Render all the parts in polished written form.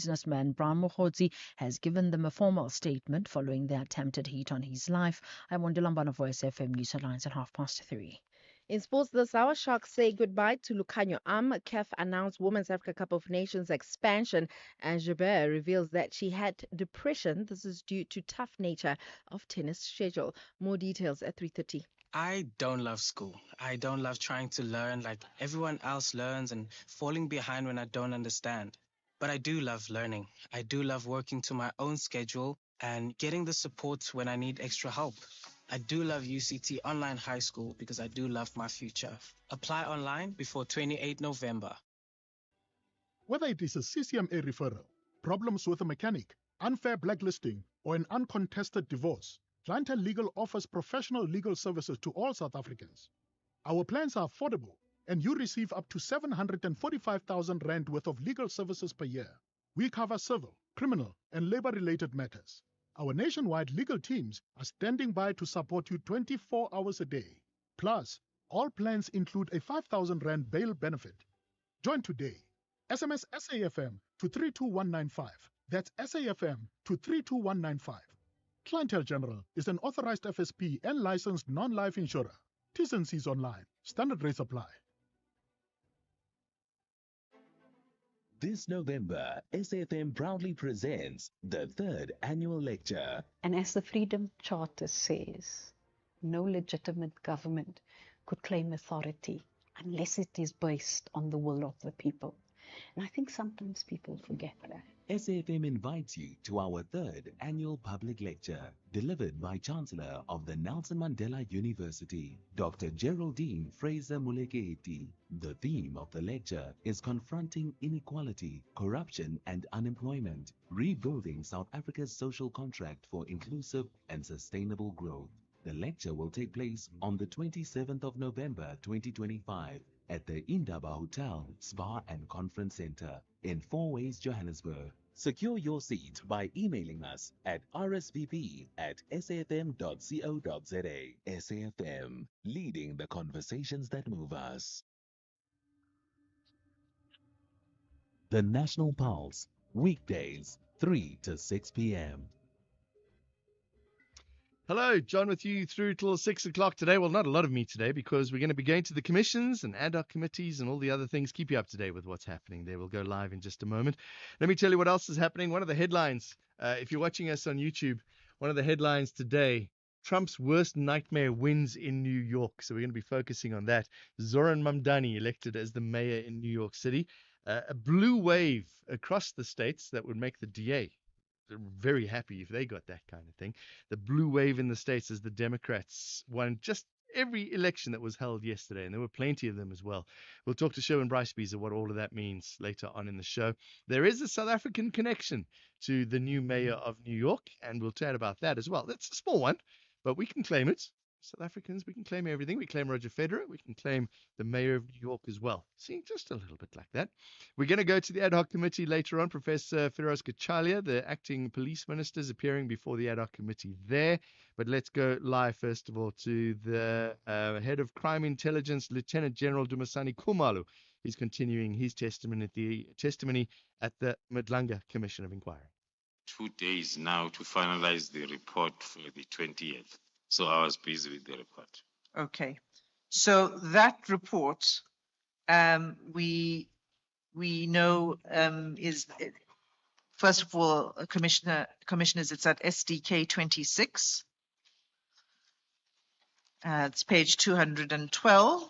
businessman Bram Mokgotsi has given them a formal statement following the attempted hit on his life. I'm Wandilambana for SFM News Headlines at 3:30. In sports this hour, Sharks say goodbye to Lucanio Am. CAF announced Women's Africa Cup of Nations expansion, and Jabeur reveals that she had depression. This is due to tough nature of tennis schedule. More details at 3:30. I don't love school. I don't love trying to learn like everyone else learns and falling behind when I don't understand. But I do love learning. I do love working to my own schedule and getting the support when I need extra help. I do love UCT Online High School because I do love my future. Apply online before 28 November. Whether it is a CCMA referral, problems with a mechanic, unfair blacklisting, or an uncontested divorce, Clientele Legal offers professional legal services to all South Africans. Our plans are affordable, and you receive up to 745,000 Rand worth of legal services per year. We cover civil, criminal, and labor-related matters. Our nationwide legal teams are standing by to support you 24 hours a day. Plus, all plans include a 5,000 Rand bail benefit. Join today. SMS SAFM to 32195. That's SAFM to 32195. Clientele General is an authorized FSP and licensed non-life insurer. T's and C's online. Standard rates apply. This November, SAFM proudly presents the 3rd annual lecture. And as the Freedom Charter says, no legitimate government could claim authority unless it is based on the will of the people. And I think sometimes people forget that. SAFM invites you to our 3rd annual public lecture, delivered by Chancellor of the Nelson Mandela University, Dr. Geraldine Fraser-Moleketi. The theme of the lecture is confronting inequality, corruption and unemployment, rebuilding South Africa's social contract for inclusive and sustainable growth. The lecture will take place on the 27th of November 2025 at the Indaba Hotel, Spa and Conference Center in Fourways, Johannesburg. Secure your seat by emailing us at rsvp@safm.co.za. SAFM, leading the conversations that move us. The National Pulse, weekdays, 3 to 6 p.m. Hello, John with you through till 6 o'clock today. Well, not a lot of me today because we're going to be going to the commissions and ad hoc committees and all the other things. Keep you up to date with what's happening there. We'll go live in just a moment. Let me tell you what else is happening. One of the headlines, if you're watching us on YouTube, one of the headlines today, Trump's worst nightmare wins in New York. So we're going to be focusing on that. Zoran Mamdani elected as the mayor in New York City. A blue wave across the states that would make the DA very happy if they got that kind of thing. The blue wave in the states as the Democrats won just every election that was held yesterday, and there were plenty of them as well. We'll talk to Sherwin Bryce-Beazer what all of that means later on in the show. There is a South African connection to the new mayor of New York, and we'll chat about that as well. That's a small one, but we can claim it. South Africans, we can claim everything. We claim Roger Federer. We can claim the mayor of New York as well. See, just a little bit like that. We're going to go to the ad hoc committee later on. Professor Feroz Kachalia, the acting police minister, is appearing before the ad hoc committee there. But let's go live, first of all, to the head of crime intelligence, Lieutenant General Dumisani Khumalo. He's continuing his testimony at the Madlanga Commission of Inquiry. 2 days now to finalize the report for the 20th. So I was busy with the report. Okay. So that report, we know is, first of all, commissioners, it's at SDK 26. It's page 212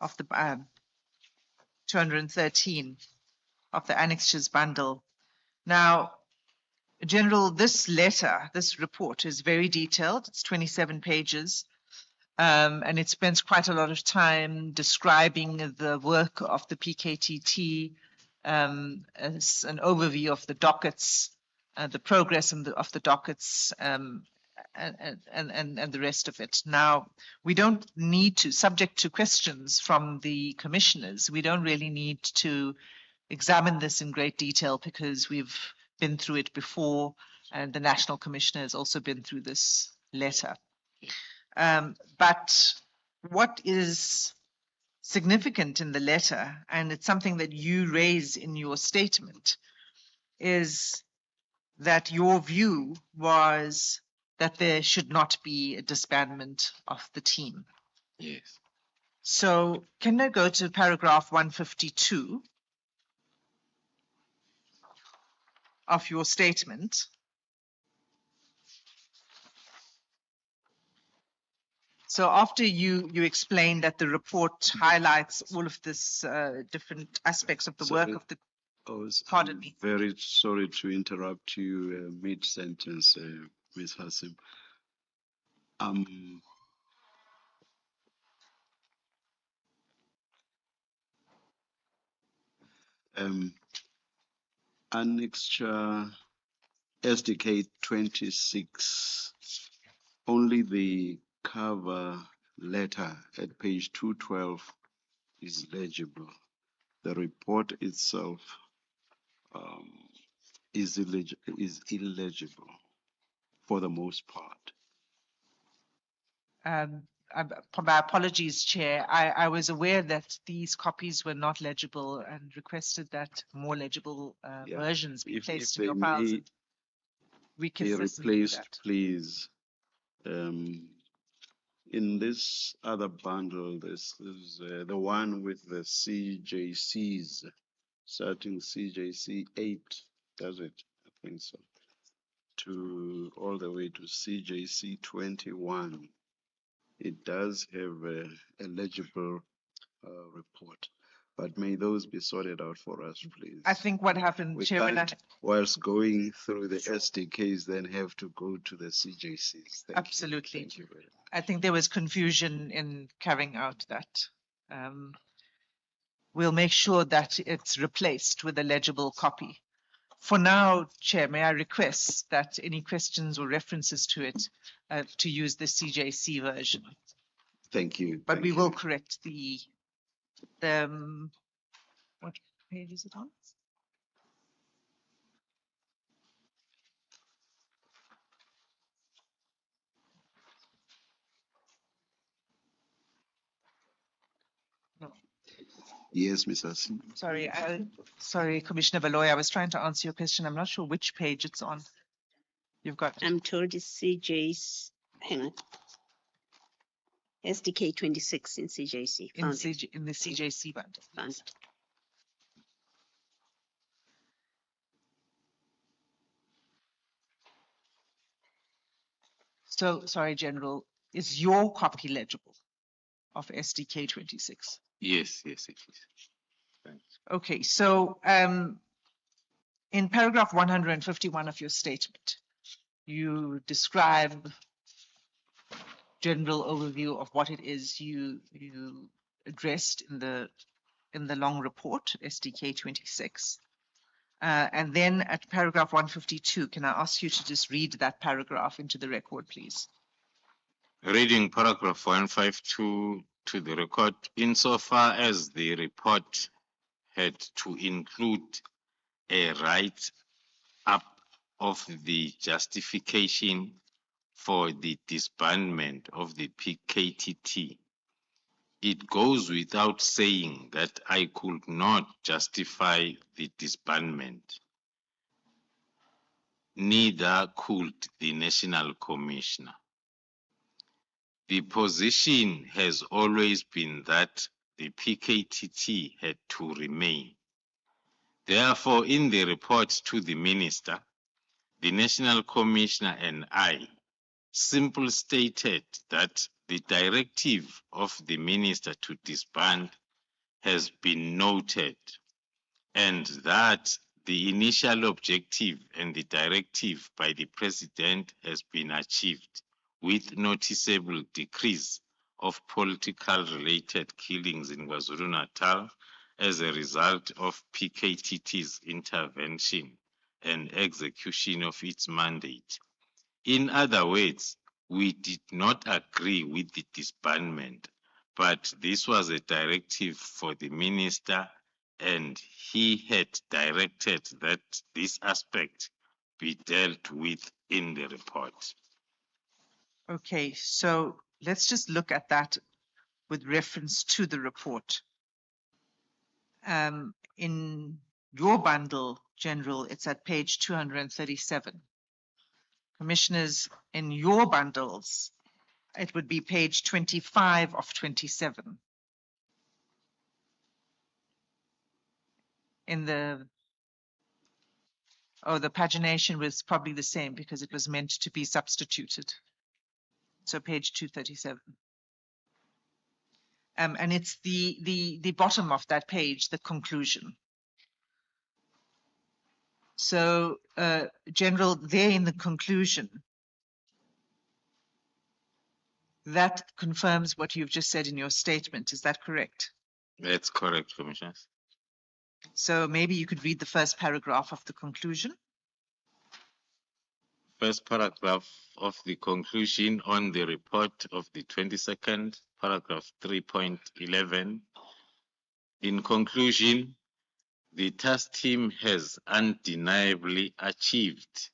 of the 213 of the annexures bundle. Now, General, this report is very detailed. It's 27 pages, and it spends quite a lot of time describing the work of the PKTT, as an overview of the dockets, the progress of the dockets, and the rest of it. Now, we don't need to, subject to questions from the commissioners, we don't really need to examine this in great detail because we've been through it before, and the National Commissioner has also been through this letter. But what is significant in the letter, and it's something that you raise in your statement, is that your view was that there should not be a disbandment of the team. Yes. So can I go to paragraph 152 of your statement? So after you explain that the report highlights all of this different aspects of the work of the, pardon me. Very sorry to interrupt you mid-sentence, Ms. Hassim. Annexure SDK 26, only the cover letter at page 212 is legible. The report itself is illegible for the most part. My apologies, Chair. I was aware that these copies were not legible and requested that more legible versions be placed in your files. We can be certainly do replaced, that. please. In this other bundle, this is the one with the CJCs, starting CJC 8, does it? I think so. To all the way to CJC 21. It does have a legible report, but may those be sorted out for us, please? I think what happened, We Chair, can't, whilst going through the SDKs, then have to go to the CJCs. absolutely. Thank you very much. I think there was confusion in carrying out that. We'll make sure that it's replaced with a legible copy. For now, Chair, may I request that any questions or references to it to use the CJC version? Thank you. But we will correct the what page is it on? No. Yes, Ms. Hassim. Sorry, Commissioner Baloy, I was trying to answer your question. I'm not sure which page it's on. You've got. I'm told it's CJ's. Hang on. SDK 26 in CJC. In the CJC bundle. Found. So, sorry, General, is your copy legible of SDK 26? Yes, yes, it is. Thanks. Okay, so in paragraph 151 of your statement, you describe general overview of what it is you addressed in the long report, SDK 26. And then at paragraph 152, can I ask you to just read that paragraph into the record, please? Reading paragraph 152 to the record, insofar as the report had to include a write-up of the justification for the disbandment of the PKTT, it goes without saying that I could not justify the disbandment. Neither could the National Commissioner. The position has always been that the PKTT had to remain. Therefore, in the report to the Minister, the National Commissioner and I simply stated that the directive of the Minister to disband has been noted and that the initial objective and the directive by the President has been achieved with noticeable decrease of political related killings in KwaZulu-Natal as a result of PKTT's intervention and execution of its mandate. In other words, we did not agree with the disbandment, but this was a directive for the Minister and he had directed that this aspect be dealt with in the report. Okay, so let's just look at that with reference to the report. In your bundle, General, it's at page 237. Commissioners, in your bundles, it would be page 25 of 27. In the pagination was probably the same because it was meant to be substituted. So page 237. And it's the bottom of that page, the conclusion. So, General, there in the conclusion, that confirms what you've just said in your statement. Is that correct? That's correct, Commissioners. So maybe you could read the first paragraph of the conclusion. First paragraph of the conclusion on the report of the 22nd, paragraph 3.11. In conclusion, the task team has undeniably achieved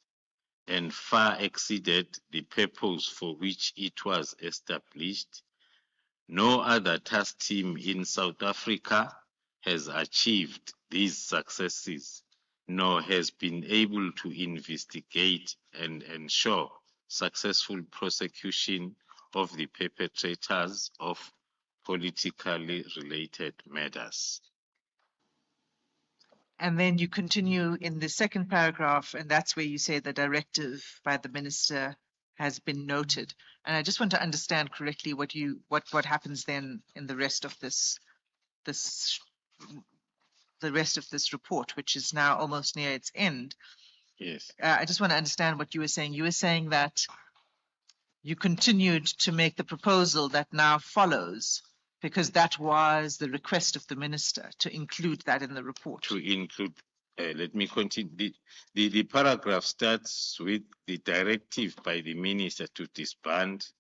and far exceeded the purpose for which it was established. No other task team in South Africa has achieved these successes, nor has been able to investigate and ensure successful prosecution of the perpetrators of politically related matters. And then you continue in the second paragraph, and that's where you say the directive by the minister has been noted. And I just want to understand correctly what happens then in the rest of this report, which is now almost near its end. Yes. I just want to understand what you were saying. You were saying that you continued to make the proposal that now follows, because that was the request of the minister to include that in the report. To include, let me continue. The paragraph starts with the directive by the minister to disband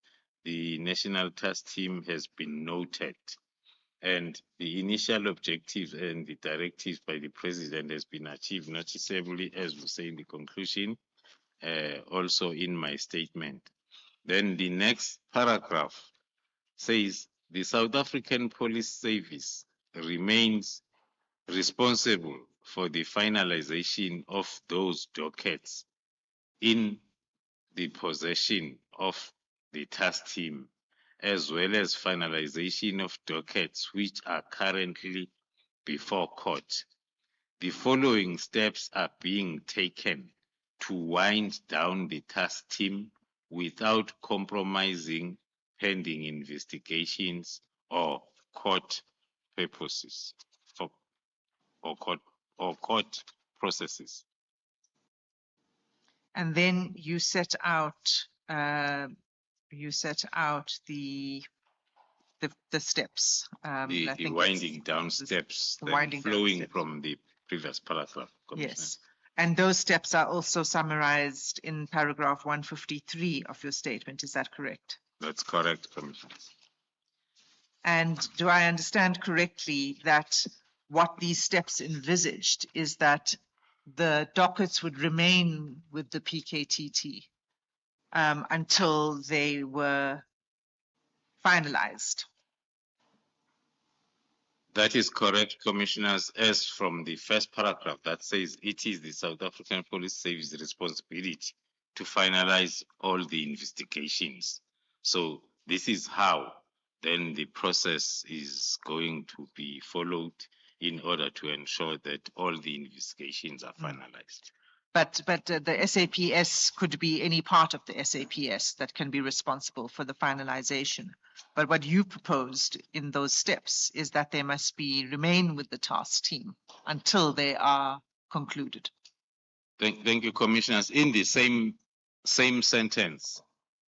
the National Task Team has been noted, and the initial objective and the directives by the president has been achieved noticeably, as we say in the conclusion, also in my statement. Then the next paragraph says the South African Police Service remains responsible for the finalization of those dockets in the possession of the task team, as well as finalization of dockets which are currently before court. The following steps are being taken to wind down the task team without compromising pending investigations or court purposes or court processes. And then you set out the steps. The winding down steps flowing from the previous paragraph. Yes. And those steps are also summarized in paragraph 153 of your statement. Is that correct? That's correct, Commissioner. And do I understand correctly that what these steps envisaged is that the dockets would remain with the PKTT until they were finalized? That is correct, Commissioners, as from the first paragraph that says it is the South African Police Service responsibility to finalize all the investigations. So this is how then the process is going to be followed in order to ensure that all the investigations are finalized. But the SAPS could be any part of the SAPS that can be responsible for the finalization. But what you proposed in those steps is that they must remain with the task team until they are concluded. Thank you, Commissioners. In the same sentence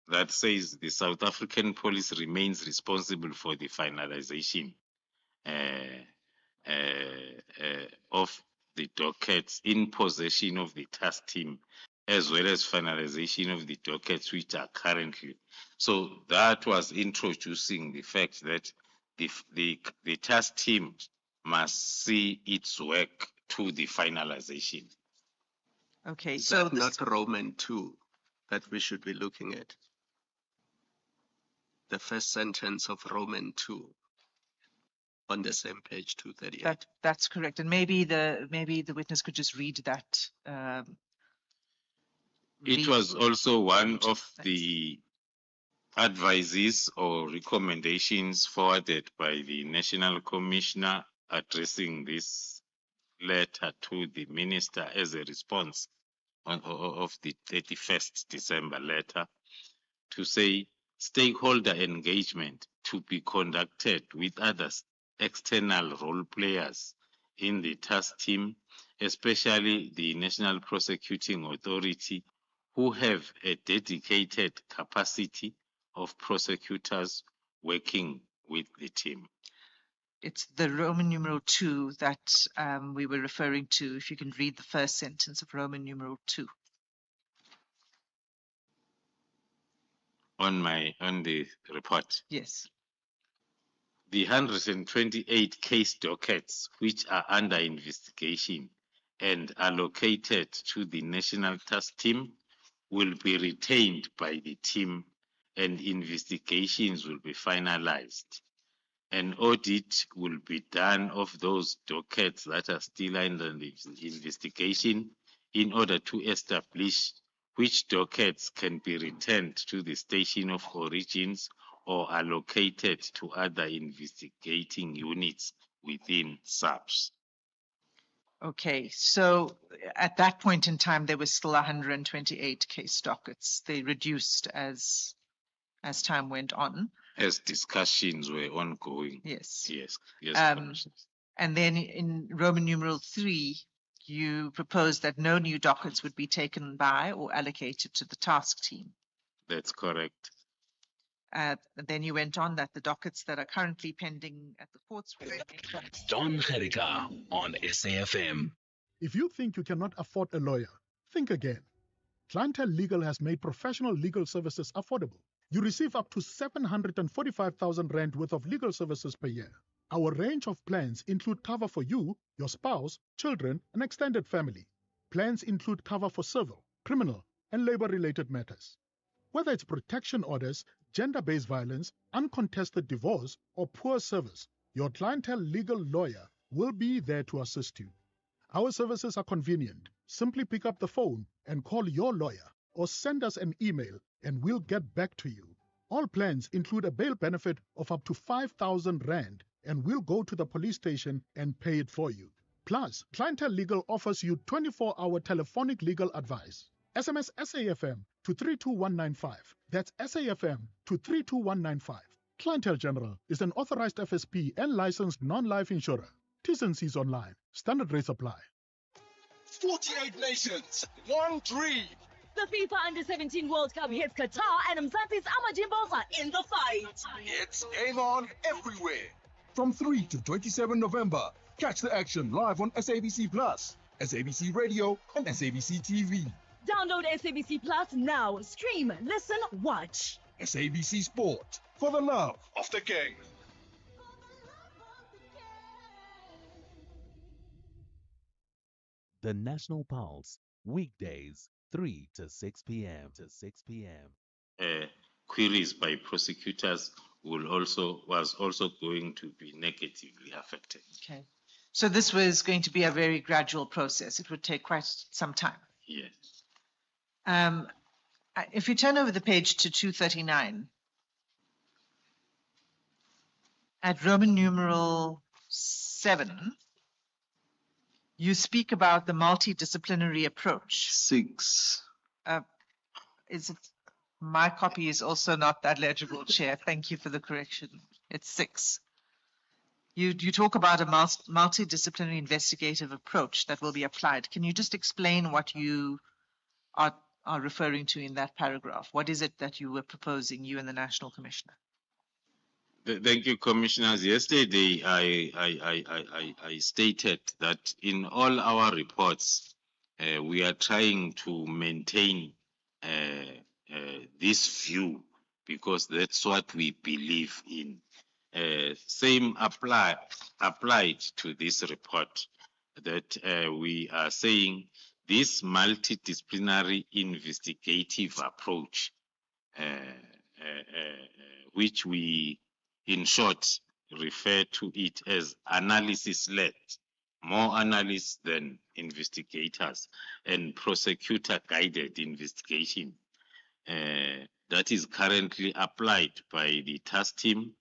that says the South African Police remains responsible for the finalization of the dockets in possession of the task team, as well as finalization of the dockets which are currently. So that was introducing the fact that the task team must see its work to the finalization. Okay, Is so that not Roman 2 that we should be looking at? The first sentence of Roman 2. on the same page 238. That's correct. And maybe the witness could just read that. It was also one of the advices or recommendations forwarded by the National Commissioner addressing this letter to the Minister as a response of the 31st December letter, to say stakeholder engagement to be conducted with other external role players in the task team, especially the National Prosecuting Authority, who have a dedicated capacity of prosecutors working with the team. It's the Roman numeral 2 that we were referring to. If you can read the first sentence of Roman numeral 2. On the report. Yes. The 128 case dockets which are under investigation and allocated to the National Task Team will be retained by the team and investigations will be finalized. An audit will be done of those dockets that are still under investigation in order to establish which dockets can be returned to the station of origins or allocated to other investigating units within SAPS. Okay, so at that point in time, there was still 128 case dockets. They reduced as time went on. As discussions were ongoing. Yes. Yes. And then in Roman numeral 3, you proposed that no new dockets would be taken by or allocated to the task team. That's correct. Then you went on that the dockets that are currently pending at the courts will Jon Gericke on SAFM. If you think you cannot afford a lawyer, think again. Clientele Legal has made professional legal services affordable. You receive up to 745,000 rand worth of legal services per year. Our range of plans include cover for you, your spouse, children, and extended family. Plans include cover for civil, criminal, and labor-related matters. Whether it's protection orders, gender-based violence, uncontested divorce, or poor service, your Clientele Legal lawyer will be there to assist you. Our services are convenient. Simply pick up the phone and call your lawyer or send us an email and we'll get back to you. All plans include a bail benefit of up to 5,000 rand and we'll go to the police station and pay it for you. Plus, Clientele Legal offers you 24-hour telephonic legal advice. SMS SAFM to 32195. That's SAFM to 32195. Clientele General is an authorized FSP and licensed non-life insurer. T's and C's online. Standard rates apply. 48 nations, one dream. The FIFA Under-17 World Cup hits Qatar and Mzansi's Amajimbos are in the fight. It's game on everywhere. From 3 to 27 November, catch the action live on SABC Plus, SABC Radio, and SABC TV. Download SABC Plus now. Stream, listen, watch. SABC Sport, for the love of the game. The National Pulse, weekdays, 3 to 6 p.m. Queries by prosecutors was also going to be negatively affected. Okay. So this was going to be a very gradual process. It would take quite some time. Yes. If you turn over the page to 239, at Roman numeral 7, you speak about the multidisciplinary approach. 6. My copy is also not that legible, Chair. Thank you for the correction. It's 6. You talk about a multidisciplinary investigative approach that will be applied. Can you just explain what you are referring to in that paragraph? What is it that you were proposing, you and the National Commissioner? Thank you, Commissioners. Yesterday, I stated that in all our reports, we are trying to maintain this view because that's what we believe in. Same applied to this report, that we are saying this multidisciplinary investigative approach, which we, in short, refer to it as analysis-led, more analysts than investigators, and prosecutor-guided investigation that is currently applied by the task team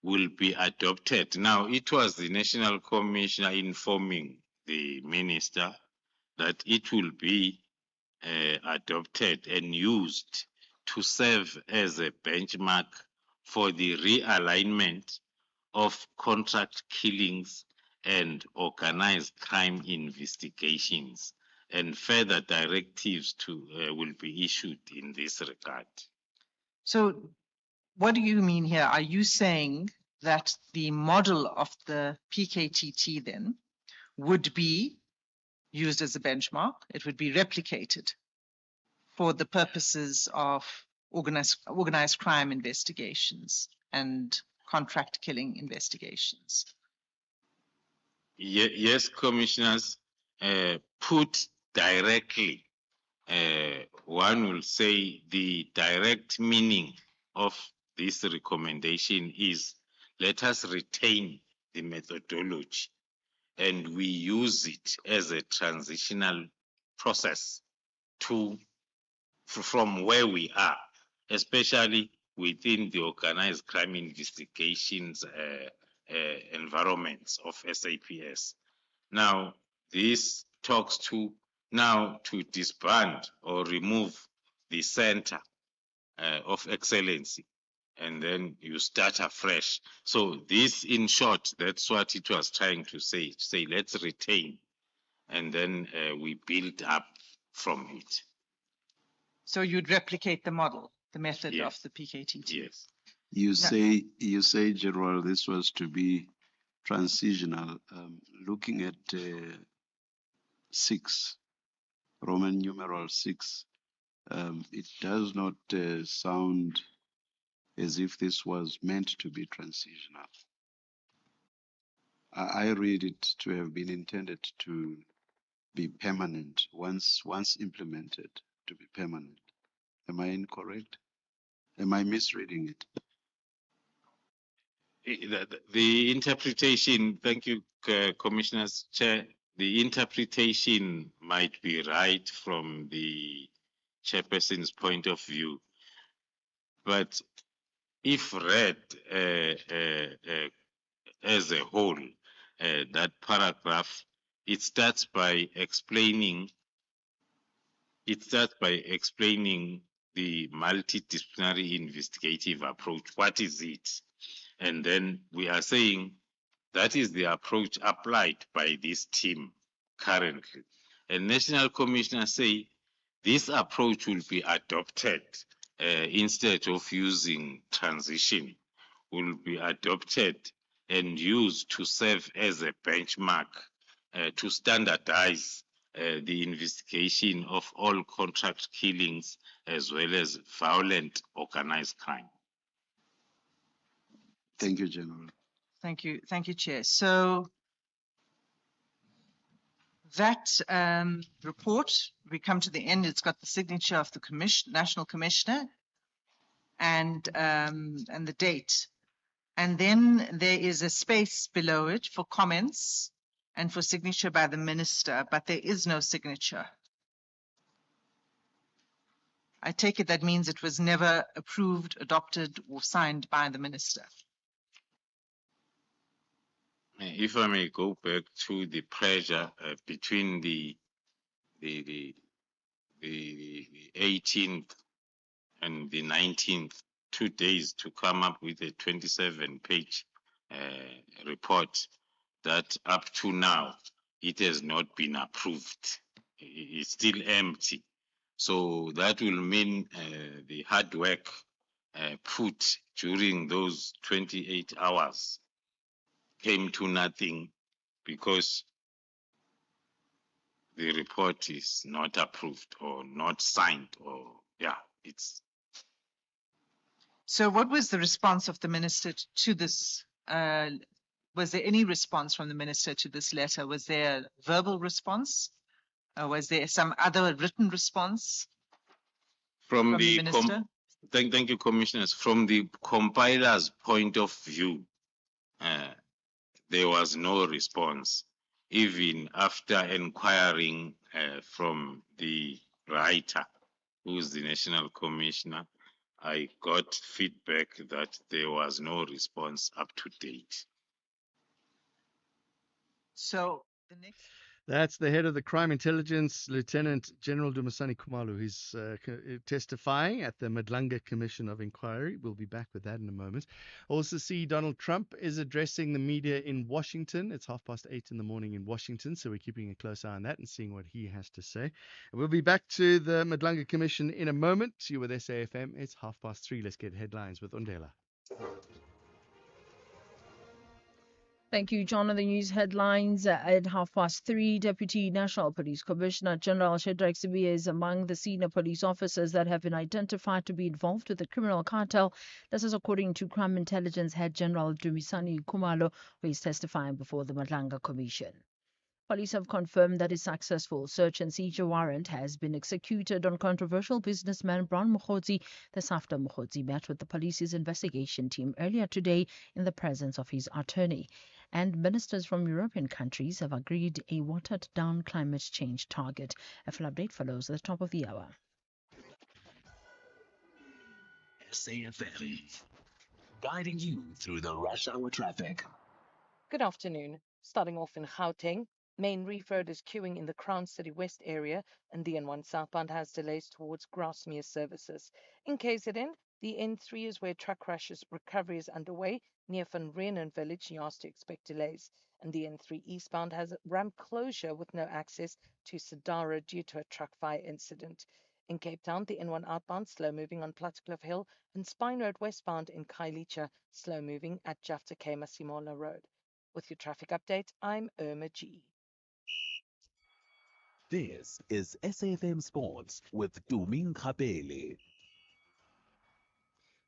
will be adopted. Now, it was the National Commissioner informing the Minister that it will be adopted and used to serve as a benchmark for the realignment of contract killings and organized crime investigations, and further directives will be issued in this regard. So what do you mean here? Are you saying that the model of the PKTT then would be used as a benchmark? It would be replicated for the purposes of organized crime investigations and contract killing investigations? Yes, commissioners, put directly, one will say the direct meaning of this recommendation is let us retain the methodology and we use it as a transitional process from where we are, especially within the organized crime investigations environments of SAPS. Now, this talks to disband or remove the center of excellency, and then you start afresh. So this, in short, that's what it was trying to say. Say, let's retain, and then we build up from it. So you'd replicate the model, the method of the PKTT? Yes. You say, General, this was to be transitional. Looking at 6, Roman numeral 6, it does not sound as if this was meant to be transitional. I read it to have been intended to be permanent, once implemented, to be permanent. Am I incorrect? Am I misreading it? The interpretation, thank you, Commissioners Chair, the interpretation might be right from the chairperson's point of view, but if read as a whole, that paragraph, it starts by explaining the multidisciplinary investigative approach. What is it? And then we are saying that is the approach applied by this team currently. And National Commissioners say this approach will be adopted instead of using transition, will be adopted and used to serve as a benchmark to standardize the investigation of all contract killings as well as violent organized crime. Thank you, General. Thank you, Chair. So that report, we come to the end. It's got the signature of the National Commissioner and the date. And then there is a space below it for comments and for signature by the Minister, but there is no signature. I take it that means it was never approved, adopted, or signed by the Minister. If I may go back to the pressure between the 18th and the 19th, 2 days to come up with a 27-page report that up to now, it has not been approved. It's still empty. So that will mean the hard work put during those 28 hours came to nothing because the report is not approved or not signed, or it's. So what was the response of the Minister to this? Was there any response from the Minister to this letter? Was there a verbal response? Was there some other written response from the Minister? Thank you, Commissioners. From the compiler's point of view, there was no response. Even after inquiring from the writer, who's the National Commissioner, I got feedback that there was no response up to date. So the next. That's the head of the Crime Intelligence, Lieutenant General Dumisani Khumalo, who's testifying at the Madlanga Commission of Inquiry. We'll be back with that in a moment. Also see Donald Trump is addressing the media in Washington. It's 8:30 in the morning in Washington, so we're keeping a close eye on that and seeing what he has to say. We'll be back to the Madlanga Commission in a moment. You're with SAFM. It's 3:30. Let's get headlines with Ondela. Thank you, John. On the news headlines at 3:30, Deputy National Police Commissioner General Shadrack Sibiya is among the senior police officers that have been identified to be involved with the criminal cartel. This is according to Crime Intelligence Head General Dumisani Khumalo, who is testifying before the Madlanga Commission. Police have confirmed that a successful search and seizure warrant has been executed on controversial businessman Brown Mokgotsi. This after Mokgotsi met with the police's investigation team earlier today in the presence of his attorney. And ministers from European countries have agreed a watered-down climate change target. A full update follows at the top of the hour. SAFM, guiding you through the rush hour traffic. Good afternoon. Starting off in Gauteng, Main Reef Road is queuing in the Crown City West area, and the N1 southbound has delays towards Grasmere services. In KZN, the N3 is where truck rushes recovery is underway. Near Van Renen Village, you asked to expect delays. And the N3 eastbound has ramp closure with no access to Sadara due to a truck fire incident. In Cape Town, the N1 outbound slow moving on Plattscliff Hill, and Spine Road westbound in Khayelitsha slow moving at Jafta K Masimola Road. With your traffic update, I'm Irma G. This is SAFM Sports with Tumin Kapele.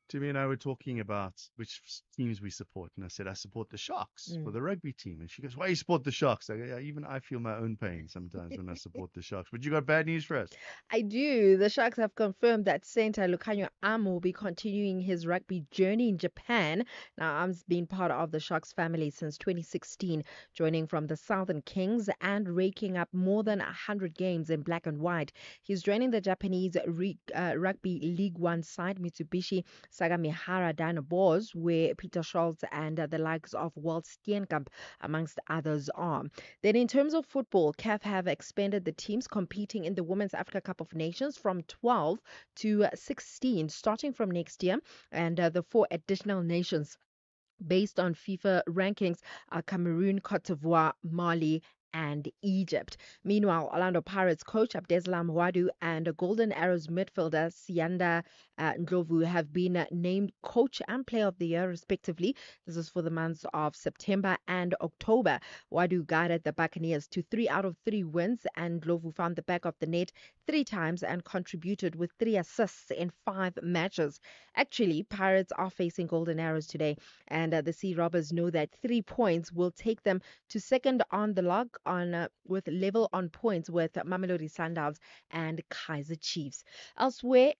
Timmy and I were talking about which teams we support, and I said I support the Sharks for the rugby team, and she goes, "Why do you support the Sharks?" I go, "Yeah, even I feel my own pain sometimes when I support the Sharks." But you got bad news for us. I do. The Sharks have confirmed that Center Lucanio Am will be continuing his rugby journey in Japan. Now, Am's been part of the Sharks family since 2016, joining from the Southern Kings and raking up more than 100 games in black and white. He's joining the Japanese Rugby League One side, Mitsubishi Sagamihara Dynamos, where Peter Schultz and the likes of Walt Steenkamp, amongst others, are. Then, in terms of football, CAF have expanded the teams competing in the Women's Africa Cup of Nations from 12 to 16, starting from next year, and the 4 additional nations based on FIFA rankings are Cameroon, Cote d'Ivoire, Mali, and Egypt. Meanwhile, Orlando Pirates coach Abdeslam Wadu and Golden Arrows midfielder Sianda Ndlovu have been named coach and player of the year, respectively. This is for the months of September and October. Wadu guided the Buccaneers to 3 out of 3 wins, and Ndlovu found the back of the net 3 times and contributed with 3 assists in 5 matches. Actually, Pirates are facing Golden Arrows today, and the Sea Robbers know that 3 points will take them to second on the log with level on points with Mamelodi Sundowns and Kaizer Chiefs. Elsewhere,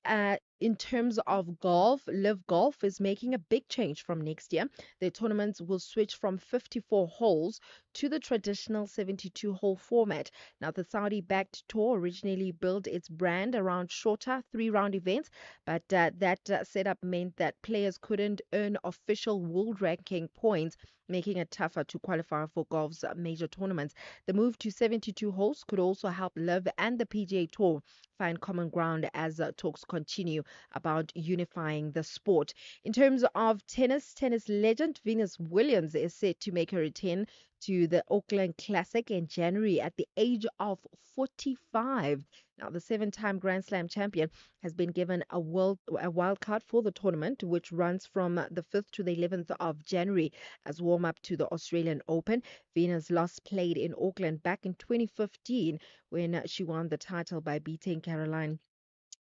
in terms of golf, Live Golf is making a big change from next year. The tournaments will switch from 54 holes to the traditional 72-hole format. Now, the Saudi-backed tour originally built its brand around shorter 3-round events, but that setup meant that players couldn't earn official world ranking points, making it tougher to qualify for golf's major tournaments. The move to 72 holes could also help Live and the PGA Tour find common ground as talks continue about unifying the sport. In terms of tennis legend Venus Williams is set to make her return to the Auckland Classic in January at the age of 45. Now, the 7-time Grand Slam champion has been given a wild card for the tournament, which runs from the 5th to the 11th of January as warm-up to the Australian Open. Venus last played in Auckland back in 2015 when she won the title by beating Caroline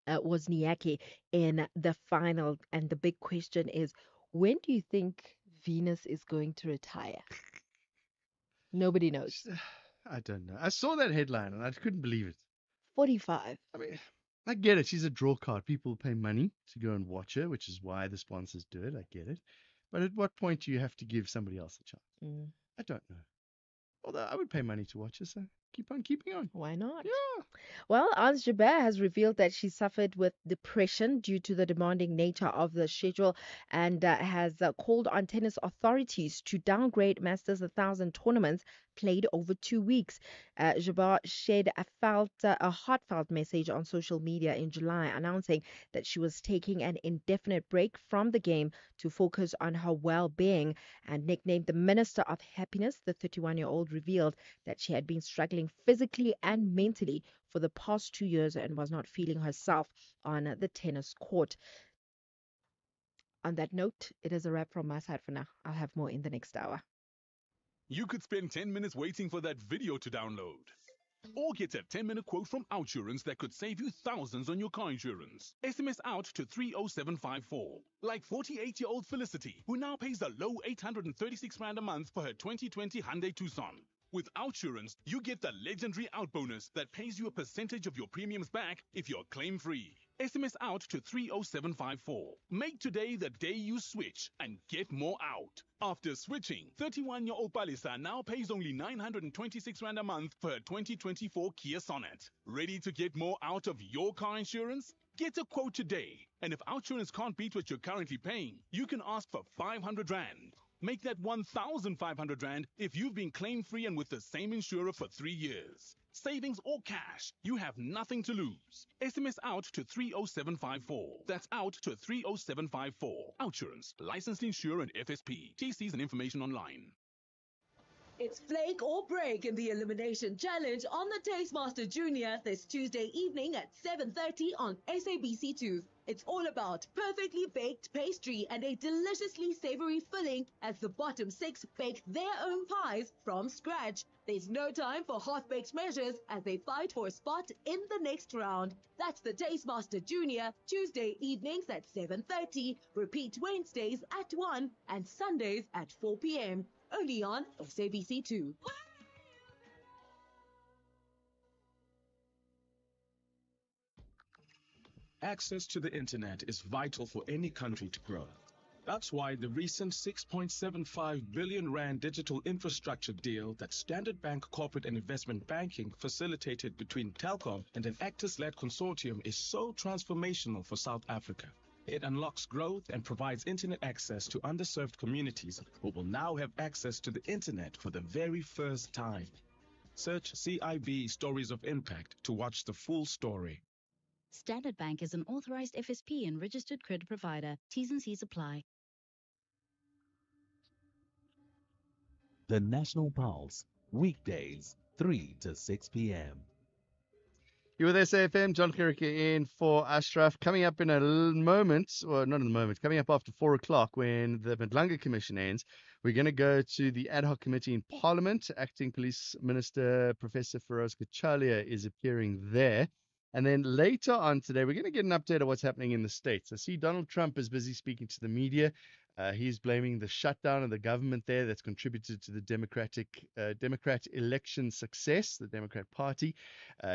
Wozniacki in the final. And the big question is, when do you think Venus is going to retire? Nobody knows. I don't know. I saw that headline and I couldn't believe it. 45. I mean, I get it. She's a draw card. People pay money to go and watch her, which is why the sponsors do it. I get it. But at what point do you have to give somebody else a chance? Mm. I don't know. Although I would pay money to watch it, so keep on keeping on. Why not? Yeah. Well, Ans Jabeur has revealed that she suffered with depression due to the demanding nature of the schedule and has called on tennis authorities to downgrade Masters 1000 tournaments played over 2 weeks. Jabeur shared a heartfelt message on social media in July announcing that she was taking an indefinite break from the game to focus on her well-being. And nicknamed the Minister of Happiness, the 31-year-old revealed that she had been struggling physically and mentally for the past 2 years and was not feeling herself on the tennis court. On that note, it is a wrap from my side for now. I'll have more in the next hour. You could spend 10 minutes waiting for that video to download. Or get a 10-minute quote from Outsurance that could save you thousands on your car insurance. SMS out to 30754. Like 48-year-old Felicity, who now pays a low 836 Rand a month for her 2020 Hyundai Tucson. With Outsurance, you get the legendary out bonus that pays you a percentage of your premiums back if you're claim-free. SMS out to 30754. Make today the day you switch and get more out. After switching, 31-year-old Palisa now pays only 926 Rand a month for her 2024 Kia Sonet. Ready to get more out of your car insurance? Get a quote today. And if Outsurance can't beat what you're currently paying, you can ask for 500 Rand. Make that 1,500 Rand if you've been claim-free and with the same insurer for 3 years. Savings or cash, you have nothing to lose. SMS out to 30754. That's out to 30754. Outsurance, licensed insurer and FSP. TCs and information online. It's flake or break in the Elimination Challenge on the Tastemaster Junior this Tuesday evening at 7:30 on SABC2. It's all about perfectly baked pastry and a deliciously savory filling as the bottom 6 bake their own pies from scratch. There's no time for half-baked measures as they fight for a spot in the next round. That's the Tastemaster Junior, Tuesday evenings at 7:30, repeat Wednesdays at 1 and Sundays at 4 p.m. Only on SABC2. Access to the internet is vital for any country to grow. That's why the recent 6.75 billion rand digital infrastructure deal that Standard Bank Corporate and Investment Banking facilitated between Telkom and an Actors-led consortium is so transformational for South Africa. It unlocks growth and provides internet access to underserved communities who will now have access to the internet for the very first time. Search CIB Stories of Impact to watch the full story. Standard Bank is an authorized FSP and registered credit provider. T's and C's apply. The National Pulse, weekdays, 3 to 6 p.m. You're with SAFM, Jon Gericke in for Ashraf. Coming up in a moment, or not in a moment, coming up after 4 o'clock when the Madlanga Commission ends, we're going to go to the ad hoc committee in Parliament. Acting Police Minister Professor Feroz Kachalia is appearing there. And then later on today, we're going to get an update of what's happening in the States. I see Donald Trump is busy speaking to the media. He's blaming the shutdown of the government there that's contributed to the Democrat election success, the Democrat Party.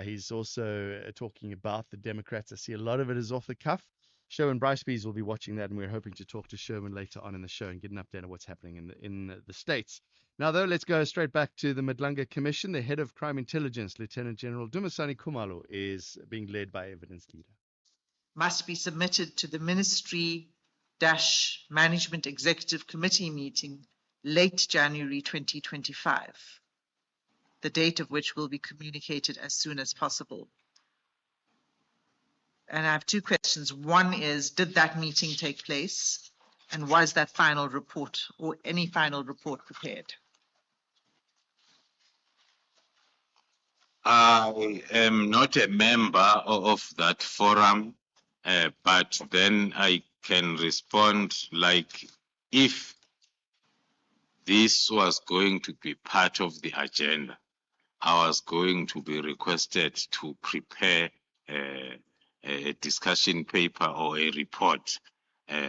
He's also talking about the Democrats. I see a lot of it is off the cuff. Sherwin Brycebees will be watching that, and we're hoping to talk to Sherwin later on in the show and get an update on what's happening in the States. Now, though, let's go straight back to the Madlanga Commission. The head of crime intelligence, Lieutenant General Dumisani Khumalo, is being led by evidence leader. Must be submitted to the Ministry-Management Executive Committee meeting late January 2025, the date of which will be communicated as soon as possible. And I have two questions. One is, did that meeting take place? And was that final report or any final report prepared? I am not a member of that forum, but then I can respond like if this was going to be part of the agenda, I was going to be requested to prepare a discussion paper or a report.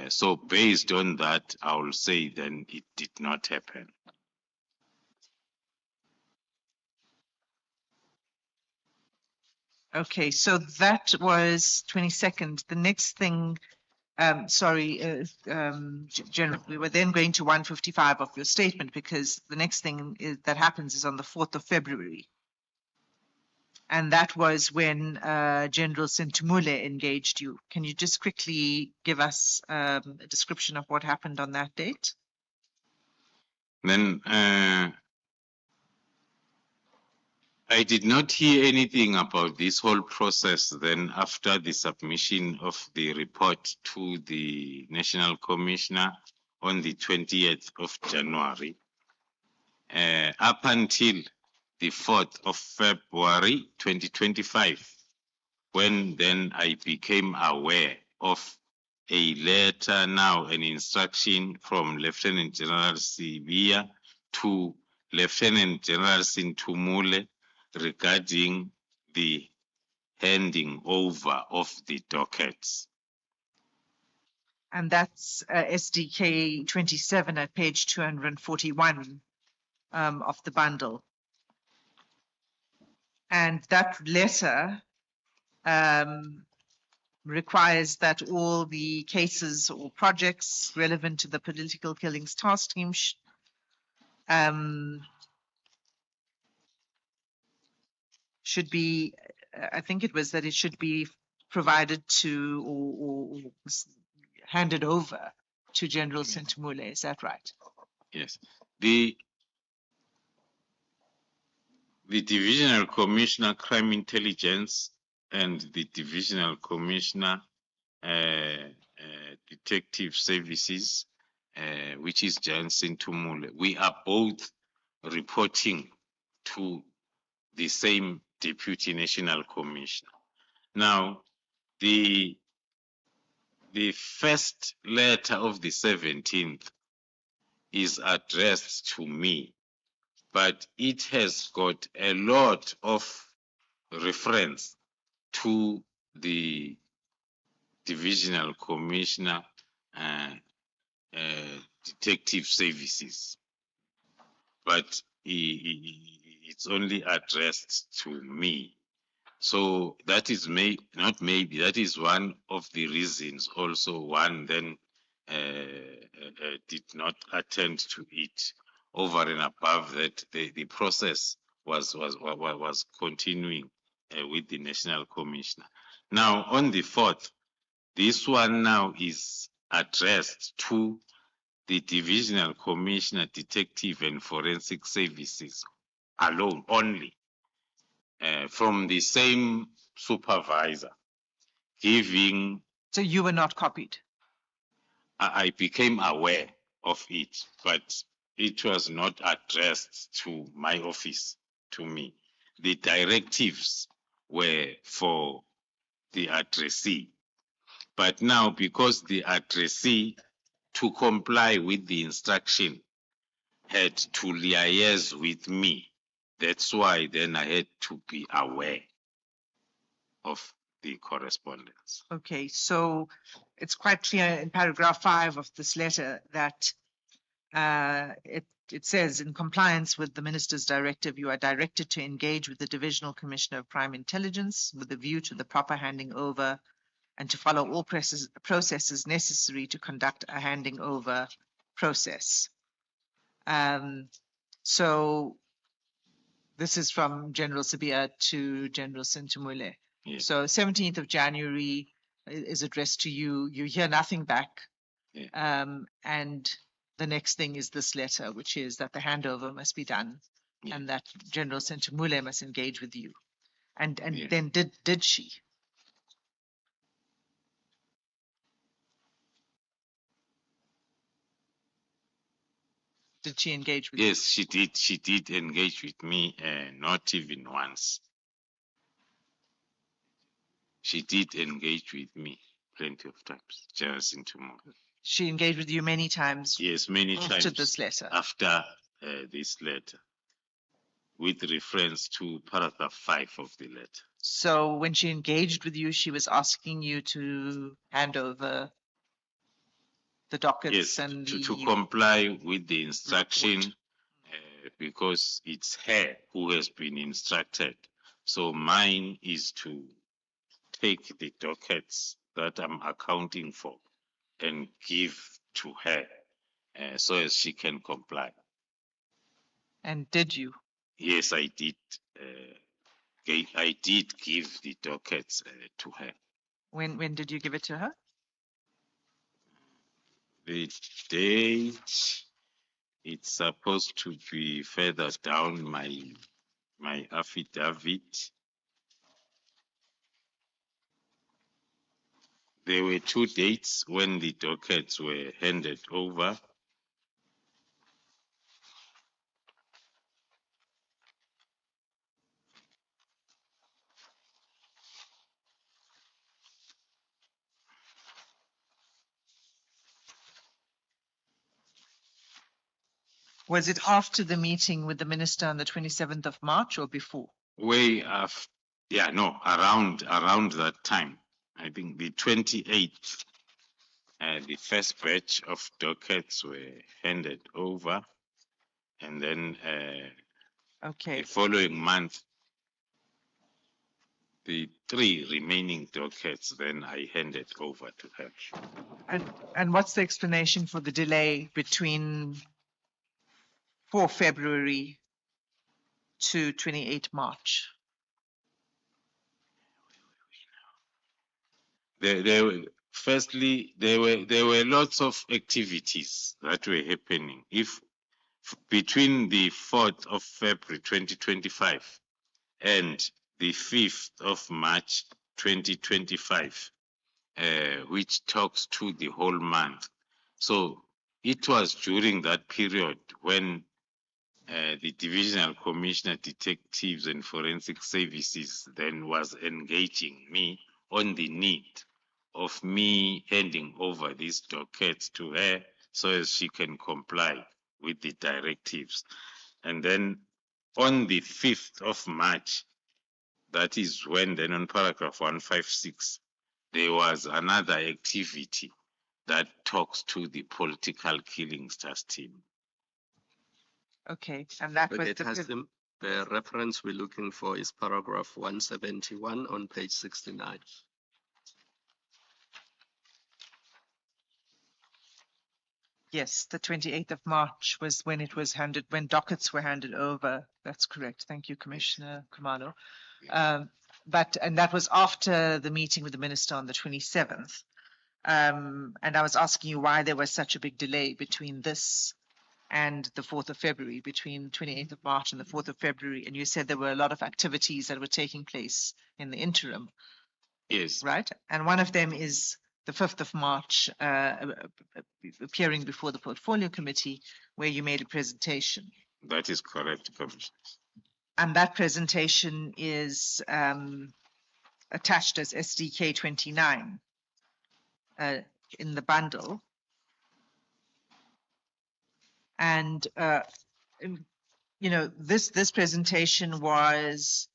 So based on that, I will say then it did not happen. Okay, so that was 22nd. The next thing General, we were then going to 155 of your statement because the next thing that happens is on the 4th of February. And that was when General Sintumule engaged you. Can you just quickly give us a description of what happened on that date? Then I did not hear anything about this whole process then after the submission of the report to the National Commissioner on the 20th of January. Up until the 4th of February 2025, when then I became aware of a letter, now an instruction from Lieutenant General Sibia to Lieutenant General Sintumule regarding the handing over of the dockets. And that's SDK 27 at page 241 of the bundle. And that letter requires that all the cases or projects relevant to the political killings task team should be, I think it was that it should be provided to or handed over to General Sintumule. Is that right? Yes. The Divisional Commissioner Crime Intelligence and the Divisional Commissioner Detective Services, which is Jan Sintumule, we are both reporting to the same Deputy National Commissioner. Now, the first letter of the 17th is addressed to me, but it has got a lot of reference to the Divisional Commissioner Detective Services, but it's only addressed to me. So that is that is one of the reasons also one then did not attend to it. Over and above that, the process was continuing with the National Commissioner. Now on the 4th, this one now is addressed to the Divisional Commissioner Detective and Forensic Services alone, only, from the same supervisor, giving... So you were not copied? I became aware of it, but it was not addressed to my office, to me. The directives were for the addressee. But now, because the addressee, to comply with the instruction, had to liaise with me, that's why then I had to be aware of the correspondence. Okay, so it's quite clear in paragraph 5 of this letter that it says, in compliance with the Minister's directive, you are directed to engage with the Divisional Commissioner of Crime Intelligence with a view to the proper handing over and to follow all processes necessary to conduct a handing over process. So this is from General Sibia to General Sintumule. Yes. So 17th of January is addressed to you. You hear nothing back. Yeah. And the next thing is this letter, which is that the handover must be done, Yeah. and that General Sintumule must engage with you. And Yeah. then did she? Did she engage with you? Yes, she did. She did engage with me, not even once. She did engage with me plenty of times, just into more. She engaged with you many times. Yes, many after times. this letter. After this letter, with reference to paragraph 5 of the letter. So when she engaged with you, she was asking you to hand over the dockets Yes, and to comply with the instruction, because it's her who has been instructed. So mine is to take the dockets that I'm accounting for and give to her so as she can comply. And did you? Yes, I did. I did give the dockets to her. When did you give it to her? The date, it's supposed to be further down my affidavit. There were 2 dates when the dockets were handed over. Was it after the meeting with the minister on the 27th of March or before? Way after, yeah, no, around that time. I think the 28th, the first batch of dockets were handed over, and then the following month, the 3 remaining dockets, then I handed over to her. And what's the explanation for the delay between 4 February to 28 March? Firstly, there were lots of activities that were happening. If between the 4th of February 2025 and the 5th of March 2025, which talks to the whole month. So it was during that period when the Divisional Commissioner Detectives and Forensic Services then was engaging me on the need of me handing over these dockets to her so as she can comply with the directives. And then on the 5th of March, that is when then on paragraph 156, there was another activity that talks to the political killings task team. Okay, and that was the reference we're looking for is paragraph 171 on page 69. Yes, the 28th of March was when it was handed, when dockets were handed over. That's correct. Thank you, Commissioner Khumalo. And that was after the meeting with the minister on the 27th. And I was asking you why there was such a big delay between this and the 4th of February, between 28th of March and the 4th of February. And you said there were a lot of activities that were taking place in the interim. Yes. Right? And one of them is the 5th of March, appearing before the Portfolio Committee, where you made a presentation. That is correct, Commissioner. And that presentation is attached as SDK 29 in the bundle. And, you know, this presentation was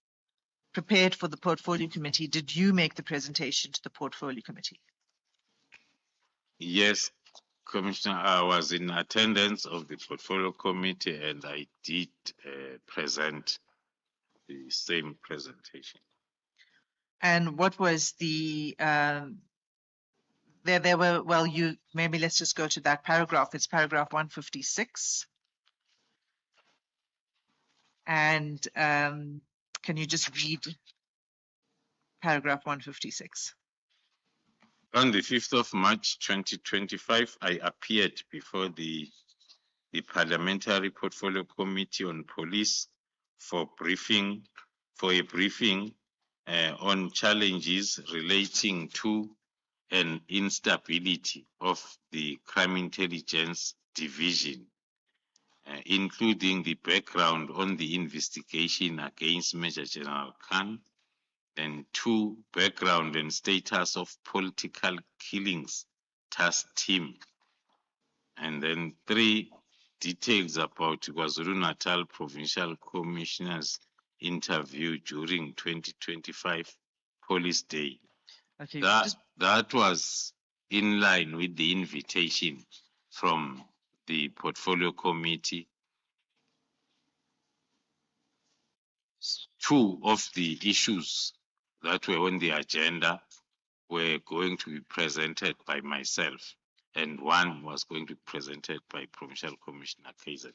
prepared for the Portfolio Committee. Did you make the presentation to the Portfolio Committee? Yes, Commissioner, I was in attendance of the Portfolio Committee and I did present the same presentation. And what was the, there were, well, you, maybe let's just go to that paragraph. It's paragraph 156. And can you just read paragraph 156? On the 5th of March 2025, I appeared before the Parliamentary Portfolio Committee on Police for a briefing on challenges relating to an instability of the Crime Intelligence Division, including the background on the investigation against Major General Khan, and 2, background and status of political killings task team, and then 3, details about KwaZulu-Natal Provincial Commissioner's interview during 2025 Police Day. Okay, that was in line with the invitation from the Portfolio Committee. 2 of the issues that were on the agenda were going to be presented by myself. and one was going to be presented by Provincial Commissioner KZ.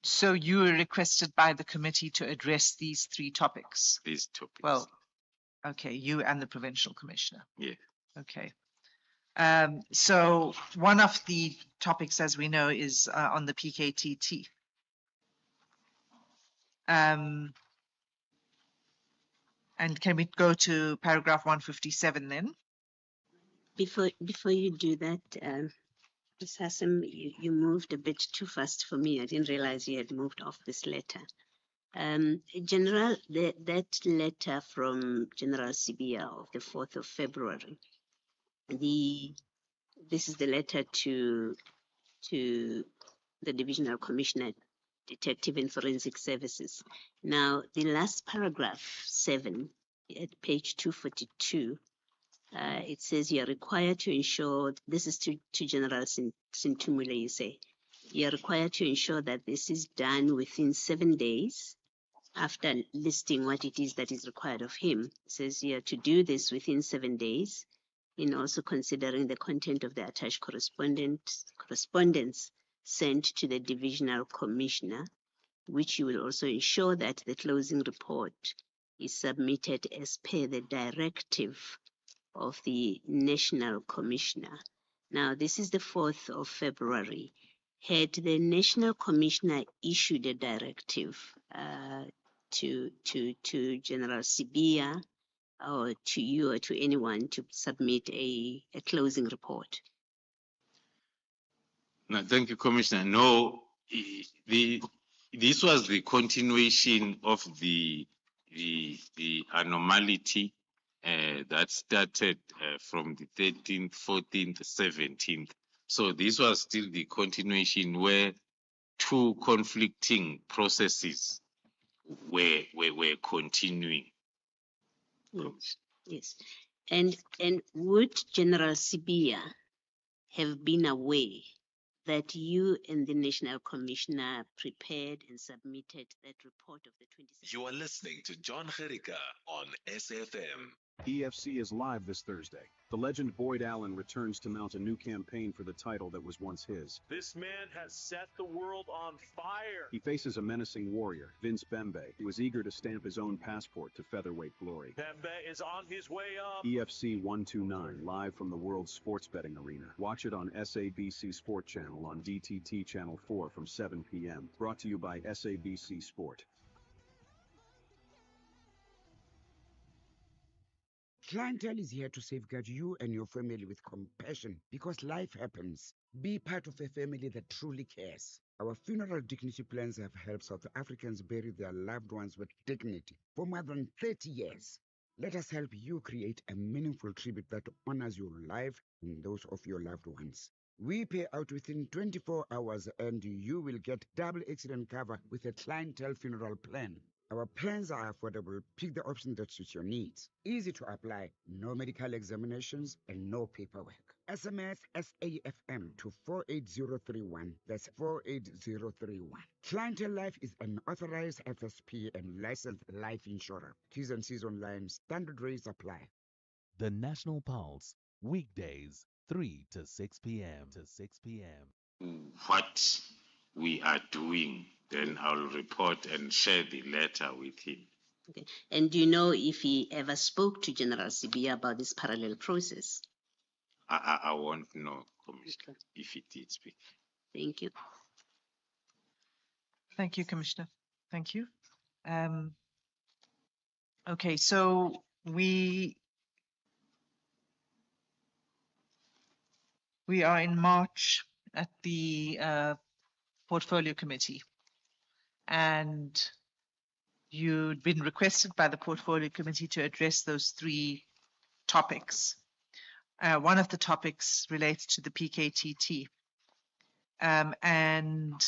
So you were requested by the committee to address these three topics? These topics. Well, okay, you and the provincial commissioner. Yeah. Okay. So one of the topics, as we know, is on the PKTT. And can we go to paragraph 157 then? Before you do that, Ms. Hassan, you moved a bit too fast for me. I didn't realize you had moved off this letter. General, that letter from General Sibia of the 4th of February, this is the letter to the Divisional Commissioner, Detective and Forensic Services. Now, the last paragraph, 7, at page 242, it says you are required to ensure, this is to General Sintumule, you say, you are required to ensure that this is done within 7 days after listing what it is that is required of him. It says you are to do this within 7 days, in also considering the content of the attached correspondence sent to the Divisional Commissioner, which you will also ensure that the closing report is submitted as per the directive of the National Commissioner. Now, this is the 4th of February. Had the National Commissioner issued a directive to General Sibia or to you or to anyone to submit a closing report? No, thank you, Commissioner. No, this was the continuation of the anomaly that started from the 13th, 14th, 17th. So this was still the continuation where two conflicting processes were continuing. Yes. And would General Sibia have been aware that you and the National Commissioner prepared and submitted that report of the 27th? You are listening to Jon Gericke on SFM. EFC is live this Thursday. The legend Boyd Allen returns to mount a new campaign for the title that was once his. This man has set the world on fire. He faces a menacing warrior, Vince Bembe, who is eager to stamp his own passport to featherweight glory. Bembe is on his way up. EFC 129, live from the world's sports betting arena. Watch it on SABC Sport Channel on DTT Channel 4 from 7 p.m. Brought to you by SABC Sport. Clientele is here to safeguard you and your family with compassion because life happens. Be part of a family that truly cares. Our funeral dignity plans have helped South Africans bury their loved ones with dignity for more than 30 years. Let us help you create a meaningful tribute that honors your life and those of your loved ones. We pay out within 24 hours and you will get double accident cover with a clientele funeral plan. Our plans are affordable. Pick the option that suits your needs. Easy to apply, no medical examinations and no paperwork. SMS SAFM to 48031. That's 48031. Clientele Life is an authorized FSP and licensed life insurer. T's and C's online. Standard rates apply. The National Pulse, weekdays, 3 to 6 p.m. to 6 p.m. What we are doing, then I'll report and share the letter with him. Okay. And do you know if he ever spoke to General Sibia about this parallel process? I won't know, Commissioner, if he did speak. Thank you. Thank you, Commissioner. Thank you. Okay, so we are in March at the Portfolio Committee, and you'd been requested by the Portfolio Committee to address those three topics. One of the topics relates to the PKTT, and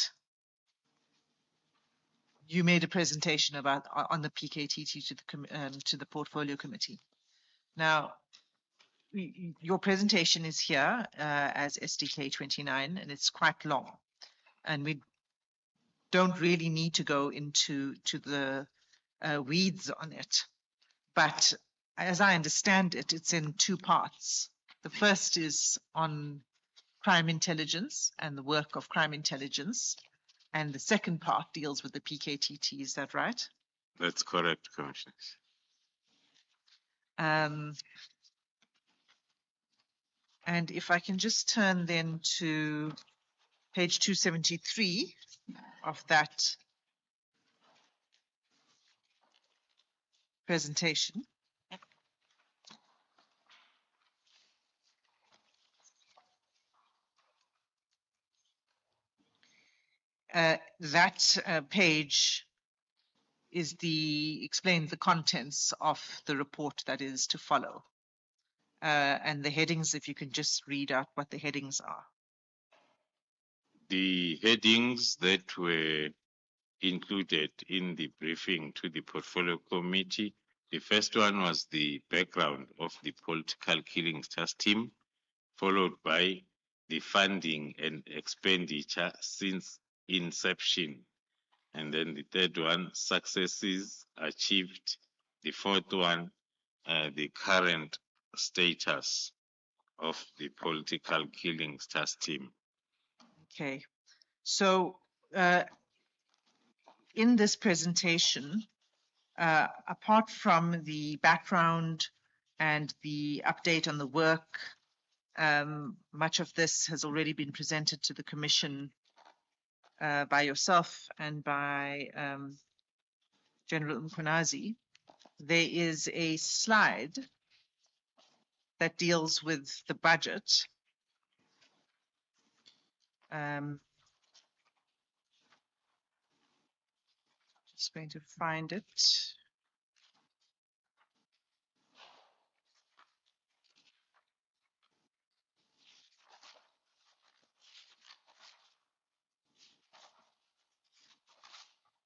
you made a presentation on the PKTT to the Portfolio Committee. Now, your presentation is here as SDK 29, and it's quite long, and we don't really need to go into the weeds on it. But as I understand it, it's in two parts. The first is on crime intelligence and the work of crime intelligence. And the second part deals with the PKTT. Is that right? That's correct, Commissioners. And if I can just turn then to page 273 of that presentation. That page is explains the contents of the report that is to follow. And the headings, if you can just read out what the headings are. The headings that were included in the briefing to the Portfolio Committee, the first one was the background of the political killings task team, followed by the funding and expenditure since inception. And then the third one, successes achieved. The fourth one, the current status of the political killings task team. Okay, so in this presentation, apart from the background and the update on the work, much of this has already been presented to the Commission by yourself and by General Mkhwanazi. There is a slide that deals with the budget. Just going to find it.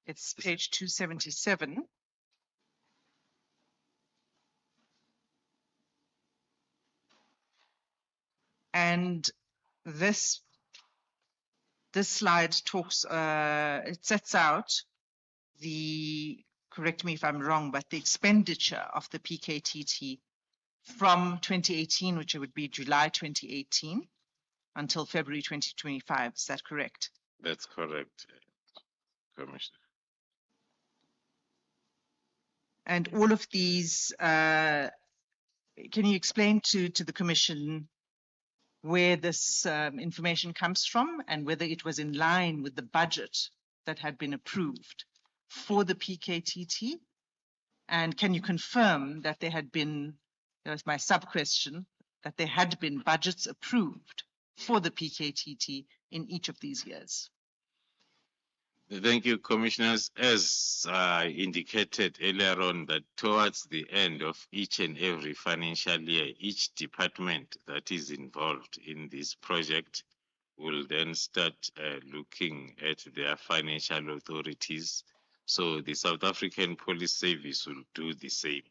It's page 277. And this slide talks, it sets out the, correct me if I'm wrong, but the expenditure of the PKTT from 2018, which would be July 2018, until February 2025. Is that correct? That's correct, Commissioner. And all of these, can you explain to the Commission where this information comes from and whether it was in line with the budget that had been approved for the PKTT? And can you confirm that there had been, that was my sub-question, that there had been budgets approved for the PKTT in each of these years? Thank you, Commissioners. As I indicated earlier on, that towards the end of each and every financial year, each department that is involved in this project will then start looking at their financial authorities. So the South African Police Service will do the same.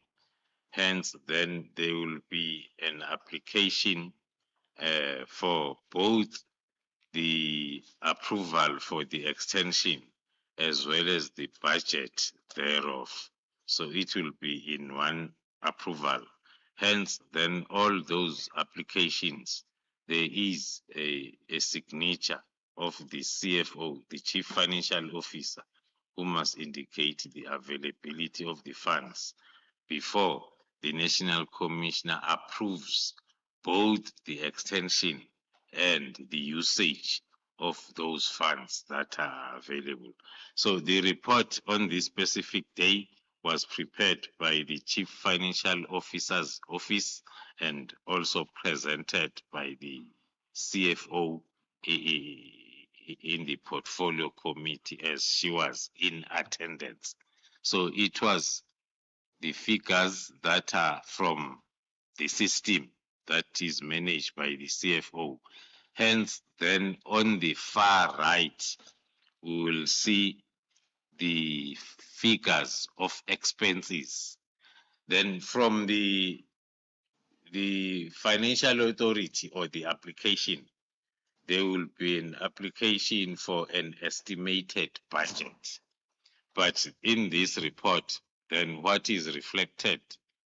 Hence, then there will be an application for both the approval for the extension as well as the budget thereof. So it will be in one approval. Hence, then all those applications, there is a signature of the CFO, the Chief Financial Officer, who must indicate the availability of the funds before the National Commissioner approves both the extension and the usage of those funds that are available. So the report on this specific day was prepared by the Chief Financial Officer's office and also presented by the CFO in the Portfolio Committee as she was in attendance. So it was the figures that are from the system that is managed by the CFO. Hence, then on the far right, we will see the figures of expenses. Then from the financial authority or the application, there will be an application for an estimated budget. But in this report, then what is reflected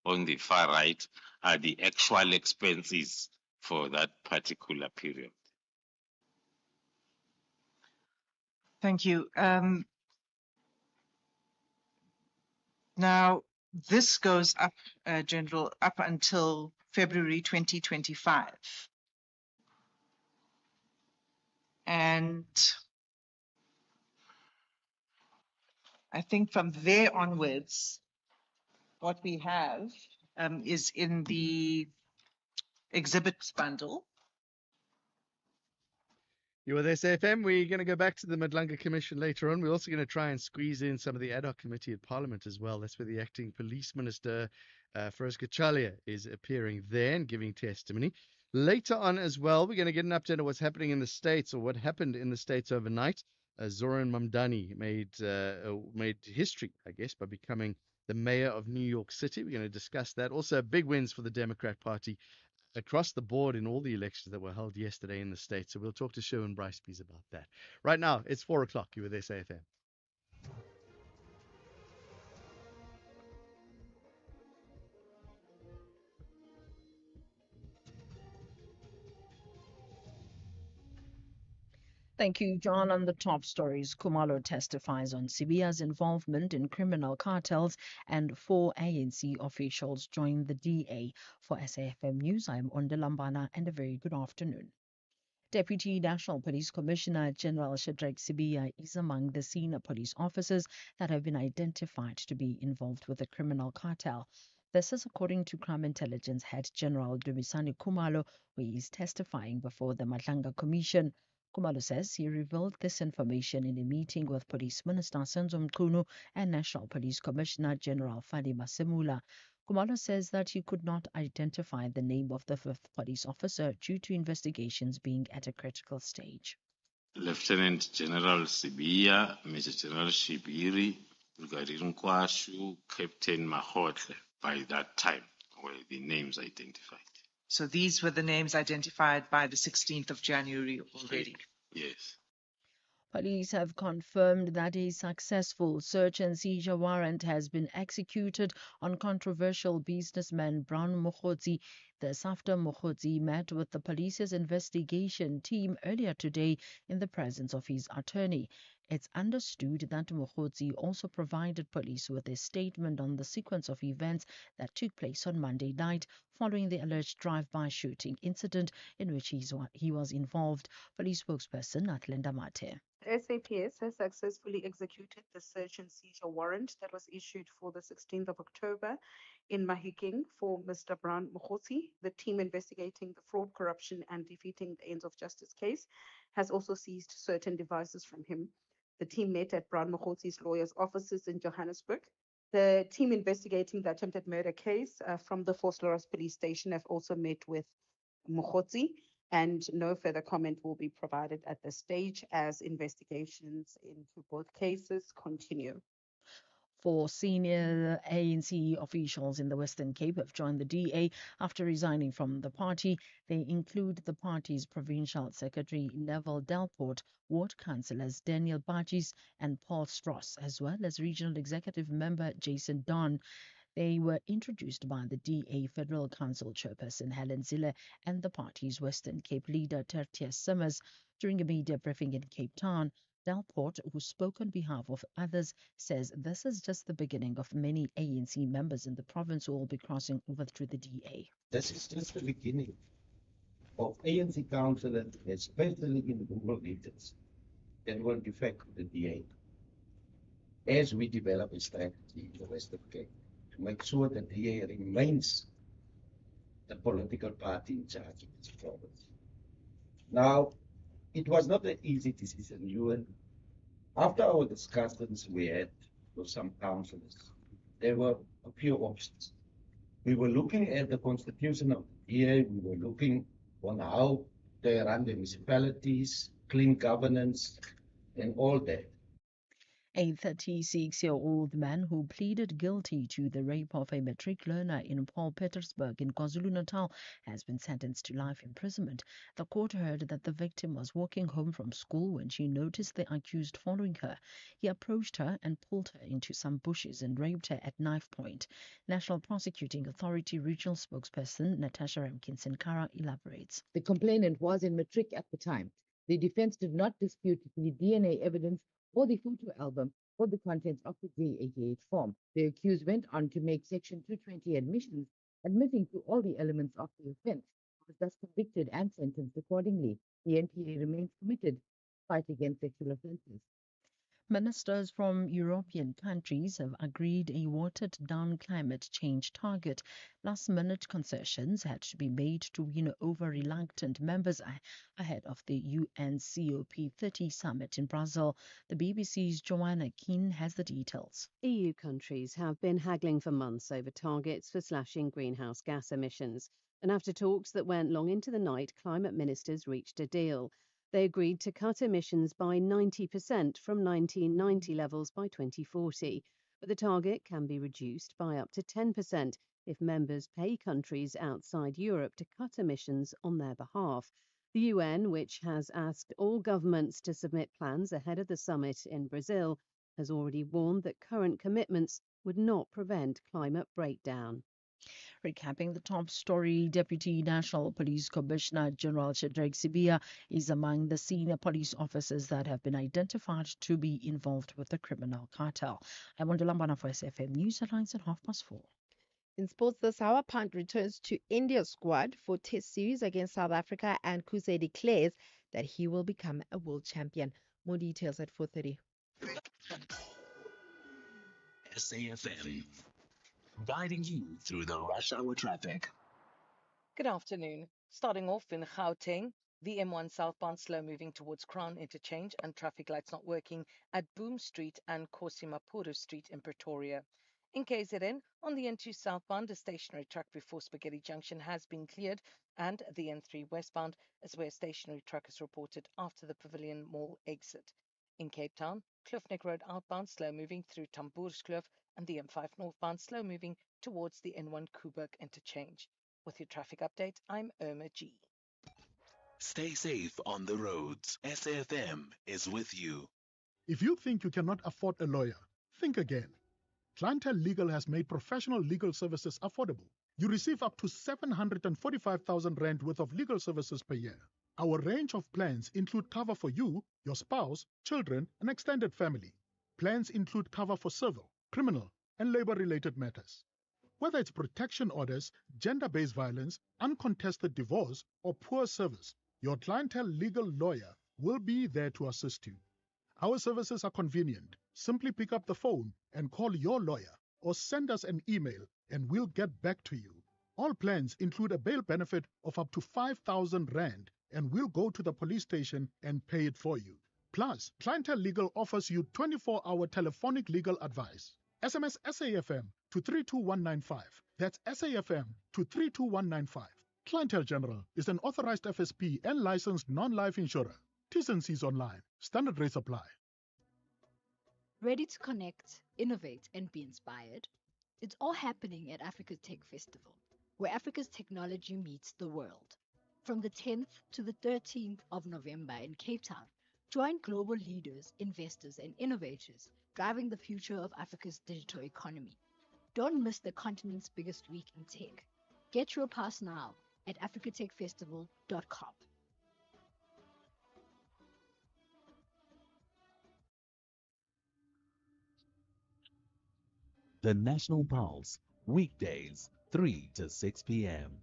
on the far right are the actual expenses for that particular period. Thank you. Now, this goes up, General, up until February 2025. And I think from there onwards, what we have is in the exhibits bundle. You with SAFM. We're going to go back to the Madlanga Commission later on. We're also going to try and squeeze in some of the ad hoc committee at Parliament as well. That's where the acting police minister, Feroz Kachalia, is appearing there and giving testimony. Later on as well, we're going to get an update on what's happening in the States, or what happened in the States overnight. Zoran Mamdani made history, I guess, by becoming the mayor of New York City. We're going to discuss that. Also, big wins for the Democrat Party across the board in all the elections that were held yesterday in the States. So we'll talk to Sherwin Bryce-Pease about that. Right now, it's 4 o'clock. You with SAFM. Thank you, John. On the top stories, Kumalo testifies on Sibia's involvement in criminal cartels, and 4 ANC officials join the DA. For SAFM News, I'm Ondelambana, and a very good afternoon. Deputy National Police Commissioner General Shadrack Sibia is among the senior police officers that have been identified to be involved with the criminal cartel. This is according to Crime Intelligence Head General Dumisani Kumalo, who is testifying before the Madlanga Commission. Kumalo says he revealed this information in a meeting with Police Minister Senzo Mchunu and National Police Commissioner General Fadi Masemula. Kumalo says that he could not identify the name of the 5th police officer due to investigations being at a critical stage. Lieutenant General Sibia, Major General Shibiri, Brigadier Nkwashu, Captain Mahotle, by that time were the names identified. So these were the names identified by the 16th of January already. Yes. Police have confirmed that a successful search and seizure warrant has been executed on controversial businessman Brown Mokgotsi. The Safta Mokgotsi met with the police's investigation team earlier today in the presence of his attorney. It's understood that Mokgotsi also provided police with a statement on the sequence of events that took place on Monday night following the alleged drive-by shooting incident in which he was involved. Police spokesperson Atlenda Mate. SAPS has successfully executed the search and seizure warrant that was issued for the 16th of October in Mahikeng for Mr. Brown Mokgotsi. The team investigating the fraud, corruption, and defeating the ends of justice case has also seized certain devices from him. The team met at Brown Mokgotsi's lawyer's offices in Johannesburg. The team investigating the attempted murder case from the Vosloorus police station have also met with Mokgotsi, and no further comment will be provided at this stage as investigations into both cases continue. 4 senior ANC officials in the Western Cape have joined the DA after resigning from the party. They include the party's Provincial Secretary Neville Delport, Ward Councillors Daniel Bajis and Paul Stross, as well as Regional Executive Member Jason Don. They were introduced by the DA Federal Council Chairperson Helen Zille and the party's Western Cape leader Tertius Simmers during a media briefing in Cape Town. Delport, who spoke on behalf of others, says this is just the beginning of many ANC members in the province who will be crossing over to the DA. This is just the beginning of ANC councillors, especially in rural regions, that will defect the DA as we develop a strategy in the Western Cape to make sure that the DA remains the political party in charge of this province. Now, it was not an easy decision. After our discussions we had with some councillors, there were a few options. We were looking at the constitution of the DA, we were looking on how they run the municipalities, clean governance, and all that. A 36-year-old man who pleaded guilty to the rape of a matric learner in Paul Petersburg in KwaZulu-Natal has been sentenced to life imprisonment. The court heard that the victim was walking home from school when she noticed the accused following her. He approached her and pulled her into some bushes and raped her at knife point. National Prosecuting Authority Regional Spokesperson Natasha Ramkinson-Kara elaborates. The complainant was in matric at the time. The defense did not dispute the DNA evidence or the photo album or the contents of the J88 form. The accused went on to make Section 220 admissions, admitting to all the elements of the offense, was thus convicted and sentenced accordingly. The NPA remains committed to the fight against sexual offences. Ministers from European countries have agreed a watered-down climate change target. Last-minute concessions had to be made to win over reluctant members ahead of the UN COP30 summit in Brazil. The BBC's Joanna Keane has the details. EU countries have been haggling for months over targets for slashing greenhouse gas emissions. And after talks that went long into the night, climate ministers reached a deal. They agreed to cut emissions by 90% from 1990 levels by 2040. But the target can be reduced by up to 10% if members pay countries outside Europe to cut emissions on their behalf. The UN, which has asked all governments to submit plans ahead of the summit in Brazil, has already warned that current commitments would not prevent climate breakdown. Recapping the top story, Deputy National Police Commissioner General Jon Gericke is among the senior police officers that have been identified to be involved with the criminal cartel. I'm Lambana for SFM News Headlines at 4:30. In sports this hour, Punt returns to India's squad for Test series against South Africa, and Kuse declares that he will become a world champion. More details at 4:30. SAFM, guiding you through the rush hour traffic. Good afternoon. Starting off in Gauteng, the M1 southbound slow moving towards Crown Interchange and traffic lights not working at Boom Street and Kosimapuru Street in Pretoria. In KZN, on the N2 southbound, a stationary truck before Spaghetti Junction has been cleared, and the N3 westbound is where a stationary truck is reported after the Pavilion Mall exit. In Cape Town, Kloof Road outbound slow moving through Tamboerskloof and the M5 northbound slow moving towards the N1 Koeberg interchange. With your traffic update, I'm Irma G. Stay safe on the roads. SAFM is with you. If you think you cannot afford a lawyer, think again. Clientele Legal has made professional legal services affordable. You receive up to 745,000 rand worth of legal services per year. Our range of plans include cover for you, your spouse, children, and extended family. Plans include cover for civil, criminal, and labor-related matters. Whether it's protection orders, gender-based violence, uncontested divorce, or poor service, your Clientele Legal lawyer will be there to assist you. Our services are convenient. Simply pick up the phone and call your lawyer or send us an email and we'll get back to you. All plans include a bail benefit of up to 5,000 rand and we'll go to the police station and pay it for you. Plus, Clientele Legal offers you 24-hour telephonic legal advice. SMS SAFM to 32195. That's SAFM to 32195. Clientele General is an authorized FSP and licensed non-life insurer. T&Cs online. Standard rates apply. Ready to connect, innovate, and be inspired? It's all happening at Africa's Tech Festival, where Africa's technology meets the world. From the 10th to the 13th of November in Cape Town, join global leaders, investors, and innovators driving the future of Africa's digital economy. Don't miss the continent's biggest week in tech. Get your pass now at africatechfestival.com. The National Pulse, weekdays, 3 to 6 p.m.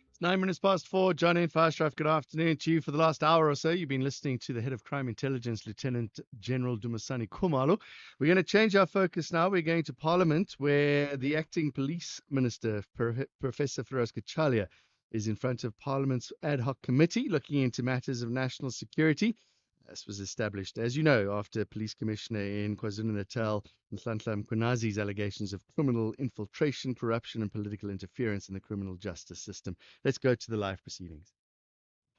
It's 9 minutes past 4. John in Fast Drive. Good afternoon to you. For the last hour or so, you've been listening to the Head of Crime Intelligence, Lieutenant General Dumisani Khumalo. We're going to change our focus now. We're going to Parliament, where the acting police minister, Professor Firoz Kachalia, is in front of Parliament's ad hoc committee looking into matters of national security. This was established, as you know, after Police Commissioner in KwaZulu-Natal, Nhlanhla Mkhwenazi's allegations of criminal infiltration, corruption, and political interference in the criminal justice system. Let's go to the live proceedings.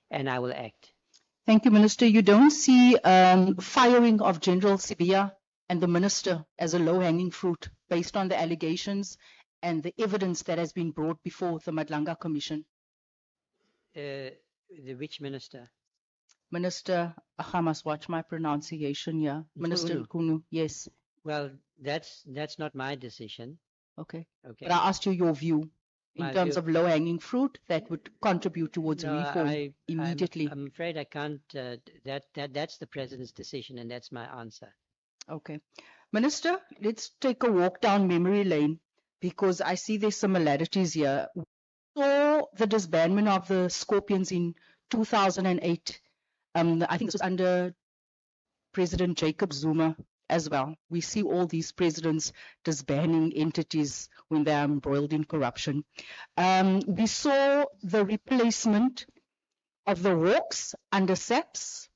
And I will act. Thank you, Minister. You don't see firing of General Sibia and the Minister as a low-hanging fruit based on the allegations and the evidence that has been brought before the Madlanga Commission? Which minister? Minister, I must watch my pronunciation here. Minister Kunu, yes. Well, that's not my decision. Okay. Okay. But I asked you your view. in My terms view- of low-hanging fruit that would contribute towards No, reform immediately? I'm afraid I can't. That's the president's decision, and that's my answer. Okay. Minister, let's take a walk down memory lane because I see there's similarities here. We saw the disbandment of the Scorpions in 2008. I think this was under President Jacob Zuma as well. We see all these presidents disbanding entities when they are embroiled in corruption. We saw the replacement of the Hawks under SAPS.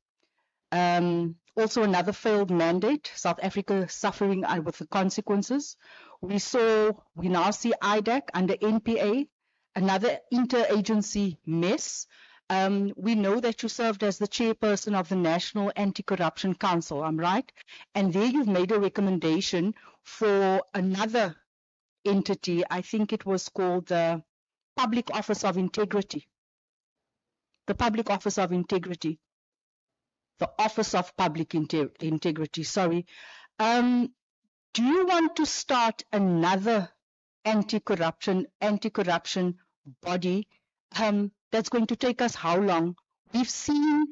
Also another failed mandate, South Africa suffering with the consequences. We now see IDAC under NPA, another interagency mess. We know that you served as the chairperson of the National Anti-Corruption Council, I'm right? And there you've made a recommendation for another entity, I think it was called the Public Office of Integrity. The Public Office of Integrity. The Office of Public Integrity, sorry. Do you want to start another anti-corruption body that's going to take us how long? We've seen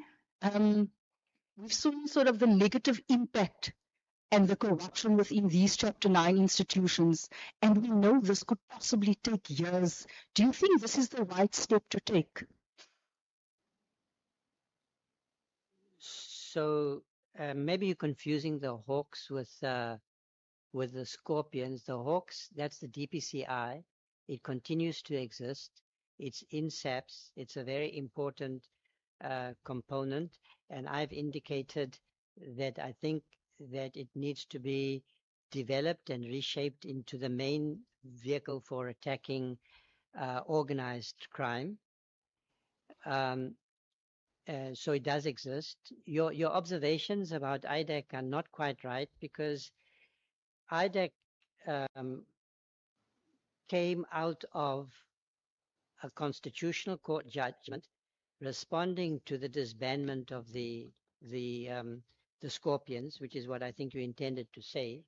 sort of the negative impact and the corruption within these Chapter 9 institutions, and we know this could possibly take years. Do you think this is the right step to take? So maybe you're confusing the Hawks with the Scorpions. The Hawks, that's the DPCI. It continues to exist. It's in SAPS. It's a very important component, and I've indicated that I think that it needs to be developed and reshaped into the main vehicle for attacking organized crime. So it does exist. Your observations about IDAC are not quite right, because IDAC came out of a constitutional court judgment responding to the disbandment of the Scorpions, which is what I think you intended to say.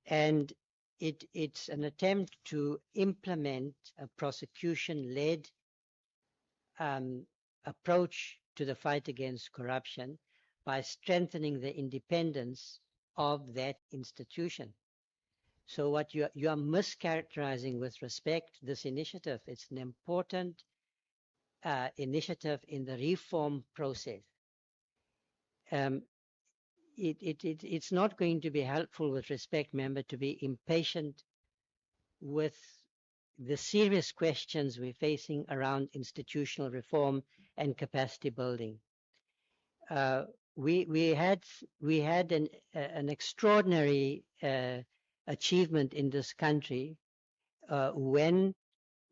And it's an attempt to implement a prosecution-led approach to the fight against corruption by strengthening the independence of that institution. So what you are mischaracterizing with respect to this initiative. It's an important initiative in the reform process. It's not going to be helpful with respect, member, to be impatient with the serious questions we're facing around institutional reform and capacity building. We had an extraordinary achievement in this country when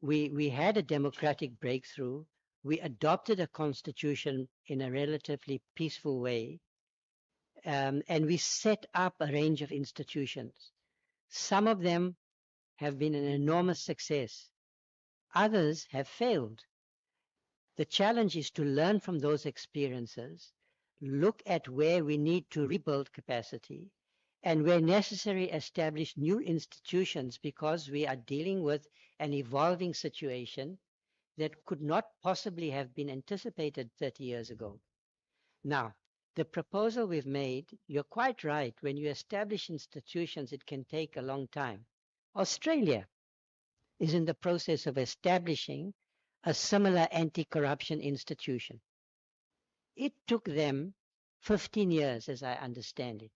we had a democratic breakthrough. We adopted a constitution in a relatively peaceful way, and we set up a range of institutions. Some of them have been an enormous success. Others have failed. The challenge is to learn from those experiences, look at where we need to rebuild capacity, and where necessary, establish new institutions, because we are dealing with an evolving situation that could not possibly have been anticipated 30 years ago. Now, the proposal we've made, you're quite right. When you establish institutions, it can take a long time. Australia is in the process of establishing a similar anti-corruption institution. It took them 15 years, as I understand it.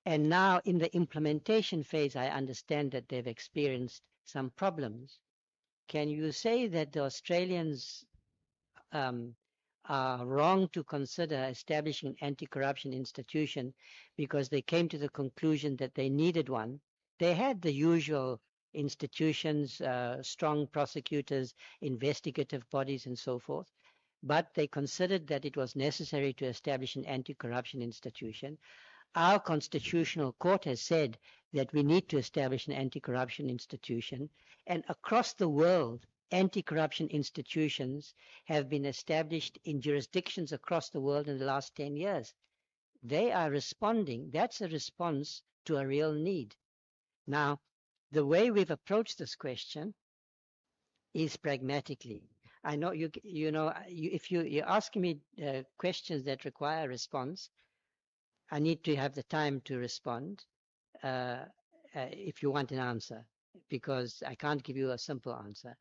And now in the implementation phase, I understand that they've experienced some problems. Can you say that the Australians are wrong to consider establishing an anti-corruption institution because they came to the conclusion that they needed one? They had the usual institutions, strong prosecutors, investigative bodies, and so forth, but they considered that it was necessary to establish an anti-corruption institution. Our constitutional court has said that we need to establish an anti-corruption institution, and across the world, anti-corruption institutions have been established in jurisdictions across the world in the last 10 years. They are responding. That's a response to a real need. Now, The way we've approached this question is pragmatically. I know if you're asking me questions that require a response, I need to have the time to respond if you want an answer, because I can't give you a simple answer.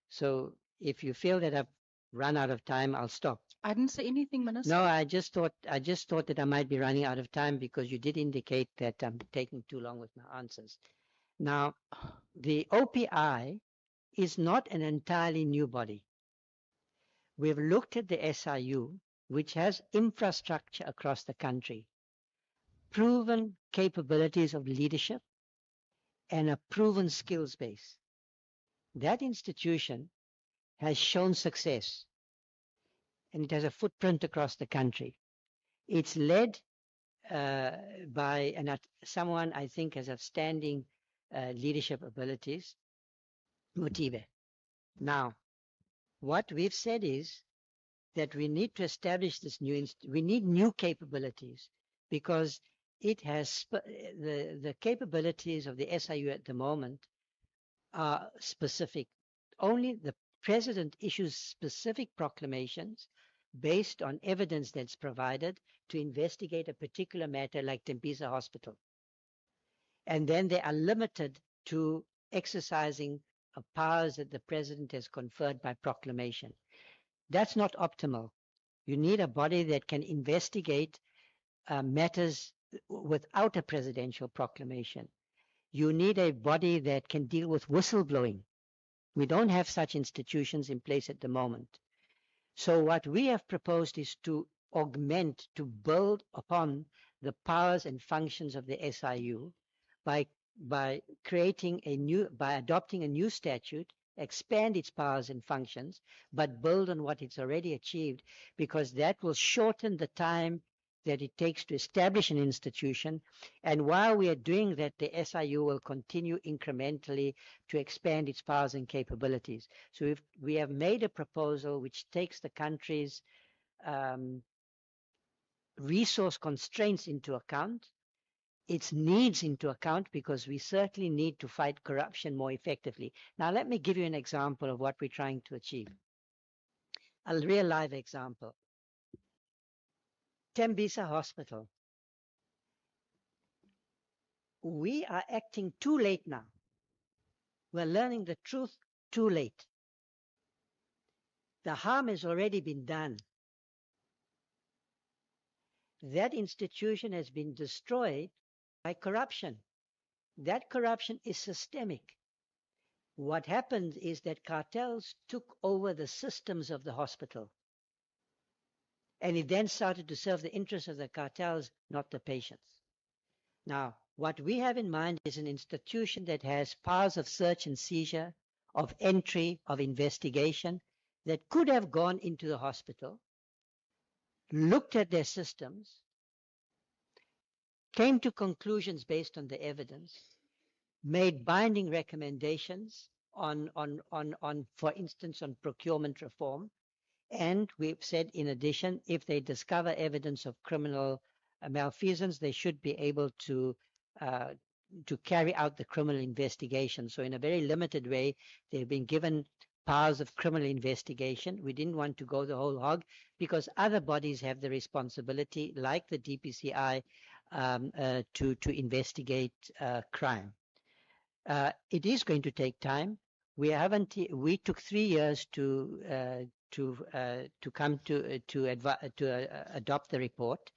So if you feel that I've run out of time, I'll stop. I didn't say anything, Minister. No, I just thought that I might be running out of time because you did indicate that I'm taking too long with my answers. Now, the OPI is not an entirely new body. We've looked at the SIU, which has infrastructure across the country, proven capabilities of leadership, and a proven skills base. That institution has shown success, and it has a footprint across the country. It's led by someone I think has outstanding leadership abilities, Motibe. Now, what we've said is that we need to establish this we need new capabilities, because it has the capabilities of the SIU at the moment are specific. Only the president issues specific proclamations based on evidence that's provided to investigate a particular matter like Tembisa Hospital. And then they are limited to exercising powers that the president has conferred by proclamation. That's not optimal. You need a body that can investigate matters without a presidential proclamation. You need a body that can deal with whistleblowing. We don't have such institutions in place at the moment. So what we have proposed is to augment, to build upon the powers and functions of the SIU by adopting a new statute, expand its powers and functions, but build on what it's already achieved, because that will shorten the time that it takes to establish an institution. And while we are doing that, the SIU will continue incrementally to expand its powers and capabilities. So we have made a proposal which takes the country's resource constraints into account, its needs into account, because we certainly need to fight corruption more effectively. Now, let me give you an example of what we're trying to achieve. A real live example. Tembisa Hospital. We are acting too late now. We're learning the truth too late. The harm has already been done. That institution has been destroyed by corruption. That corruption is systemic. What happened is that cartels took over the systems of the hospital. And it then started to serve the interests of the cartels, not the patients. Now, what we have in mind is an institution that has powers of search and seizure, of entry, of investigation, that could have gone into the hospital, looked at their systems, came to conclusions based on the evidence, made binding recommendations on, for instance, on procurement reform. And we've said, in addition, if they discover evidence of criminal malfeasance, they should be able to carry out the criminal investigation. So in a very limited way, they've been given powers of criminal investigation. We didn't want to go the whole hog because other bodies have the responsibility, like the DPCI, to investigate crime. It is going to take time. We took 3 years to adopt the report.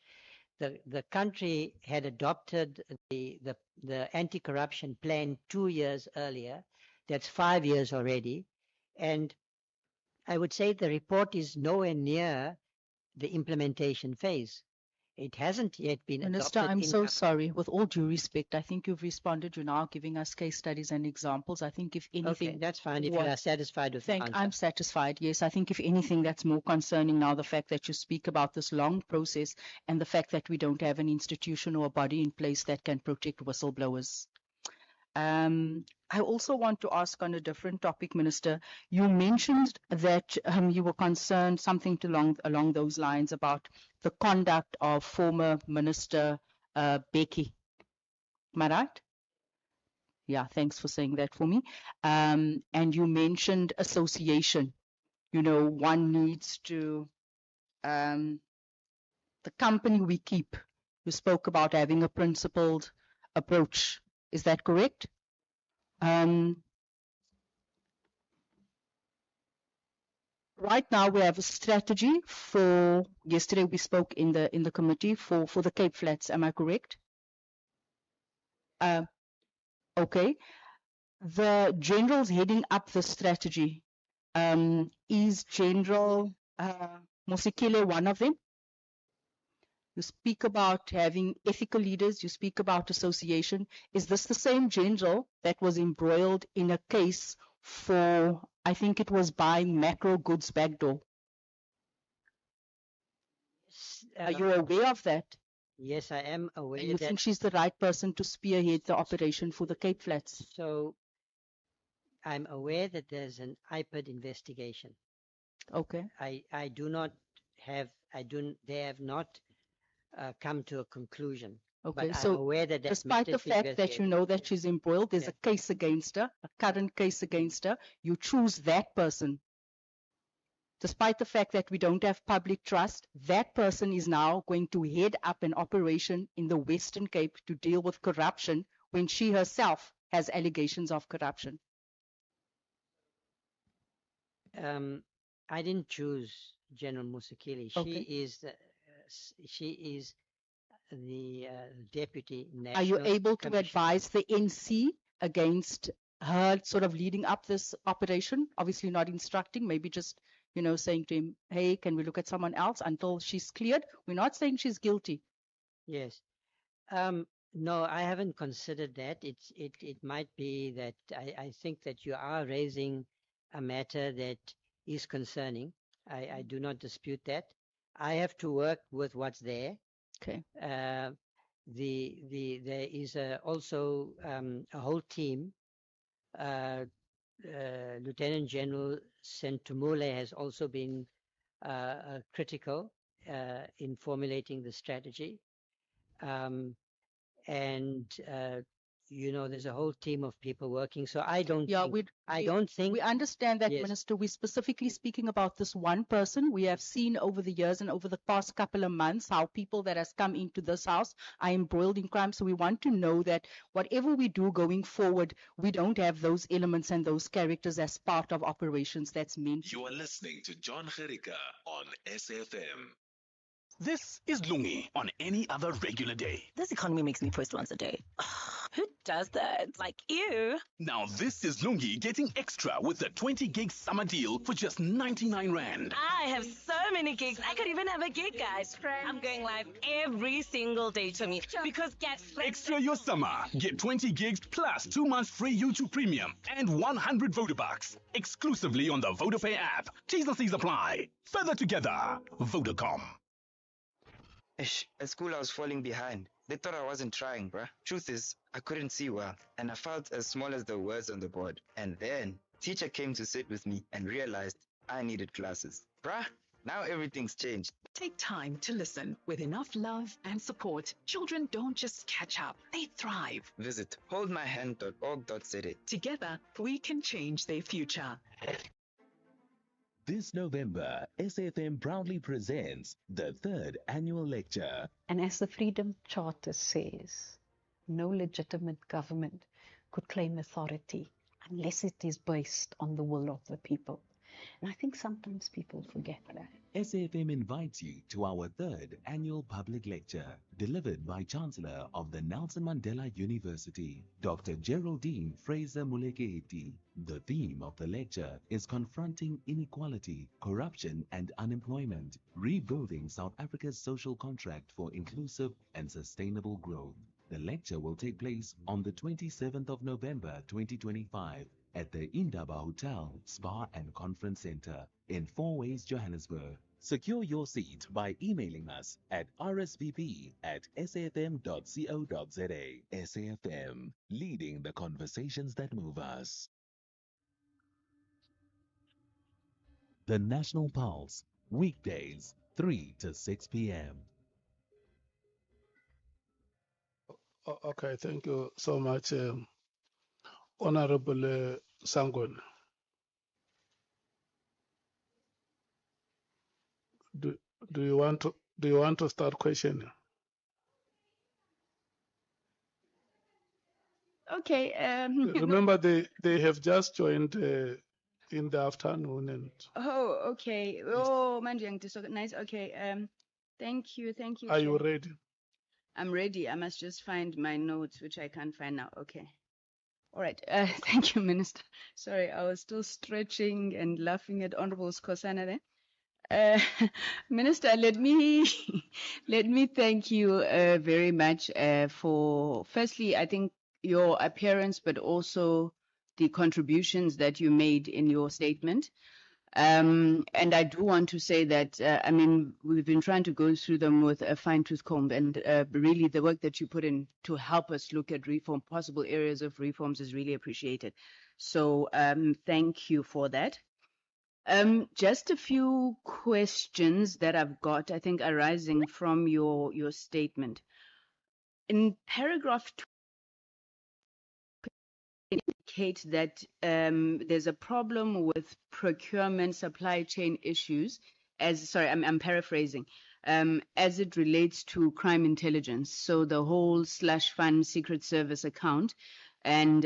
The country had adopted the anti-corruption plan 2 years earlier. That's 5 years already. And I would say the report is nowhere near the implementation phase. It hasn't yet been Minister, adopted. I'm so sorry. With all due respect, I think you've responded. You're now giving us case studies and examples. I think if anything... Okay, that's fine. If you are satisfied with the answer. I'm satisfied, yes. I think if anything, that's more concerning now, the fact that you speak about this long process and the fact that we don't have an institution or a body in place that can protect whistleblowers. I also want to ask on a different topic, Minister. You mentioned that you were concerned something along those lines about the conduct of former Minister Becky. Am I right? Yeah, thanks for saying that for me. And you mentioned association. You know, one needs to, the company we keep. You spoke about having a principled approach. Is that correct? Right now we have a strategy for, yesterday we spoke in the committee for the Cape Flats. Am I correct? Okay. The generals heading up the strategy, is General Mosikile one of them? You speak about having ethical leaders, you speak about association. Is this the same general that was embroiled in a case for, I think it was buying macro goods backdoor? Are you aware of that? Yes, I am aware And you that. think she's the right person to spearhead the operation for the Cape Flats? So I'm aware that there's an IPID investigation. Okay. I do not have, they have not come to a conclusion. Okay, But so I'm aware that despite the fact that you know that she's embroiled, there's a case against her, a current case against her, you choose that person. Despite the fact that we don't have public trust, that person is now going to head up an operation in the Western Cape to deal with corruption when she herself has allegations of corruption. I didn't choose General Musikili. Okay. She is the deputy national. Are you able to commissioner. advise the NC against her sort of leading up this operation? Obviously not instructing, maybe just, you know, saying to him, hey, can we look at someone else until she's cleared? We're not saying she's guilty. Yes. No, I haven't considered that. It might be that I think that you are raising a matter that is concerning. I do not dispute that. I have to work with what's there. Okay. There is also a whole team. Lieutenant General Sentumule has also been critical in formulating the strategy. You know, there's a whole team of people working. So I don't think we understand that, yes. Minister. We're specifically speaking about this one person. We have seen over the years and over the past couple of months how people that has come into this house are embroiled in crime. So we want to know that whatever we do going forward, we don't have those elements and those characters as part of operations that's meant. You are listening to Jon Gericke on SFM. This is Lungi on any other regular day. This economy makes me post once a day. Who does that? Like, ew. Now this is Lungi getting extra with the 20 gig summer deal for just 99 Rand. I have so many gigs. I could even have a gig, guys. I'm going live every single day to me because get Extra your summer. Get 20 gigs plus 2 months free YouTube Premium and 100 Vodabucks exclusively on the Vodafone app. T's and C's apply. Further together, Vodacom. At school, I was falling behind. They thought I wasn't trying, bruh. Truth is, I couldn't see well, and I felt as small as the words on the board. And then, teacher came to sit with me and realized I needed glasses. Bruh, now everything's changed. Take time to listen. With enough love and support, children don't just catch up, they thrive. Visit holdmyhand.org.za. Together, we can change their future. This November, SFM proudly presents the 3rd annual lecture. And as the Freedom Charter says, no legitimate government could claim authority unless it is based on the will of the people. And I think sometimes people forget that. SFM invites you to our 3rd annual public lecture, delivered by Chancellor of the Nelson Mandela University, Dr. Geraldine Fraser-Moleketi. The theme of the lecture is confronting inequality, corruption and unemployment, rebuilding South Africa's social contract for inclusive and sustainable growth. The lecture will take place on the 27th of November 2025 at the Indaba Hotel, Spa and Conference Center in Fourways, Johannesburg. Secure your seat by emailing us at rsvp@safm.co.za. SAFM, leading the conversations that move us. The National Pulse, weekdays, 3 to 6 p.m. Okay, thank you so much, Honorable Sangon, do, do you want to start questioning? Okay. Remember, they have just joined in the afternoon, and Oh, okay. Oh, Mandy, I'm disorganized. Okay. Thank you. Thank you, are you Chair. ready? I'm ready. I must just find my notes, which I can't find now. Okay. All right. Thank you, Minister. Sorry, I was still stretching and laughing at Honorable Skosana there. Minister, let me let me thank you very much for firstly, I think your appearance, but also the contributions that you made in your statement. And I do want to say that, I mean, we've been trying to go through them with a fine-tooth comb, and really the work that you put in to help us look at reform, possible areas of reforms is really appreciated. So thank you for that. Just a few questions that I've got, I think, arising from your statement. In paragraph 2, indicate that there's a problem with procurement supply chain issues sorry, I'm paraphrasing, as it relates to crime intelligence. So the whole /fund Secret Service account. And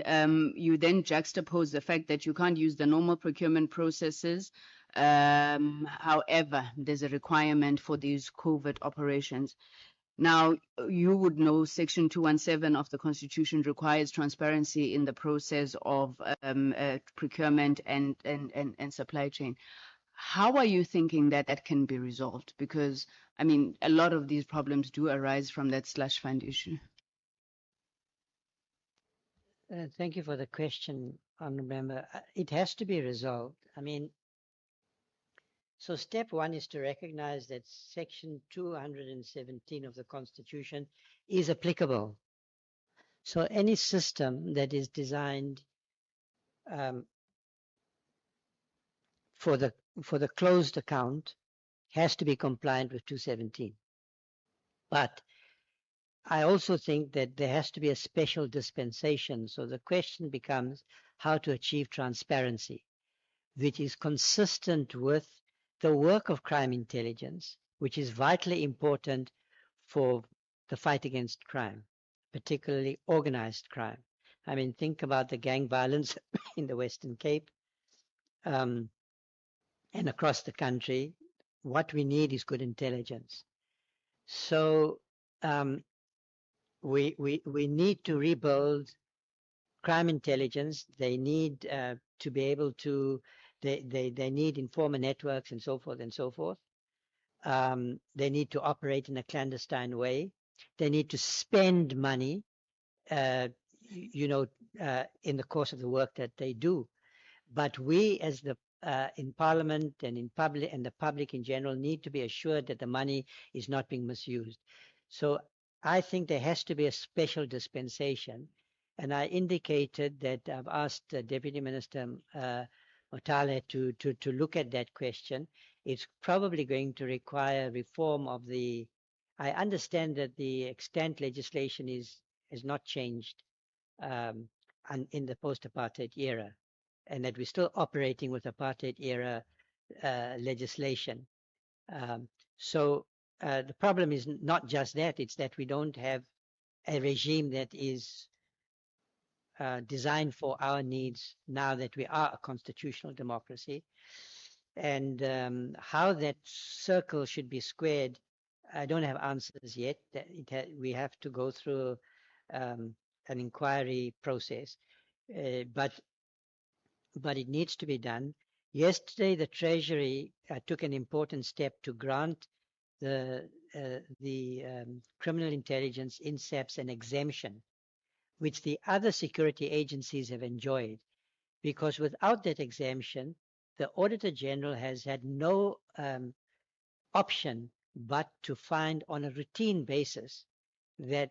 you then juxtapose the fact that you can't use the normal procurement processes. However, there's a requirement for these covert operations. Now, you would know Section 217 of the Constitution requires transparency in the process of procurement and supply chain. How are you thinking that that can be resolved? Because, I mean, a lot of these problems do arise from that /fund issue. Thank you for the question, Honourable Member. It has to be resolved. I mean, so step one is to recognize that Section 217 of the Constitution is applicable. So any system that is designed for the closed account has to be compliant with 217. But I also think that there has to be a special dispensation. So the question becomes how to achieve transparency, which is consistent with the work of crime intelligence, which is vitally important for the fight against crime, particularly organized crime. I mean, think about the gang violence in the Western Cape and across the country. What we need is good intelligence. So we need to rebuild crime intelligence. They need to be able to, they need informer networks and so forth and so forth. They need to operate in a clandestine way. They need to spend money, in the course of the work that they do. But we, as the in Parliament and in public and the public in general, need to be assured that the money is not being misused. So I think there has to be a special dispensation, and I indicated that I've asked Deputy Minister Motale to look at that question. It's probably going to require reform of the. I understand that the extant legislation has not changed in the post-apartheid era, and that we're still operating with apartheid era legislation. So the problem is not just that, it's that we don't have a regime that is designed for our needs now that we are a constitutional democracy. And how that circle should be squared, I don't have answers yet. We have to go through an inquiry process, but it needs to be done. Yesterday, the Treasury took an important step to grant the criminal intelligence INSAPs an exemption, which the other security agencies have enjoyed, because without that exemption, the Auditor General has had no option but to find on a routine basis that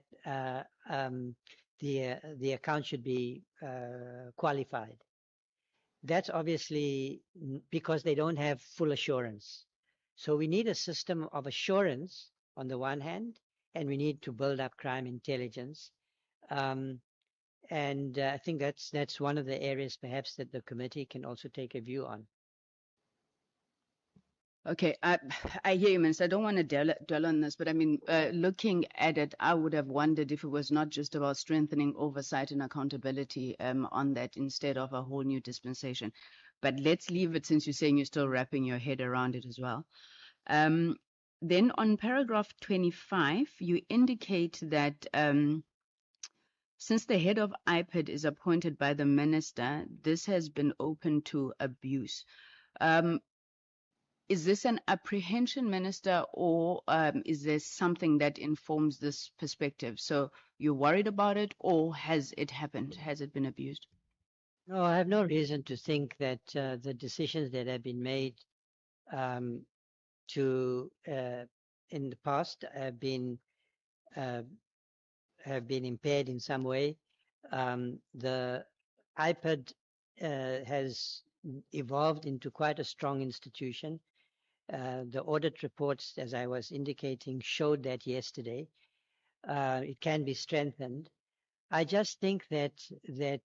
the account should be qualified. That's obviously because they don't have full assurance. So we need a system of assurance on the one hand, and we need to build up crime intelligence. And I think that's one of the areas perhaps that the committee can also take a view on. Okay, I hear you, Minister. I don't want to dwell on this, but I mean, looking at it, I would have wondered if it was not just about strengthening oversight and accountability on that instead of a whole new dispensation. But let's leave it since you're saying you're still wrapping your head around it as well. Then on paragraph 25, you indicate that since the head of IPID is appointed by the minister, this has been open to abuse. Is this an apprehension, Minister, or is there something that informs this perspective? So you're worried about it, or has it happened? Has it been abused? No, I have no reason to think that the decisions that have been made in the past uh, have been impaired in some way. The iPad has evolved into quite a strong institution. The audit reports, as I was indicating, showed that yesterday. It can be strengthened. I just think that there's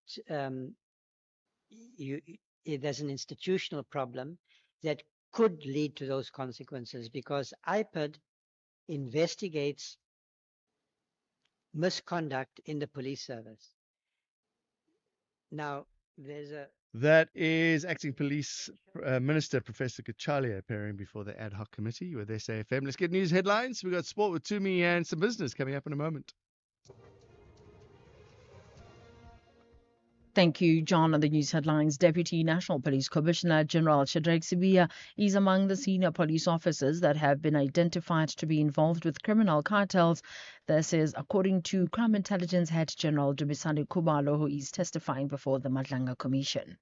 an institutional problem that could lead to those consequences because IPID investigates misconduct in the police service. Now, there's a That is Acting Police Minister Professor Kachalia appearing before the ad hoc committee with SAFM. Let's get news headlines. We've got sport with Tumi and some business coming up in a moment. Thank you, John. On the news headlines, Deputy National Police Commissioner General Shadrack Sibia is among the senior police officers that have been identified to be involved with criminal cartels. This is according to Crime Intelligence Head General Dumisani Kubalo, who is testifying before the Madlanga Commission.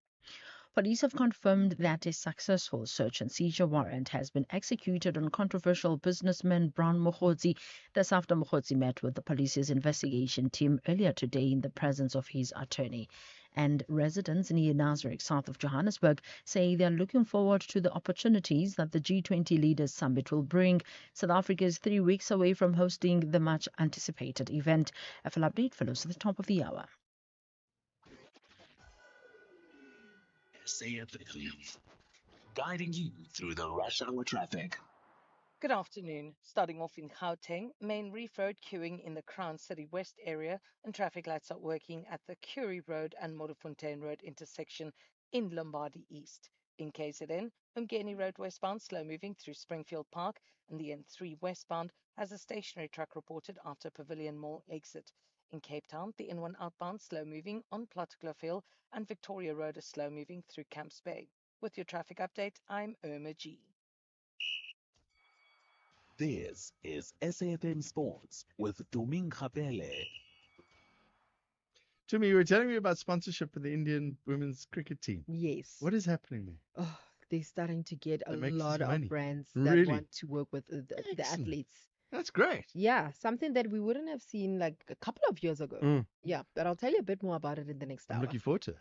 Police have confirmed that a successful search and seizure warrant has been executed on controversial businessman Brown Mokgotsi. This after Mokgotsi met with the police's investigation team earlier today in the presence of his attorney. And residents near Nasrec, south of Johannesburg, say they are looking forward to the opportunities that the G20 Leaders Summit will bring. South Africa is 3 weeks away from hosting the much-anticipated event. A full update follows at the top of the hour. SAFM, guiding you through the rush hour traffic. Good afternoon. Starting off in Gauteng, main reef road queuing in the Crown City West area and traffic lights are working at the Curie Road and Modderfontein Road intersection in Lombardy East. In KZN, Umgeni Road westbound slow moving through Springfield Park and the N3 westbound has a stationary truck reported after Pavilion Mall exit. In Cape Town, the N1 outbound slow moving on Plattekloof Hill and Victoria Road is slow moving through Camps Bay. With your traffic update, I'm Irma G. This is SAFM Sports with Tuming Khapele. Tumi, you were telling me about sponsorship for the Indian women's cricket team. Yes. What is happening there? Oh, they're starting to get a They're making lot some of money. brands Really? that want to work with the Excellent. athletes. That's great. Yeah, something that we wouldn't have seen like a couple of years ago. Mm. Yeah, but I'll tell you a bit more about it in the next I'm hour. looking forward to it.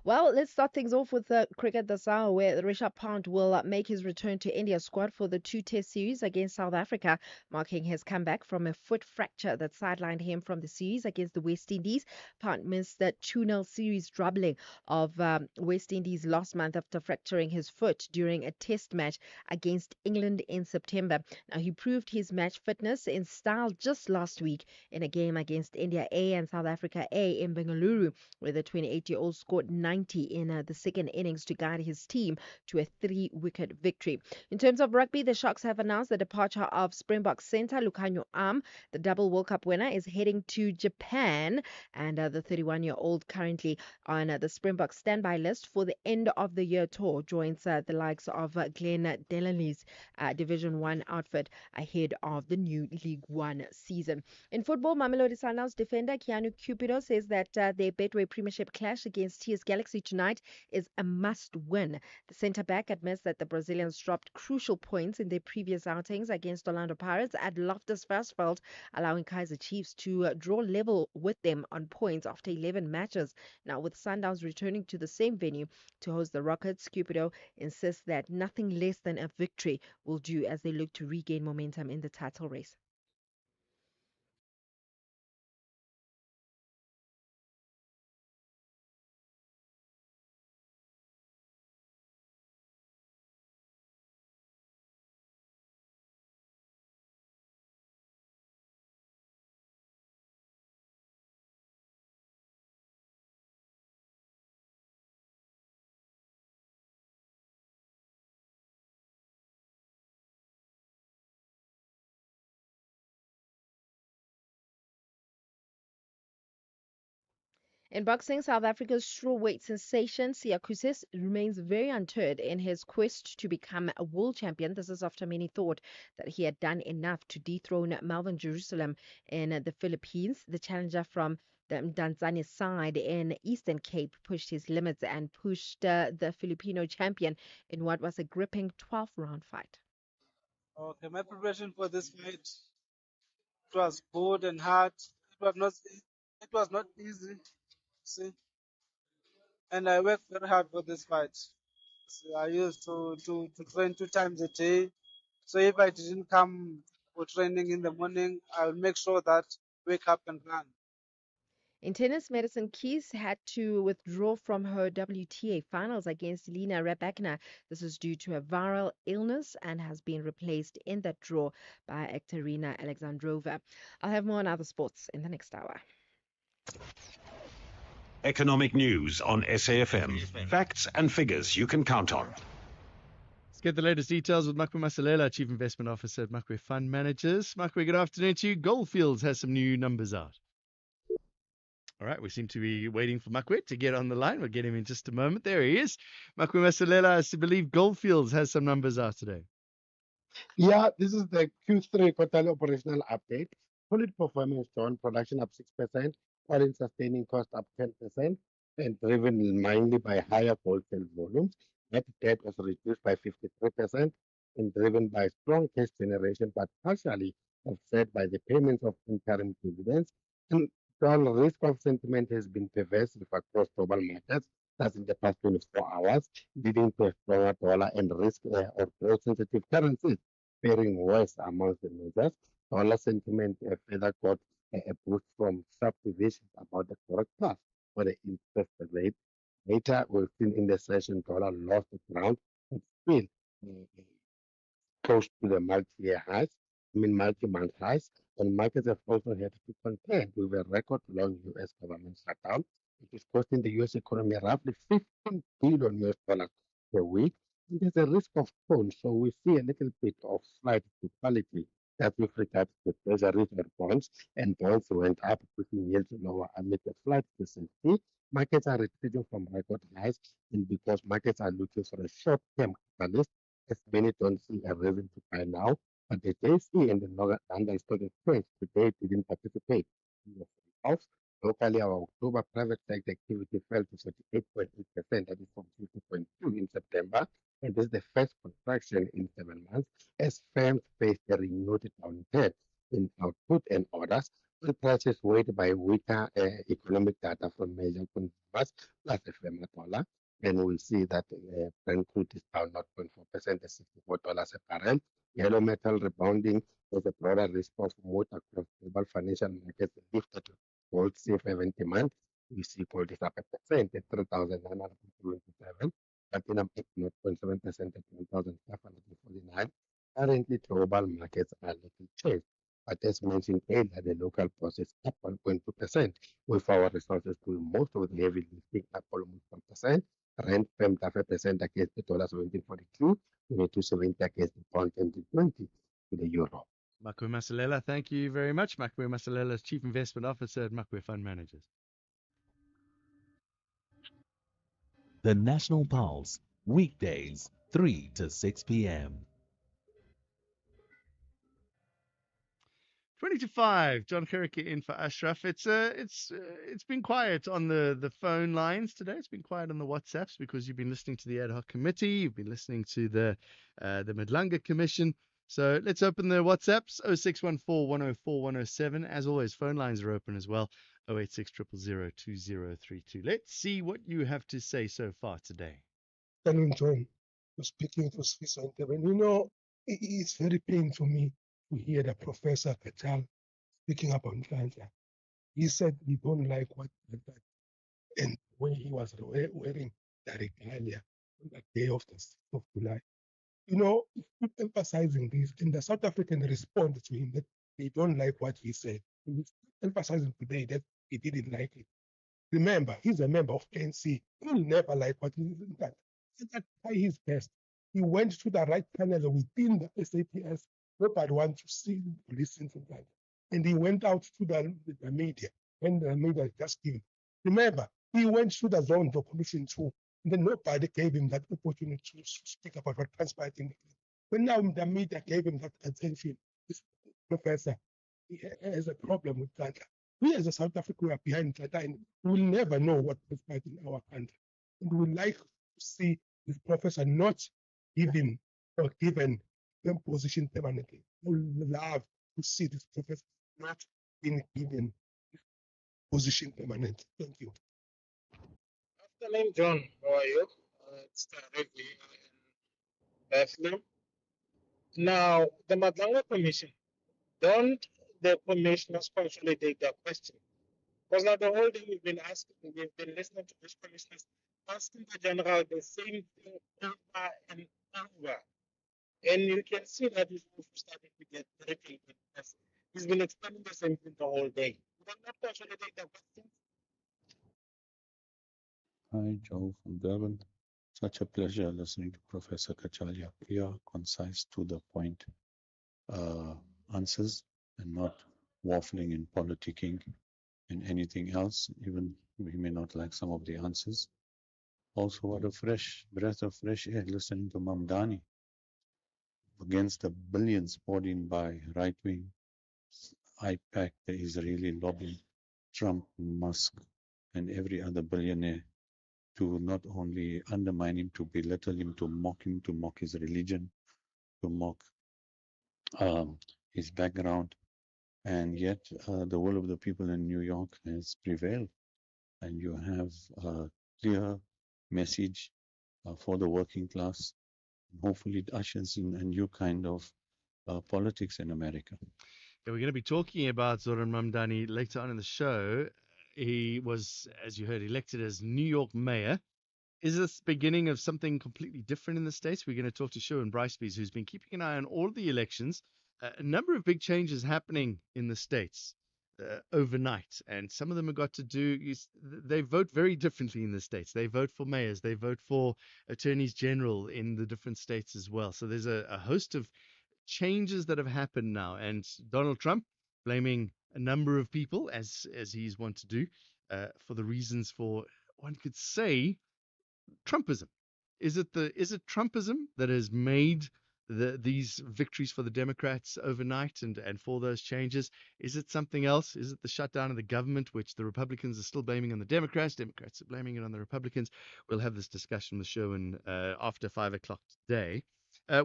Well, let's start things off with the cricket this hour, where Rishabh Pant will make his return to India's squad for the two-test series against South Africa, marking his comeback from a foot fracture that sidelined him from the series against the West Indies. Pant missed the 2-0 series drubbling of West Indies last month after fracturing his foot during a test match against England in September. Now, he proved his match fitness in style just last week in a game against India A and South Africa A in Bengaluru, where the 28-year-old scored 90 in the second innings to guide his team to a 3-wicket victory. In terms of rugby, the Sharks have announced the departure of Springbok centre Lucanio Am. The double World Cup winner is heading to Japan, and the 31-year-old currently on the Springbok standby list for the end of the year tour joins the likes of Glenn Delaney's Division 1 outfit ahead of the new League 1 season. In football, Mamelodi Sundowns defender Keanu Cupido says that their Betway Premiership clash against TS Galaxy tonight is a must-win. The centre-back admits that the Brazilians dropped crucial points in their previous outings against Orlando Pirates at Loftus Versfeld, allowing Kaizer Chiefs to draw level with them on points after 11 matches. Now, with Sundowns returning to the same venue to host the Rockets, Cupido insists that nothing less than a victory will do as they look to regain momentum in the title race. In boxing, South Africa's strawweight sensation Siya remains very undeterred in his quest to become a world champion. This is after many thought that he had done enough to dethrone Melvin Jerusalem in the Philippines. The challenger from the Mdantsane side in Eastern Cape pushed his limits and pushed the Filipino champion in what was a gripping 12-round fight. Okay, my preparation for this fight, it was good and hard. It was not easy, see, and I worked very hard for this fight. So I used to train 2 times a day. So if I didn't come for training in the morning, I will make sure that wake up and run. In tennis, Madison Keys had to withdraw from her WTA finals against Lena Rybakina. This is due to a viral illness and has been replaced in that draw by Ekaterina Alexandrova. I'll have more on other sports in the next hour. Economic news on SAFM. Facts and figures you can count on. Let's get the latest details with Makwe Masalela, Chief Investment Officer at Makwe Fund Managers. Makwe, good afternoon to you. Goldfields has some new numbers out. All right, we seem to be waiting for Makwe to get on the line. We'll get him in just a moment. There he is. Makwe Masalela, I believe Goldfields has some numbers out today. Yeah, this is the Q3 quarterly operational update. Solid performance on production up 6%, all-in sustaining cost up 10%, and driven mainly by higher gold sales volumes. Net debt was reduced by 53% and driven by strong cash generation, but partially offset by the payments of interim dividends. And while risk of sentiment has been pervasive across global markets, that's in the past 24 hours, leading to a stronger dollar and risk of growth-sensitive currencies faring worse amongst the measures. Dollar sentiment further got a boost from subdivisions about the correct path for the interest rate. Later, we've seen in the session dollar lost ground, but still close to the multi-year highs, multi-month highs, and markets have also had to contend with a record long U.S. government shutdown. It is costing the U.S. economy roughly 15 billion US dollars per week. And there's a risk of tone, so we see a little bit of flight to quality. That with regards to treasuries and bonds, and bonds went up, pushing yields lower amid the flight to safety. Markets are retreating from record highs, and because markets are looking for a short-term catalyst, as many don't see a reason to buy now, but the JSE and the London Stock Exchange today didn't participate in the sell-offs. Locally, our October private sector activity fell to 48.8%, that is from 50.2 in September, and this is the first contraction in 7 months as firms faced a renewed downturn in output and orders. Oil prices weighed by weaker economic data from major consumers, plus a firmer dollar. And we see that Brent crude is down 0.4% at $64 a barrel. Yellow metal rebounding with a broader risk of mood across global financial markets lifted gold safe haven demand. We see gold is up 1% at 3,927. Platinum up 0.7% at 1,549. Currently, global markets are little changed. But as mentioned earlier, the local process up 1.2%, with our resources doing most of the heavy lifting up almost 1%. Rand firmed up 1% against the dollar 1742, 2270 against the pound 2020 to the euro. Makwe Masalela, thank you very much. Makwe Masalela is Chief Investment Officer at Makwe Fund Managers. The National Pulse, weekdays, 3 to 6 p.m. 20 to 5, Jon Gericke in for Ashraf. It's been quiet on the phone lines today. It's been quiet on the WhatsApps because you've been listening to the ad hoc committee. You've been listening to the Madlanga Commission. So let's open the WhatsApps, 0614 104 107. As always, phone lines are open as well, 086 000 2032. Let's see what you have to say so far today. John, for speaking for Swiss Intervention. You know, it's very painful for me to hear the Professor Katal speaking about Nhlanhla. He said he don't like what and when he was wearing the regalia on the day of the 6th of July. You know, keep emphasizing this, and the South African respond to him that they don't like what he said. He's emphasizing today that he didn't like it. Remember, he's a member of ANC. He'll never like what he did. That try his best. He went to the right channel within the SAPS. Nobody wants to see, to listen to that. And he went out to the media, when the media just gave Remember, he went through the zone for commission too. And then nobody gave him that opportunity to speak about what transpired in the clinic. When now the media gave him that attention, this professor he has a problem with Ghana. We as a South Africa, we are behind Ghana and we will never know what transpired in our country. And we would like to see this professor not given or given them position permanently. We would love to see this professor not being given position permanent. Thank you. Afternoon, John. How are you? It's Tarek in Bethlehem. Now, the Madlanga Commission, don't the commissioners consolidate their question? Because now the whole day we've been asking, we've been listening to these commissioners asking the general the same thing over and over. And you can see that he's also starting to get irritated because he's been explaining the same thing the whole day. They not consolidate their questions. Hi, Joe from Durban. Such a pleasure listening to Professor Kachalia. Clear, concise, to the point answers and not waffling and politicking and anything else. Even we may not like some of the answers. Also, what a fresh breath of fresh air listening to Mamdani against the billions poured in by right-wing IPAC, the Israeli lobby, Trump, Musk, and every other billionaire to not only undermine him, to belittle him, to mock his religion, to mock his background. And yet the will of the people in New York has prevailed. And you have a clear message for the working class. Hopefully it ushers in a new kind of politics in America. Yeah, we're going to be talking about Zoran Mamdani later on in the show. He was, as you heard, elected as New York mayor. Is this the beginning of something completely different in the States? We're going to talk to Sherwin Brycebees, who's been keeping an eye on all of the elections. A number of big changes happening in the States overnight, and some of them have got to do, they vote very differently in the States. They vote for mayors, they vote for attorneys general in the different states as well. So there's a host of changes that have happened now, and Donald Trump blaming a number of people, as he's wont to do, for the reasons for, one could say, Trumpism. Is it Trumpism that has made these victories for the Democrats overnight and for those changes? Is it something else? Is it the shutdown of the government, which the Republicans are still blaming on the Democrats? Democrats are blaming it on the Republicans. We'll have this discussion with Sherwin after 5 o'clock today.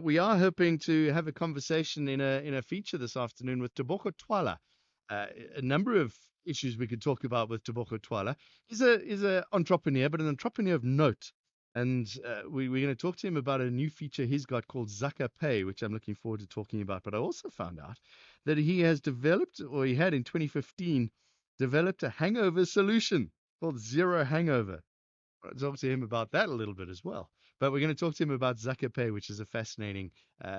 We are hoping to have a conversation in a feature this afternoon with Toboko Twala. A number of issues we could talk about with Toboko Twala. He's a entrepreneur, but an entrepreneur of note. And we're going to talk to him about a new feature he's got called Zaka Pay, which I'm looking forward to talking about. But I also found out that he has developed, or he had in 2015, developed a hangover solution called Zero Hangover. I'll talk to him about that a little bit as well. But we're going to talk to him about Zaka Pay, which is a fascinating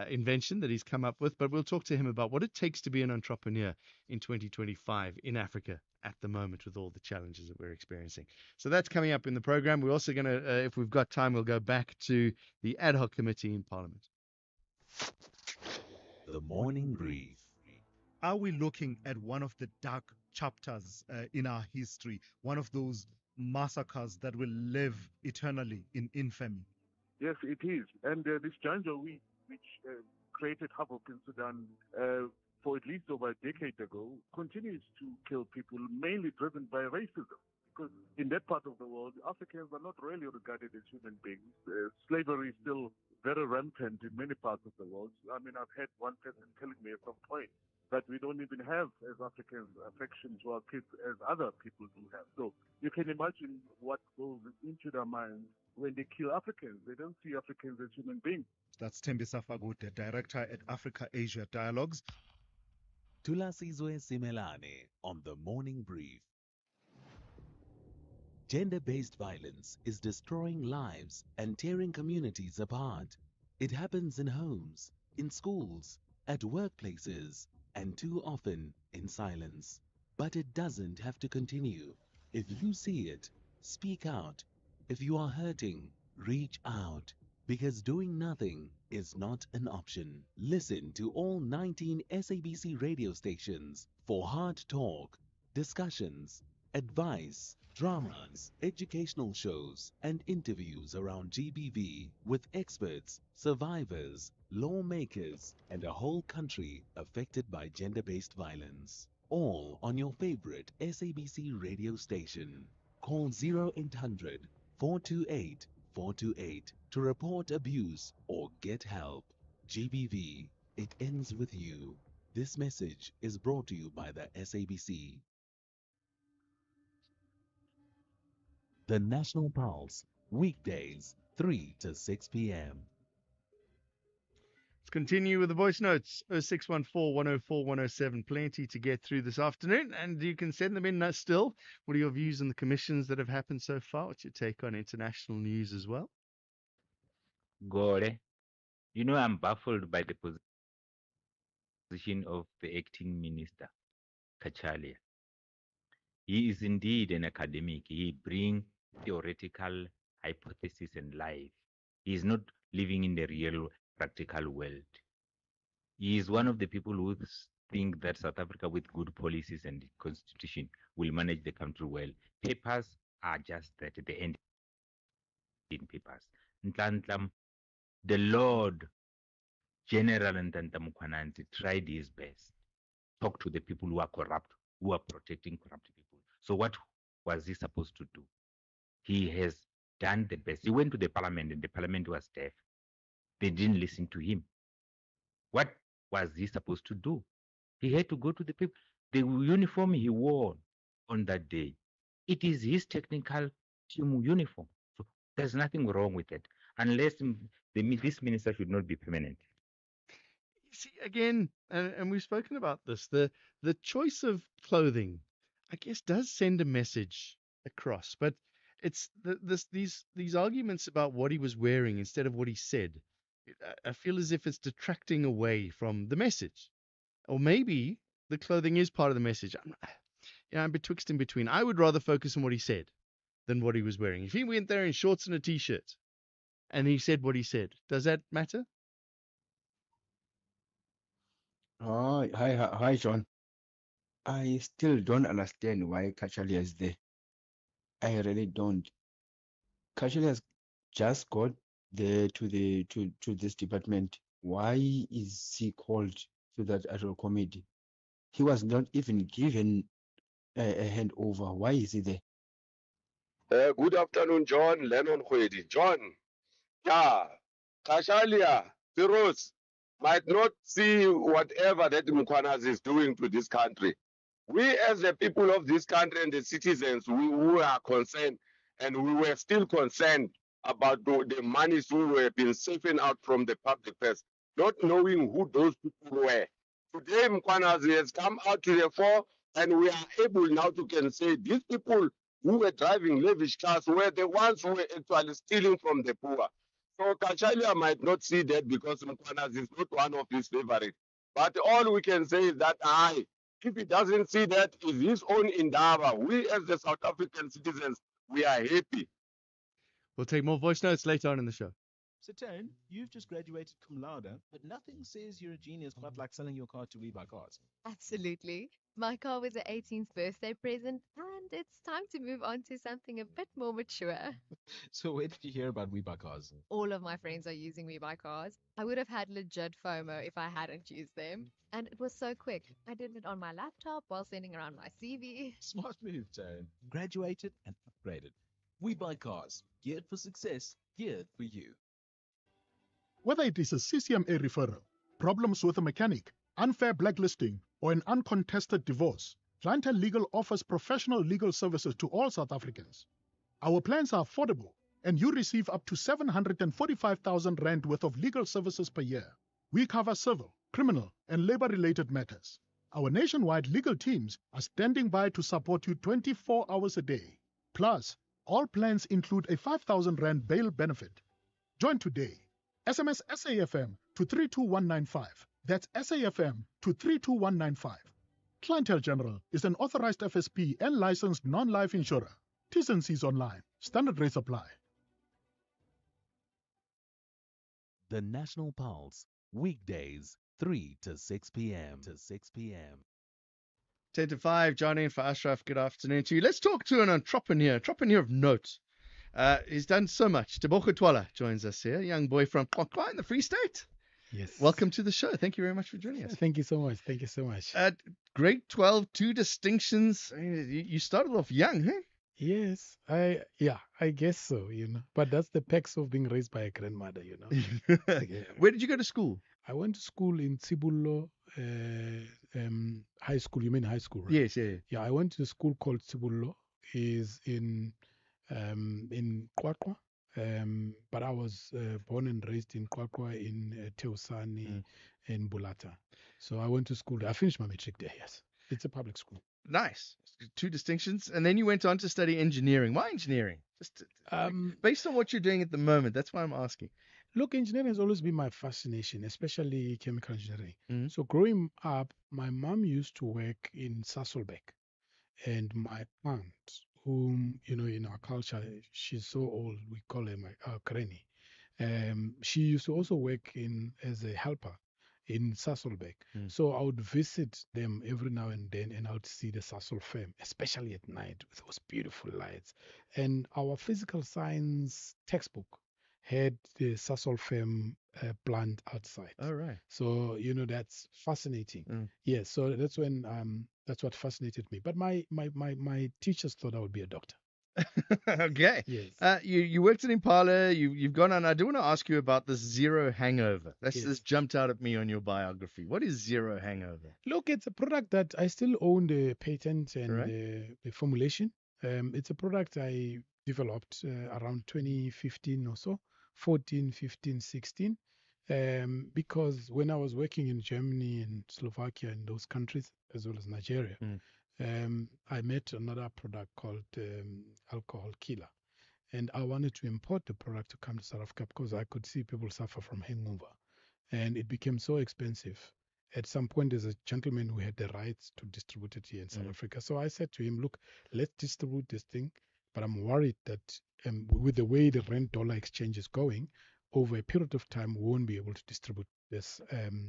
invention that he's come up with. But we'll talk to him about what it takes to be an entrepreneur in 2025 in Africa at the moment with all the challenges that we're experiencing. So that's coming up in the program. We're also going to, if we've got time, we'll go back to the ad hoc committee in Parliament. The Morning Brief. Are we looking at one of the dark chapters in our history, one of those massacres that will live eternally in infamy? Yes, it is. And this Janjaweed, which created havoc in Sudan for at least over a decade ago, continues to kill people, mainly driven by racism. Because in that part of the world, Africans are not really regarded as human beings. Slavery is still very rampant in many parts of the world. I mean, I've had one person telling me at some point that we don't even have, as Africans, affection to our kids as other people do have. So you can imagine what goes into their minds when they kill Africans. They don't see Africans as human beings. That's Tembisa Fagote, Director at Africa-Asia Dialogues. Tulasizwe Simelane on the Morning Brief. Gender-based violence is destroying lives and tearing communities apart. It happens in homes, in schools, at workplaces, and too often in silence. But it doesn't have to continue. If you see it, speak out. If you are hurting, reach out. Because doing nothing is not an option. Listen to all 19 SABC radio stations for hard talk, discussions, Advice, dramas, educational shows, and interviews around GBV with experts, survivors, lawmakers, and a whole country affected by gender-based violence. All on your favorite SABC radio station. Call 0800 428 428 to report abuse or get help. GBV, it ends with you. This message is brought to you by the SABC. The National Pulse, weekdays, 3 to 6 p.m. Let's continue with the voice notes. 0614 104 107. Plenty to get through this afternoon, and you can send them in still. What are your views on the commissions that have happened so far? What's your take on international news as well? Gore, you know, I'm baffled by the position of the acting minister, Kachalia. He is indeed an academic. He brings theoretical hypothesis and life. He is not living in the real practical world. He is one of the people who think that South Africa, with good policies and constitution, will manage the country well. Papers are just that, the end in papers. Ntantlam, the Lord General Ntanta Mukwananzi tried his best. Talk to the people who are corrupt, who are protecting corrupt people. So what was he supposed to do? He has done the best. He went to the parliament and the parliament was deaf. They didn't listen to him. What was he supposed to do? He had to go to the people. The uniform he wore on that day, it is his technical team uniform. So there's nothing wrong with it, unless this minister should not be permanent. You see, again, and we've spoken about this, the choice of clothing, I guess, does send a message across. But it's these arguments about what he was wearing instead of what he said. I feel as if it's detracting away from the message. Or maybe the clothing is part of the message. I'm betwixt and between. I would rather focus on what he said than what he was wearing. If he went there in shorts and a t-shirt and he said what he said, does that matter? Hi, John. I still don't understand why Kachalia is there. I really don't. Kachalia has just got there to this department. Why is he called to that actual committee? He was not even given a handover. Why is he there? Good afternoon, John. Lennon Kwedi. John, yeah, Kashalia, Firoz might not see whatever that Mukwanas is doing to this country. We, as the people of this country and the citizens, we are concerned, and we were still concerned about the monies we were being siphoned out from the public purse, not knowing who those people were. Today, Mukwanas has come out to the fore, and we are able now to can say these people who were driving lavish cars were the ones who were actually stealing from the poor. So Kachalia might not see that because Mukwanas is not one of his favorites. But all we can say is that if he doesn't see that, is his own endeavor. We as the South African citizens, we are happy. We'll take more voice notes later on in the show. Satane, you've just graduated cum laude, but nothing says you're a genius quite like selling your car to We Buy Cars. Absolutely. My car was an 18th birthday present, and it's time to move on to something a bit more mature. So where did you hear about We Buy Cars? All of my friends are using We Buy Cars. I would have had legit FOMO if I hadn't used them. And it was so quick. I did it on my laptop while sending around my CV. Smart move, Tone. Graduated and upgraded. We Buy Cars. Geared for success. Geared for you. Whether it is a CCMA referral, problems with a mechanic, unfair blacklisting, or an uncontested divorce, Clientele Legal offers professional legal services to all South Africans. Our plans are affordable, and you receive up to 745,000 Rand worth of legal services per year. We cover civil, criminal, and labor-related matters. Our nationwide legal teams are standing by to support you 24 hours a day. Plus, all plans include a 5,000 Rand bail benefit. Join today. SMS SAFM to 32195. That's SAFM to 32195. Clientele General is an authorized FSP and licensed non-life insurer. T's and C's online. Standard rates apply. The National Pulse, weekdays, 3 to 6 p.m. 10 to 5, Johnny and for Ashraf, good afternoon to you. Let's talk to an entrepreneur of note. He's done so much. Tebogo Twala joins us here, young boy from Qwaqwa in the Free State. Yes. Welcome to the show. Thank you very much for joining us. Thank you so much. Thank you so much. Grade 12, 2 distinctions. I mean, you started off young, huh? Yes, I guess so, But that's the perks of being raised by a grandmother, Yeah. Where did you go to school? I went to school in Tsibullo High School. You mean high school, right? Yes, yeah. Yeah, I went to a school called Tsibullo. Is in Qwaqwa. But I was born and raised in Qwaqwa, in Teusani, in Bulata. So I went to school there. I finished my matric there, yes. It's a public school. Nice. 2 distinctions. And then you went on to study engineering. Why engineering? Just based on what you're doing at the moment. That's why I'm asking. Look, engineering has always been my fascination, especially chemical engineering. So growing up, my mom used to work in Sasolburg. And my aunt, whom, in our culture, she's so old, we call her our granny. She used to also work as a helper in Sasolburg. So I would visit them every now and then, and I would see the Sasol firm, especially at night with those beautiful lights. And our physical science textbook had the Sasol firm plant outside. All right. So that's fascinating. Yes. So that's what fascinated me. But my teachers thought I would be a doctor. Okay. Yes. You worked at Impala. You've gone on. I do want to ask you about this zero hangover. This jumped out at me on your biography. What is zero hangover? Look, it's a product that I still own the patent and the formulation. It's a product I developed around 2015 or so, 14, 15, 16. Because when I was working in Germany and Slovakia and those countries, as well as Nigeria, I met another product called alcohol killer. And I wanted to import the product to come to South Africa because I could see people suffer from hangover. And it became so expensive. At some point, there's a gentleman who had the rights to distribute it here in South Africa. So I said to him, look, let's distribute this thing. But I'm worried that with the way the rand-dollar exchange is going, over a period of time, we won't be able to distribute this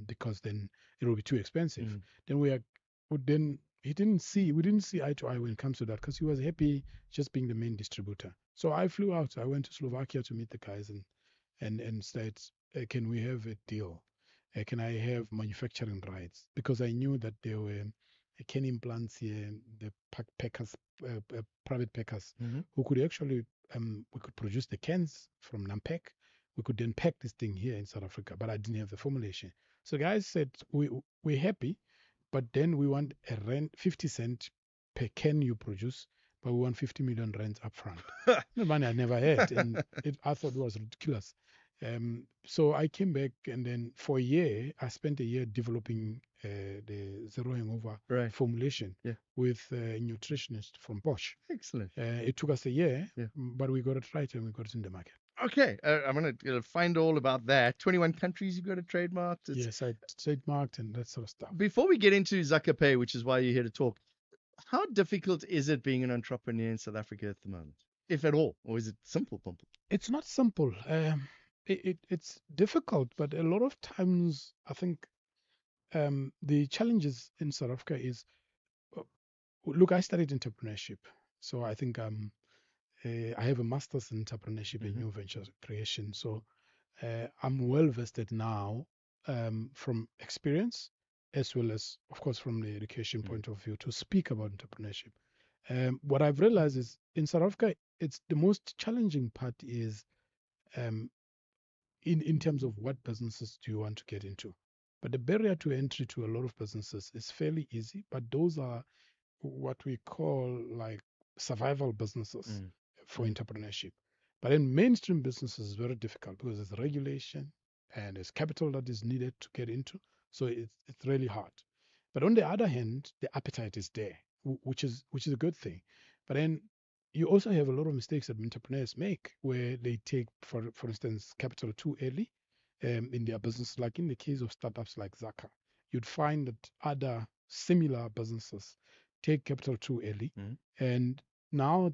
because then it will be too expensive. Then we didn't see eye to eye when it comes to that because he was happy just being the main distributor. So I flew out. I went to Slovakia to meet the guys and said, can we have a deal? Can I have manufacturing rights? Because I knew that there were canning plants here, the packers, private packers, who could actually, we could produce the cans from Nampek. We could then pack this thing here in South Africa, but I didn't have the formulation. So guys said, we're happy, but then we want a rand 50 cent per can you produce, but we want 50 million rands up front. The money I never had, and I thought it was ridiculous. So I came back, and then for a year, I spent a year developing the zero hangover formulation with a nutritionist from Bosch. Excellent. It took us a year, but we got it right and we got it in the market. Okay, I'm going to find all about that. 21 countries you got it trademarked. Yes, I trademarked and that sort of stuff. Before we get into Zakapay, which is why you're here to talk, how difficult is it being an entrepreneur in South Africa at the moment, if at all, or is it simple? It's not simple. It's difficult, but a lot of times I think the challenges in South Africa is, look, I studied entrepreneurship, so I think I have a master's in entrepreneurship and new venture creation. So I'm well vested now from experience as well as, of course, from the education point of view to speak about entrepreneurship. What I've realized is in South Africa, it's the most challenging part is in terms of what businesses do you want to get into. But the barrier to entry to a lot of businesses is fairly easy, but those are what we call like survival businesses for entrepreneurship. But in mainstream businesses, it's very difficult because there's regulation and there's capital that is needed to get into. So it's really hard. But on the other hand, the appetite is there, which is a good thing. But then you also have a lot of mistakes that entrepreneurs make where they take, for instance, capital too early in their business. Like in the case of startups like Zaka, you'd find that other similar businesses take capital too early, and now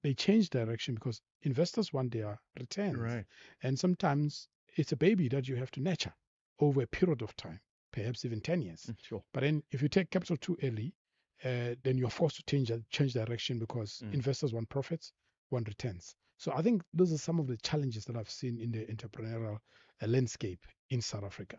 they change direction because investors want their returns, and sometimes it's a baby that you have to nurture over a period of time. perhaps even 10 years. Sure. But then if you take capital too early, then you're forced to change direction because investors want profits, want returns. So I think those are some of the challenges that I've seen in the entrepreneurial landscape in South Africa.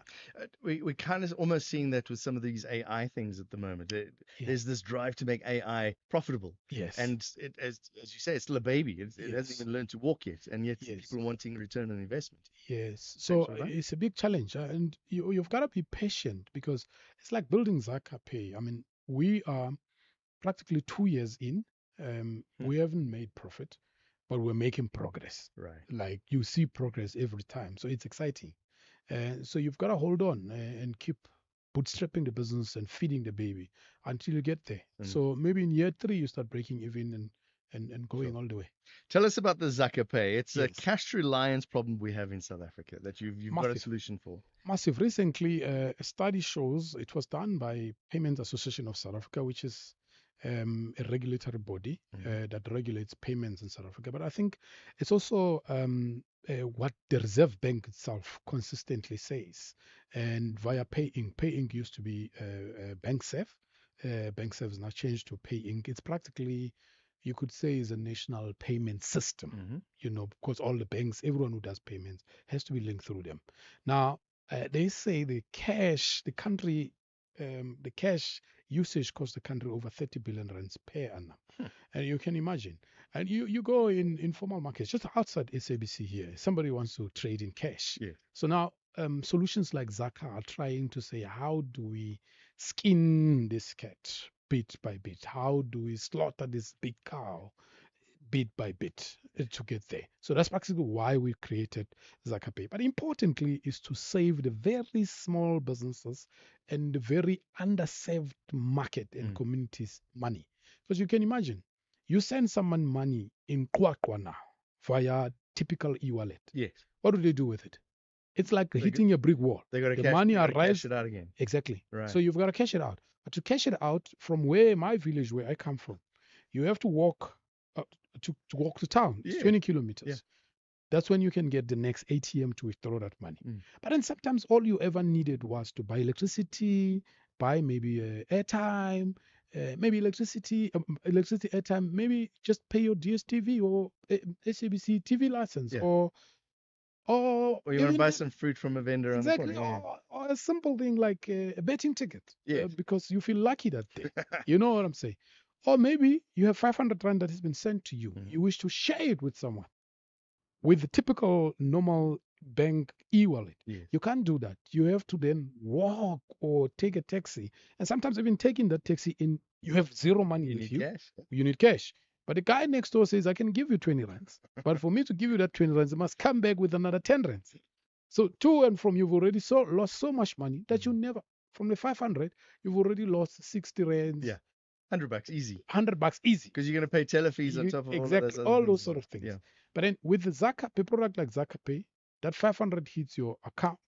We kind of almost seeing that with some of these AI things at the moment. There's this drive to make AI profitable. Yes. And as you say, it's still a baby. It Yes. hasn't even learned to walk yet, and yet Yes. people are wanting return on investment. Yes. So it's a big challenge, and you've got to be patient because it's like building Zaka Pay. I mean, we are practically 2 years in. We haven't made profit, but we're making progress. Right. Like you see progress every time, so it's exciting. So you've got to hold on and keep bootstrapping the business and feeding the baby until you get there. So maybe in year 3 you start breaking even and going all the way. Tell us about the Zaka Pay. It's a cash reliance problem we have in South Africa that you've got a solution for. Massive. Recently, a study shows it was done by Payments Association of South Africa, which is a regulatory body that regulates payments in South Africa. But I think it's also what the Reserve Bank itself consistently says. And via Pay Inc. Pay Inc. used to be BankSafe. BankSafe has now changed to Pay Inc. It's practically, you could say, is a national payment system, because all the banks, everyone who does payments has to be linked through them. Now, they say the cash usage costs the country over 30 billion rands per annum. And you can imagine. And you go in informal markets, just outside SABC here, somebody wants to trade in cash. Yeah. So now solutions like Zaka are trying to say, how do we skin this cat bit by bit? How do we slaughter this big cow bit by bit to get there? So that's practically why we created Zaka Pay. But importantly is to save the very small businesses and the very underserved market and communities money. Because you can imagine, you send someone money in Kwakwa now via typical e-wallet. Yes. What do they do with it? It's like hitting a brick wall. They got to the money arrives. Cash it out again. Exactly. Right. So you've got to cash it out. But to cash it out from where my village, where I come from, you have to walk to walk to town. It's 20 kilometers. Yeah. That's when you can get the next ATM to withdraw that money. But then sometimes all you ever needed was to buy electricity, buy maybe airtime, maybe electricity airtime, maybe just pay your DSTV or SABC TV license, or you want to buy some fruit from a vendor on the corner. Or a simple thing like a betting ticket, because you feel lucky that day. You know what I'm saying? Or maybe you have 500 rand that has been sent to you. You wish to share it with someone. With the typical normal bank e-wallet, you can't do that. You have to then walk or take a taxi. And sometimes even taking that taxi in, you have zero money with you. Cash. You need cash. But the guy next door says, I can give you 20 rands. But for me to give you that 20 rands, I must come back with another 10 rands. So to and from, you've already lost so much money that you never, from the 500, you've already lost 60 rands. Yeah. $100 easy. $100 easy. Because you're going to pay tele fees on top of exactly all those sort of things. Yeah. But then with the Zaka Pay product like Zaka Pay, that 500 hits your account,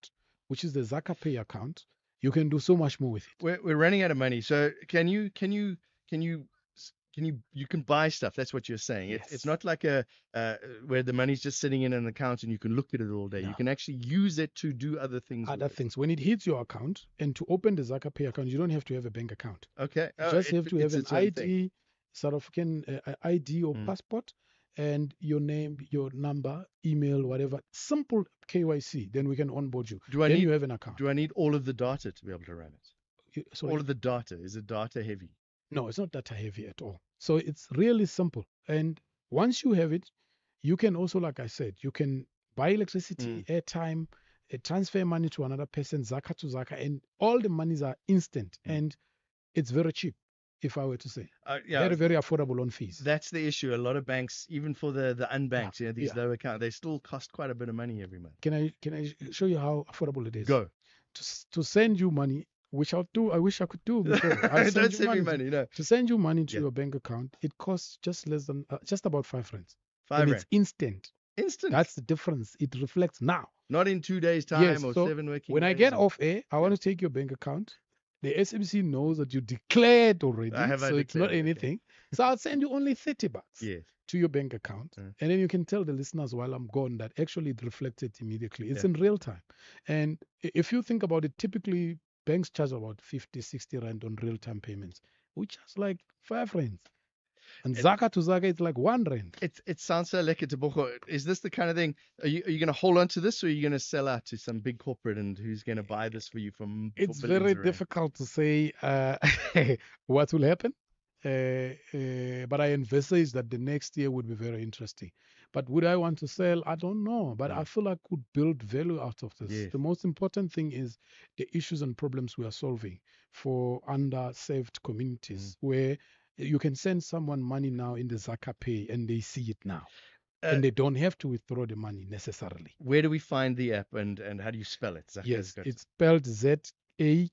which is the Zaka Pay account. You can do so much more with it. We're running out of money. So can you buy stuff? That's what you're saying. Yes. It's not like where the money's just sitting in an account and you can look at it all day. No. You can actually use it to do other things. When it hits your account, and to open the Zaka Pay account, you don't have to have a bank account. Okay. You just have to have an ID, South African ID or passport, and your name, your number, email, whatever. Simple KYC. Then we can onboard you. You have an account. Do I need all of the data to be able to run it? Sorry? All of the data. Is it data heavy? No, it's not data heavy at all. So it's really simple. And once you have it, you can also, like I said, you can buy electricity, airtime, transfer money to another person, Zaka to Zaka, and all the monies are instant. And it's very cheap, if I were to say. Very, very affordable on fees. That's the issue. A lot of banks, even for the unbanked, these low accounts, they still cost quite a bit of money every month. Can I show you how affordable it is? Go. To send you money, which I'll do. I wish I could do before. Don't send me money, no. To send you money to your bank account, it costs just less than, just about 5 rands. 5 rand. It's instant. Instant. That's the difference. It reflects now. Not in 2 days' time or 7 working days. When I get off air, I want to take your bank account. The SABC knows that you declared already, so it's not anything. So I'll send you only $30 to your bank account. And then you can tell the listeners while I'm gone that actually it reflected immediately. It's in real time. And if you think about it, typically banks charge about 50, 60 rand on real-time payments. We charge like 5 rand. And Zaka to Zaka, it's like 1 rand. It sounds so lekker to Boko. Is this the kind of thing? Are you going to hold on to this, or are you going to sell out to some big corporate, and who's going to buy this for you for It's billions very of rand? difficult to say what will happen. But I envisage that the next year would be very interesting. But would I want to sell? I don't know. But I feel I could build value out of this. Yes. The most important thing is the issues and problems we are solving for underserved communities, where you can send someone money now in the Zaka Pay and they see it now. And they don't have to withdraw the money necessarily. Where do we find the app, and how do you spell it? Zaka Yes, Zaka. it's spelled ZAKHAA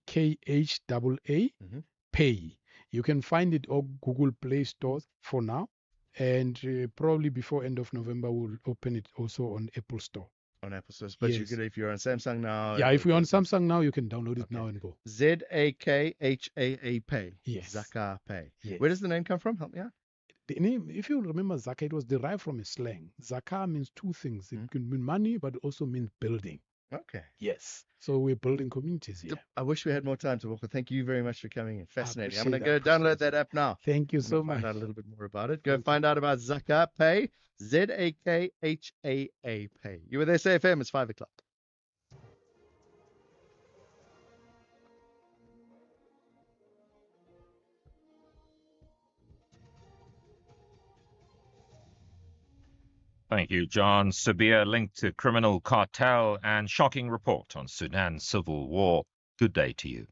Pay. You can find it on Google Play stores for now, and probably before end of November we'll open it also on Apple Store. On Apple Stores, but you Yes. could, if you're on Samsung now. Yeah, if you're on Samsung now, you can download it now and go. ZAKHAA Pay. Yes. Zaka Pay. Yes. Where does the name come from? Help me out. The name, if you remember Zaka, it was derived from a slang. Zaka means two things. It can mean money, but it also means building. Okay. Yes. So we're building communities here. I wish we had more time to walk. Thank you very much for coming in. Fascinating. I'm appreciate going to go download that app now. Thank you I'm so gonna much. Find out a little bit more about it. Go find out about Zaka Pay. ZAKHAA Pay. You with SAFM. It's 5 o'clock. Thank you, John. Severe link to criminal cartel and shocking report on Sudan civil war. Good day to you.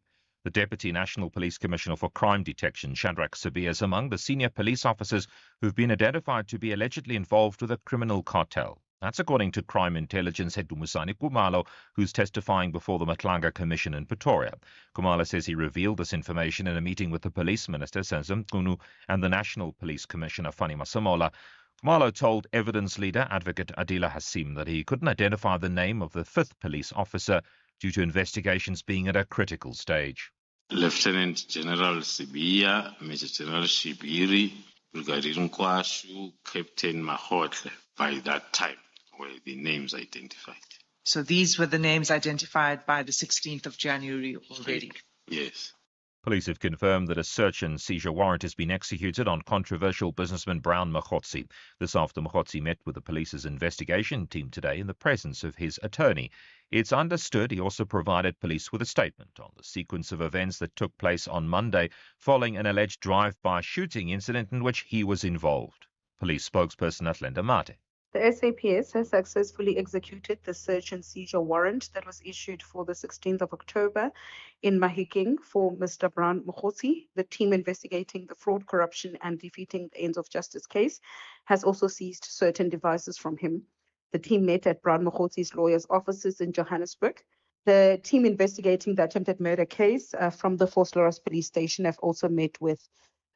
The Deputy National Police Commissioner for Crime Detection, Shadrack Sabia, is among the senior police officers who've been identified to be allegedly involved with a criminal cartel. That's according to Crime Intelligence Head Dumisani Kumalo, who's testifying before the Matlanga Commission in Pretoria. Kumalo says he revealed this information in a meeting with the Police Minister, Senzim Kunu, and the National Police Commissioner, Fani Masemola. Kumalo told evidence leader Advocate Adila Hassim that he couldn't identify the name of the fifth police officer due to investigations being at a critical stage. Lieutenant General Sibia, Major General Shibiri, Brigadier Nkwashu, Captain Mahotle, by that time were the names identified. So these were the names identified by the 16th of January already? Yes. Police have confirmed that a search and seizure warrant has been executed on controversial businessman Brown Mokgotsi. This after Mokgotsi met with the police's investigation team today in the presence of his attorney. It's understood he also provided police with a statement on the sequence of events that took place on Monday following an alleged drive-by shooting incident in which he was involved. Police spokesperson Atlenda Mate. The SAPS has successfully executed the search and seizure warrant that was issued for the 16th of October in Mahikeng for Mr. Brown Mokgotsi. The team investigating the fraud, corruption, and defeating the ends of justice case has also seized certain devices from him. The team met at Brown Mokgotsi's lawyer's offices in Johannesburg. The team investigating the attempted murder case from the Vosloorus police station have also met with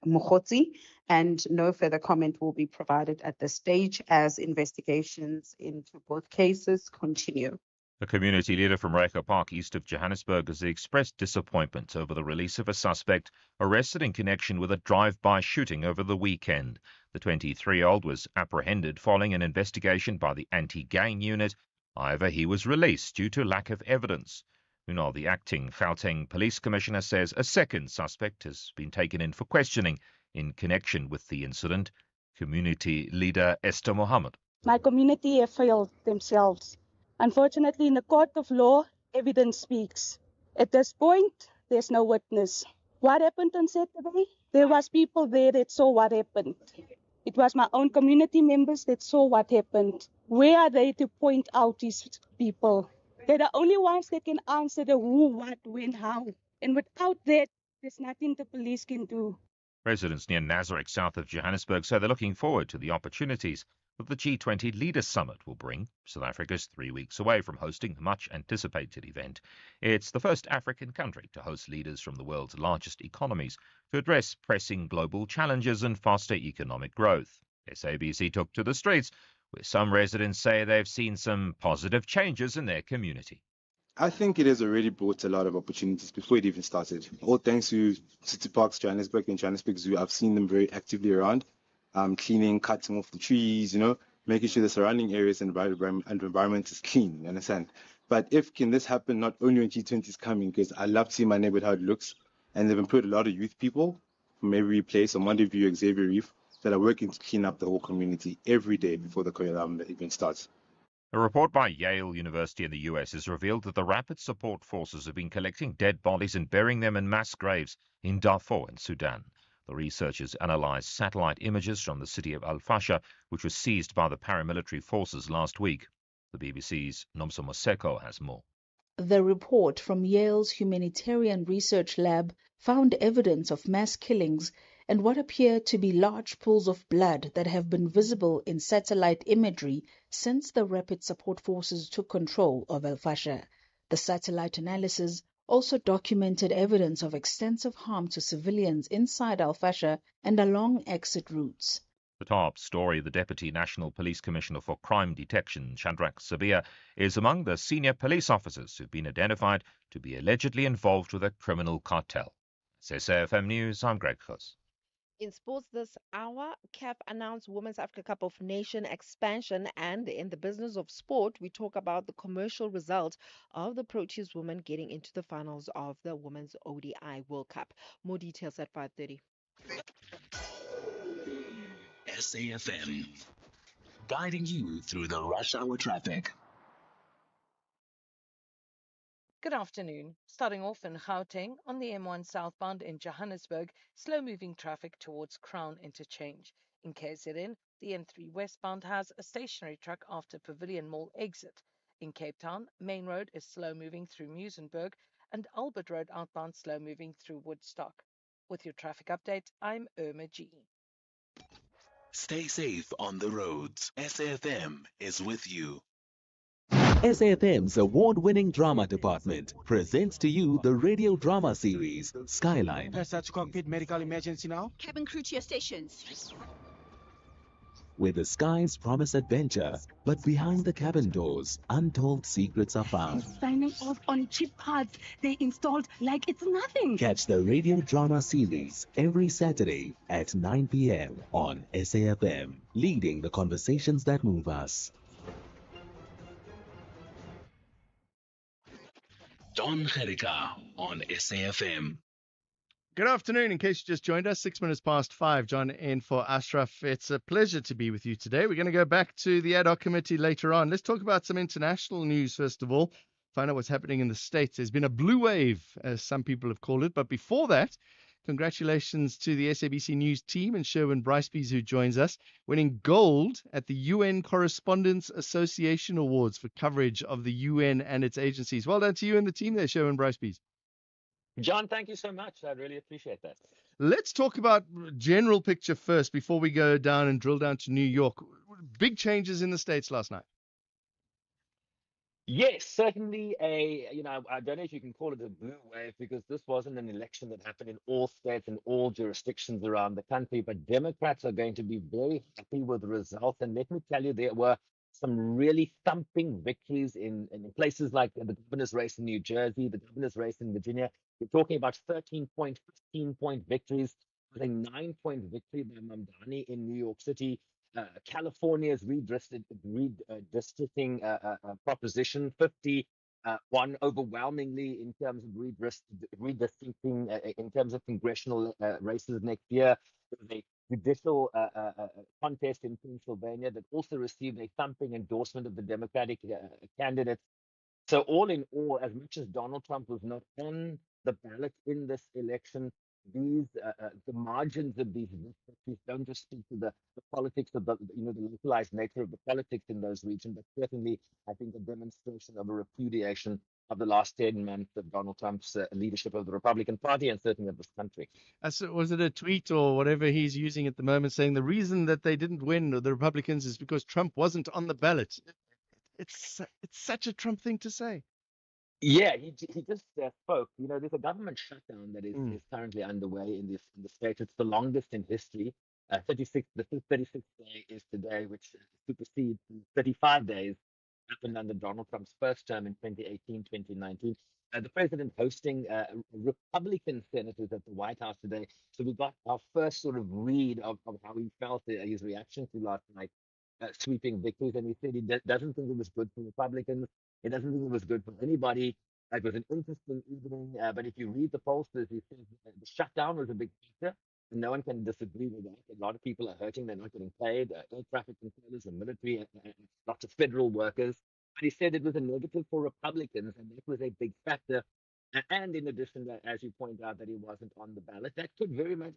Mokgotsi, and no further comment will be provided at this stage as investigations into both cases continue. A community leader from Reka Park, east of Johannesburg, has expressed disappointment over the release of a suspect arrested in connection with a drive-by shooting over the weekend. The 23-year-old was apprehended following an investigation by the anti-gang unit. However, he was released due to lack of evidence. Meanwhile, the acting Gauteng Police Commissioner says a second suspect has been taken in for questioning in connection with the incident. Community leader Esther Mohammed. My community have failed themselves. Unfortunately, in the court of law, evidence speaks. At this point, there's no witness. What happened on Saturday? There was people there that saw what happened. It was my own community members that saw what happened. Where are they to point out these people? They're the only ones that can answer the who, what, when, how. And without that, there's nothing the police can do. Residents near Nazareth, south of Johannesburg, say they're looking forward to the opportunities that the G20 Leaders Summit will bring. South Africa's 3 weeks away from hosting the much-anticipated event. It's the first African country to host leaders from the world's largest economies to address pressing global challenges and faster economic growth. SABC took to the streets, where some residents say they've seen some positive changes in their community. I think it has already brought a lot of opportunities before it even started. All thanks to City Parks Johannesburg and Johannesburg Zoo, I've seen them very actively around, cleaning, cutting off the trees, making sure the surrounding areas and environment is clean, you understand? But if can this happen not only when G20 is coming, because I love to see my neighborhood how it looks, and they've employed a lot of youth people from every place, on Monday View, Xavier Reef, that are working to clean up the whole community every day before the event starts. A report by Yale University in the US has revealed that the Rapid Support Forces have been collecting dead bodies and burying them in mass graves in Darfur in Sudan. The researchers analysed satellite images from the city of Al Fasher, which was seized by the paramilitary forces last week. The BBC's Nomso Moseko has more. The report from Yale's Humanitarian Research Lab found evidence of mass killings and what appear to be large pools of blood that have been visible in satellite imagery since the Rapid Support Forces took control of Al Fasher. The satellite analysis also documented evidence of extensive harm to civilians inside Al Fasher and along exit routes. The top story, the Deputy National Police Commissioner for Crime Detection, Shadrach Sabia, is among the senior police officers who've been identified to be allegedly involved with a criminal cartel. SAFM News, I'm Greg Huss. In sports this hour, CAF announced Women's Africa Cup of Nations expansion, and in the business of sport, we talk about the commercial result of the Proteas women getting into the finals of the Women's ODI World Cup. More details at 5:30. SAFM, guiding you through the rush hour traffic. Good afternoon. Starting off in Gauteng on the M1 southbound in Johannesburg, slow-moving traffic towards Crown Interchange. In KZN, the N3 westbound has a stationary truck after Pavilion Mall exit. In Cape Town, Main Road is slow-moving through Muizenberg and Albert Road outbound slow-moving through Woodstock. With your traffic update, I'm Irma G. Stay safe on the roads. SAFM is with you. SAFM's award-winning drama department presents to you the radio drama series Skyline. Press to cockpit medical emergency now. Cabin crew to your stations. Where the skies promise adventure, but behind the cabin doors, untold secrets are found. Signing off on cheap parts they installed like it's nothing. Catch the radio drama series every Saturday at 9 p.m. on SAFM, leading the conversations that move us. Jon Gericke on SAFM. Good afternoon. In case you just joined us, 6 minutes past 5, John in for Ashraf. It's a pleasure to be with you today. We're going to go back to the ad hoc committee later on. Let's talk about some international news first of all. Find out what's happening in the States. There's been a blue wave, as some people have called it. But before that, congratulations to the SABC News team and Sherwin Brycebees, who joins us, winning gold at the UN Correspondents Association Awards for coverage of the UN and its agencies. Well done to you and the team there, Sherwin Brycebees. John, thank you so much. I really appreciate that. Let's talk about general picture first before we go down and drill down to New York. Big changes in the States last night. Yes, certainly I don't know if you can call it a blue wave, because this wasn't an election that happened in all states and all jurisdictions around the country, but Democrats are going to be very happy with the results. And let me tell you, there were some really thumping victories in places like the governor's race in New Jersey, the governor's race in Virginia. We're talking about 13-point, 15-point victories. I think 9-point victory by Mamdani in New York City. California's redistricting Proposition 50 won overwhelmingly in terms of redistricting in terms of congressional races next year. There was a judicial contest in Pennsylvania that also received a thumping endorsement of the Democratic candidates. So all in all, as much as Donald Trump was not on the ballot in this election, the margins of these victories don't just speak to the politics of the localized nature of the politics in those regions, but certainly I think a demonstration of a repudiation of the last 10 months of Donald Trump's leadership of the Republican Party and certainly of this country. Was it a tweet or whatever he's using at the moment saying the reason that they didn't win, the Republicans, is because Trump wasn't on the ballot? It's such a Trump thing to say. Yeah, he just spoke. There's a government shutdown that is currently underway in the state. It's the longest in history. The 36th day is today, which supersedes 35 days happened under Donald Trump's first term in 2018, 2019. The president hosting Republican senators at the White House today. So we got our first sort of read of how he felt, his reaction to last night, sweeping victories. And he said he doesn't think it was good for Republicans. He doesn't think it was good for anybody. It was an interesting evening, but if you read the pollsters, he says the shutdown was a big factor. And no one can disagree with that. A lot of people are hurting; they're not getting paid. Air traffic controllers, the military, lots of federal workers. But he said it was a negative for Republicans, and that was a big factor. And in addition, as you point out, that he wasn't on the ballot, that could very much,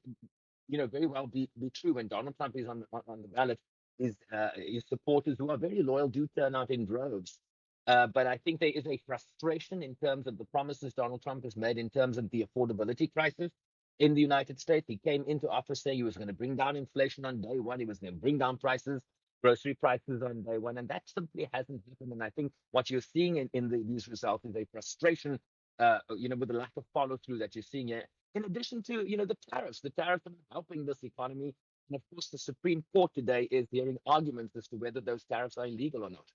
very well be true. When Donald Trump is on the ballot, his supporters who are very loyal do turn out in droves. But I think there is a frustration in terms of the promises Donald Trump has made in terms of the affordability crisis in the United States. He came into office saying he was going to bring down inflation on day one. He was going to bring down prices, grocery prices on day one. And that simply hasn't happened. And I think what you're seeing in these results is a frustration, with the lack of follow through that you're seeing here. In addition to, the tariffs are helping this economy. And of course, the Supreme Court today is hearing arguments as to whether those tariffs are illegal or not.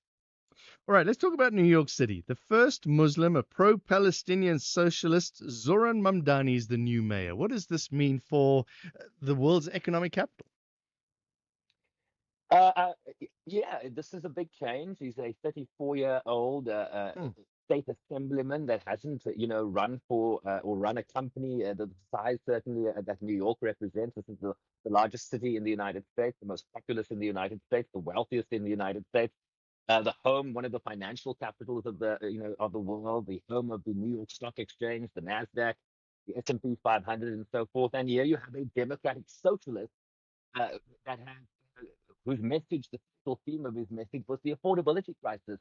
All right, let's talk about New York City. The first Muslim, a pro-Palestinian socialist, Zoran Mamdani, is the new mayor. What does this mean for the world's economic capital? Yeah, this is a big change. He's a 34-year-old state assemblyman that hasn't, run for or run a company the size certainly that New York represents. This is the largest city in the United States, the most populous in the United States, the wealthiest in the United States. The home, one of the financial capitals of the world, the home of the New York Stock Exchange, the Nasdaq, the S&P 500, and so forth. And here you have a democratic socialist that has whose message, the central theme of his message, was the affordability crisis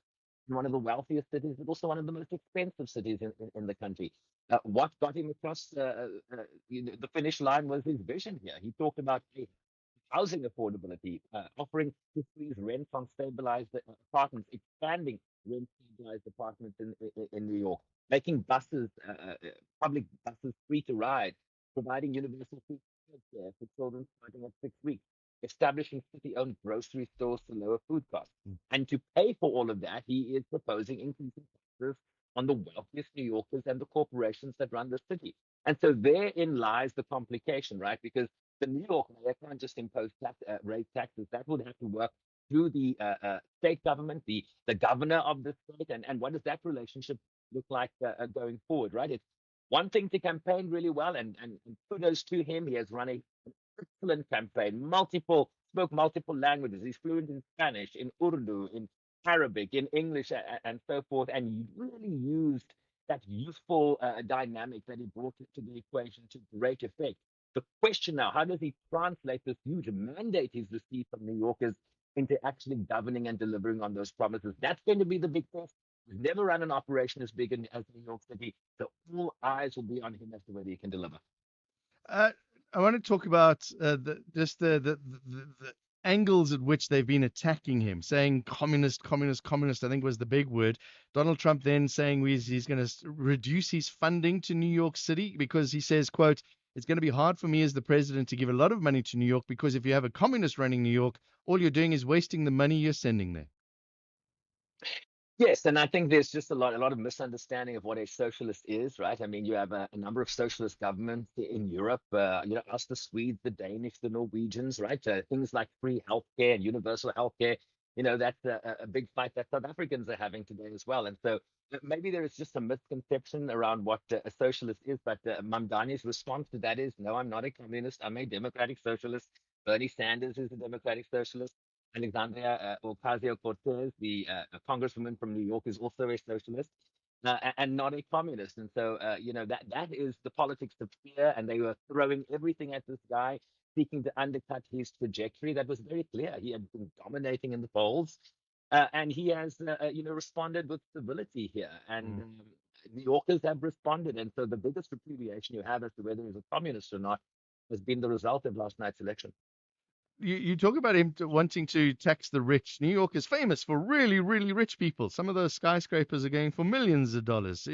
in one of the wealthiest cities, but also one of the most expensive cities in the country. What got him across the finish line was his vision here. He talked about housing affordability, offering to freeze rent on stabilized apartments, expanding rent stabilized apartments in New York, making buses, public buses free to ride, providing universal free care for children starting at 6 weeks, establishing city-owned grocery stores to lower food costs. And to pay for all of that, he is proposing increasing taxes on the wealthiest New Yorkers and the corporations that run the city. And so therein lies the complication, right? Because the New York mayor can't just impose raise taxes. That would have to work through the state government, the governor of the state, and what does that relationship look like going forward, right? It's one thing to campaign really well, and kudos to him. He has run an excellent campaign, spoke multiple languages. He's fluent in Spanish, in Urdu, in Arabic, in English, and so forth, and he really used that youthful dynamic that he brought to the equation to great effect. The question now, how does he translate this huge mandate he's received from New Yorkers into actually governing and delivering on those promises? That's going to be the big test. He's never run an operation as big as New York City, so all eyes will be on him as to whether he can deliver. I want to talk about the angles at which they've been attacking him, saying communist, communist, communist, I think was the big word. Donald Trump then saying he's going to reduce his funding to New York City because he says, quote, it's going to be hard for me as the president to give a lot of money to New York because if you have a communist running New York, all you're doing is wasting the money you're sending there. Yes, and I think there's just a lot of misunderstanding of what a socialist is, right? I mean, you have a number of socialist governments in Europe, us, the Swedes, the Danish, the Norwegians, right? Things like free healthcare and universal healthcare, that's a big fight that South Africans are having today as well. And so maybe there is just a misconception around what a socialist is, but Mamdani's response to that is, no, I'm not a communist. I'm a democratic socialist. Bernie Sanders is a democratic socialist. Alexandria Ocasio-Cortez, the congresswoman from New York, is also a socialist and not a communist. And so, that is the politics of fear. And they were throwing everything at this guy, seeking to undercut his trajectory. That was very clear. He had been dominating in the polls, and he has, responded with civility here. And New Yorkers have responded. And so, the biggest repudiation you have as to whether he's a communist or not has been the result of last night's election. You talk about him wanting to tax the rich. New York is famous for really, really rich people. Some of those skyscrapers are going for millions of dollars.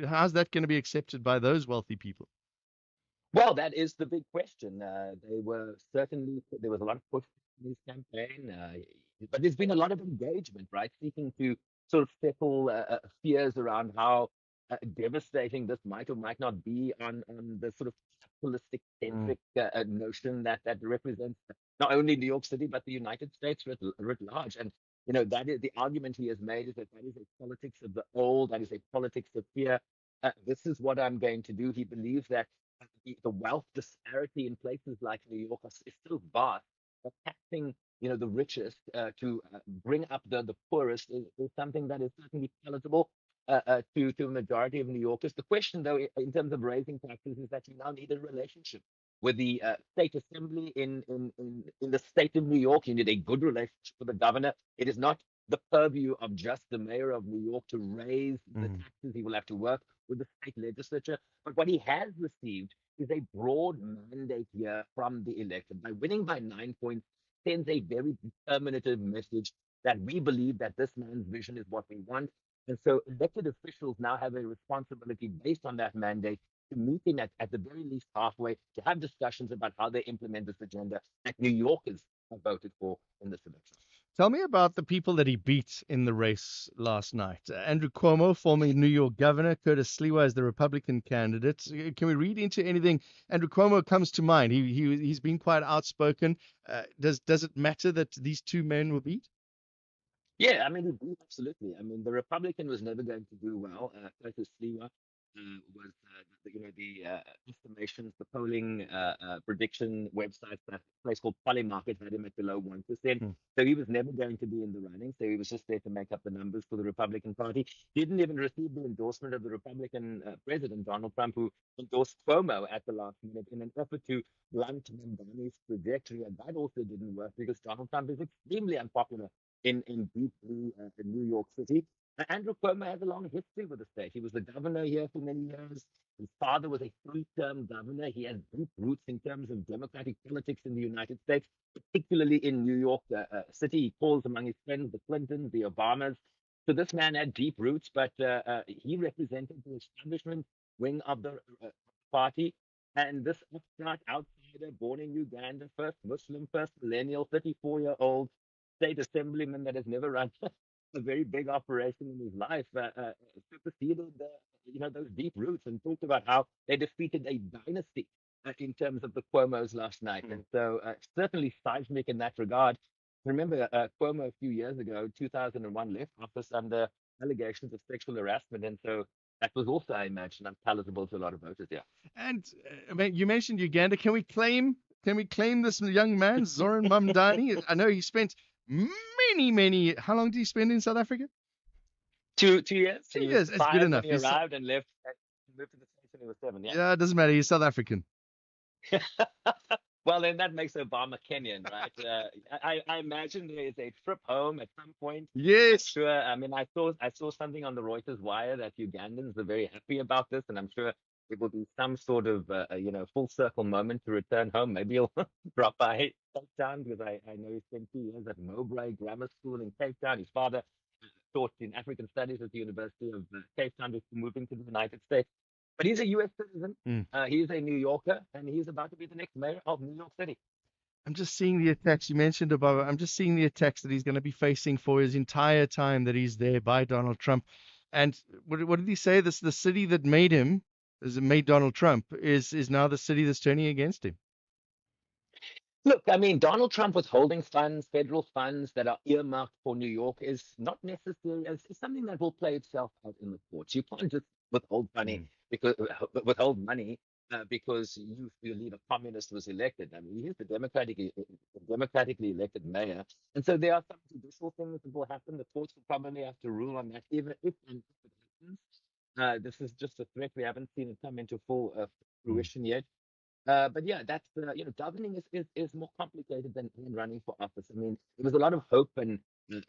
How's that going to be accepted by those wealthy people? Well, that is the big question. There was a lot of push in his campaign, but there's been a lot of engagement, right? Seeking to sort of settle fears around how devastating this might or might not be on the sort of capitalistic centric notion that represents not only New York City but the United States writ large. And That is the argument he has made, is that is a politics of the old, that is a politics of fear. This is what I'm going to do. He believes that the wealth disparity in places like New York is still vast. Taxing, the richest to bring up the poorest is something that is certainly palatable to a majority of New Yorkers. The question, though, in terms of raising taxes, is that you now need a relationship with the state assembly in the state of New York. You need a good relationship with the governor. It is not the purview of just the mayor of New York to raise the taxes. He will have to work with the state legislature. But what he has received is a broad mandate here from the elected. By winning by 9 points, sends a very determinative message that we believe that this man's vision is what we want. And so elected officials now have a responsibility based on that mandate to meet him at the very least halfway, to have discussions about how they implement this agenda that New Yorkers have voted for in this election. Tell me about the people that he beat in the race last night. Andrew Cuomo, former New York governor, Curtis Sliwa as the Republican candidate. Can we read into anything? Andrew Cuomo comes to mind. He's been quite outspoken. Does it matter that these two men were beat? Yeah, I mean, absolutely. I mean, the Republican was never going to do well. Curtis Sliwa was, the estimations, the polling prediction websites, that place called Polymarket had him at below 1%. So he was never going to be in the running. So he was just there to make up the numbers for the Republican Party. He didn't even receive the endorsement of the Republican President, Donald Trump, who endorsed Cuomo at the last minute in an effort to blunt Mamdani's trajectory. And that also didn't work because Donald Trump is extremely unpopular in deep blue in New York City. Andrew Cuomo has a long history with the state. He was the governor here for many years. His father was a three-term governor. He has deep roots in terms of democratic politics in the United States, particularly in New York City. He calls among his friends the Clintons, the Obamas. So this man had deep roots, but he represented the establishment wing of the party. And this upstart outsider, born in Uganda, first Muslim, first millennial, 34-year-old state assemblyman that has never run a very big operation in his life, superseded those deep roots and talked about how they defeated a dynasty in terms of the Cuomos last night. And so certainly seismic in that regard. Remember, Cuomo a few years ago, 2001, left office under allegations of sexual harassment. And so that was also, I imagine, unpalatable to a lot of voters. Yeah. And you mentioned Uganda. Can we claim this young man, Zoran Mamdani? I know he spent many. How long did he spend in South Africa? 2 years. 2 years. It's good enough. When he arrived and left. Moved to the States when he was 7. Yeah, it doesn't matter. He's South African. Well, then that makes Obama Kenyan, right? I imagine there is a trip home at some point. Yes. Sure. I mean, I saw something on the Reuters wire that Ugandans are very happy about this, and I'm sure it will be some sort of full circle moment to return home. Maybe he'll drop by Cape Town, because I know he spent 2 years at Mowbray Grammar School in Cape Town. His father taught in African Studies at the University of Cape Town before moving to the United States. But he's a U.S. citizen. He's a New Yorker, and he's about to be the next mayor of New York City. I'm just seeing the attacks you mentioned above. I'm just seeing the attacks that he's going to be facing for his entire time that he's there by Donald Trump. And what did he say? The city that made him, made Donald Trump, is now the city that's turning against him. Look, I mean, Donald Trump withholding funds, federal funds that are earmarked for New York, is not necessarily something that will play itself out in the courts. You can't just withhold money because your leader communist was elected. I mean, he's the democratically elected mayor, and so there are some judicial things that will happen. The courts will probably have to rule on that, even if it happens. This is just a threat. We haven't seen it come into full fruition yet. But yeah, that's governing is more complicated than running for office. I mean, there was a lot of hope and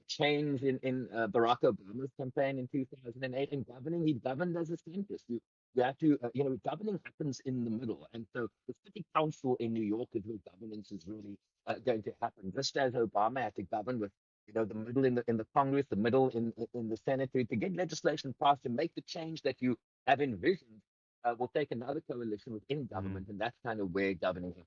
change in Barack Obama's campaign in 2008. And governing, he governed as a centrist. You have to, governing happens in the middle. And so the city council in New York is where governance is really going to happen. Just as Obama had to govern with the middle in the Congress, the middle in the Senate, to get legislation passed to make the change that you have envisioned. We'll take another coalition within government, and that's kind of where governing happens.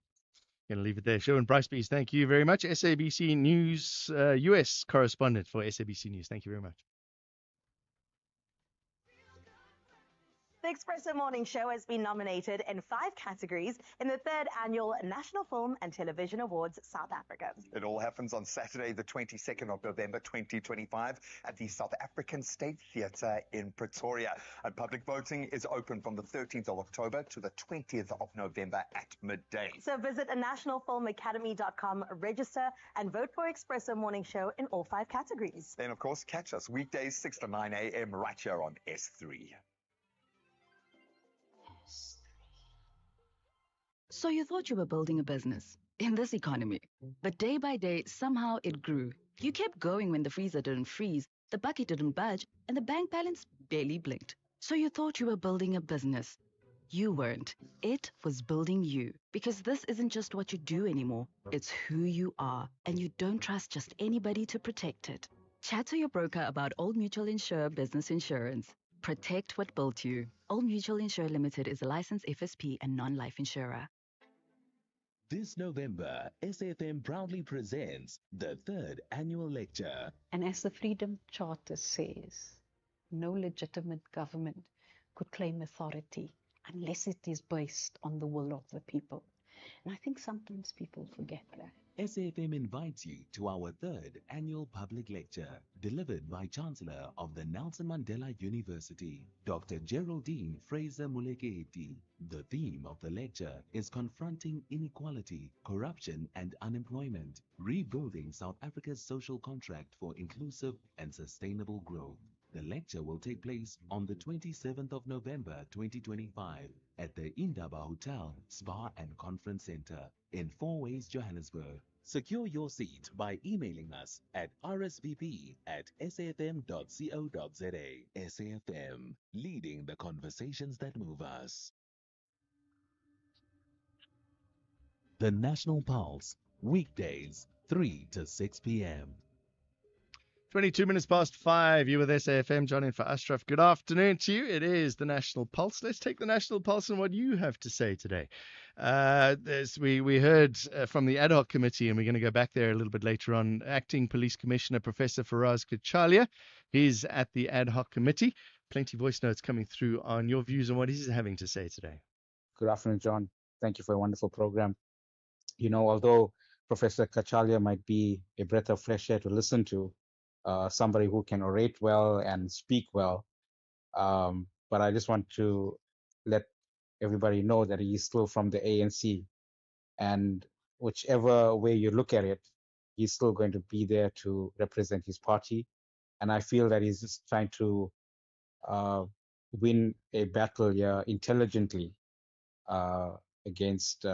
Going to leave it there. Sherwin Bryce-Pease, thank you very much. SABC News US correspondent for SABC News. Thank you very much. The Expresso Morning Show has been nominated in 5 categories in the 3rd Annual National Film and Television Awards South Africa. It all happens on Saturday, the 22nd of November 2025 at the South African State Theatre in Pretoria. And public voting is open from the 13th of October to the 20th of November at midday. So visit nationalfilmacademy.com, register and vote for Expresso Morning Show in all 5 categories. Then, of course, catch us weekdays 6 to 9 a.m. right here on S3. So you thought you were building a business in this economy, but day by day, somehow it grew. You kept going when the freezer didn't freeze, the bucket didn't budge, and the bank balance barely blinked. So you thought you were building a business. You weren't. It was building you. Because this isn't just what you do anymore. It's who you are. And you don't trust just anybody to protect it. Chat to your broker about Old Mutual Insure Business Insurance. Protect what built you. Old Mutual Insure Limited is a licensed FSP and non-life insurer. This November, SAFM proudly presents the 3rd annual lecture. And as the Freedom Charter says, no legitimate government could claim authority unless it is based on the will of the people. And I think sometimes people forget that. SAFM invites you to our 3rd annual public lecture, delivered by Chancellor of the Nelson Mandela University, Dr. Geraldine Fraser-Moleketi. The theme of the lecture is Confronting Inequality, Corruption and Unemployment, Rebuilding South Africa's Social Contract for Inclusive and Sustainable Growth. The lecture will take place on the 27th of November 2025 at the Indaba Hotel, Spa and Conference Center in Four Ways, Johannesburg. Secure your seat by emailing us at rsvp@safm.co.za. SAFM, leading the conversations that move us. The National Pulse, weekdays, 3 to 6 p.m. 22 minutes past 5. You with SAFM, John in for Ashraf. Good afternoon to you. It is the National Pulse. Let's take the National Pulse and what you have to say today. We heard from the ad hoc committee, and we're going to go back there a little bit later on. Acting Police Commissioner Professor Faraz Kachalia, he's at the ad hoc committee. Plenty of voice notes coming through on your views on what he's having to say today. Good afternoon, John. Thank you for a wonderful program. You know, although Professor Kachalia might be a breath of fresh air to listen to, somebody who can orate well and speak well. But I just want to let everybody know that he's still from the ANC. And whichever way you look at it, he's still going to be there to represent his party. And I feel that he's just trying to win a battle here intelligently against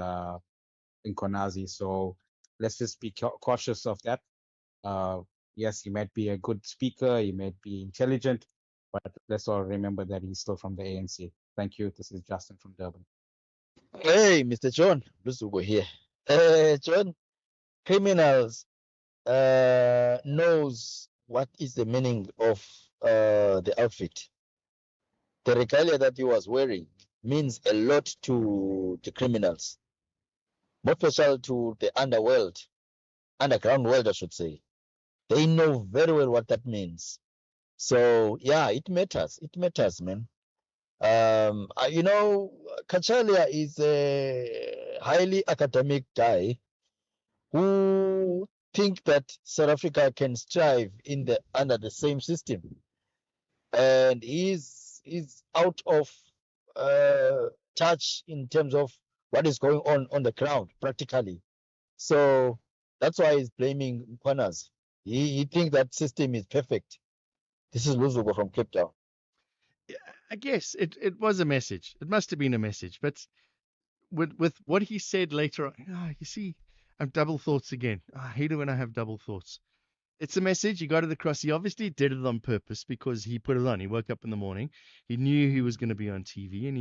Nkonazi. So let's just be cautious of that. Yes, he might be a good speaker, he might be intelligent, but let's all remember that he's still from the ANC. Thank you. This is Justin from Durban. Hey, Mr. John, Lusugo here. John, criminals knows what is the meaning of the outfit. The regalia that he was wearing means a lot to the criminals, more special to the underground world, I should say. They know very well what that means. So yeah, it matters. It matters, man. You know, Kachalia is a highly academic guy who think that South Africa can strive under the same system, and he's out of touch in terms of what is going on the ground practically. So that's why he's blaming Nkwanas. He thinks that system is perfect. This is Luzugo from Cape Town. I guess it was a message. It must have been a message. But with what he said later on, you see, I'm double thoughts again. I hate it when I have double thoughts. It's a message. He got it across. He obviously did it on purpose because he put it on. He woke up in the morning. He knew he was going to be on TV, and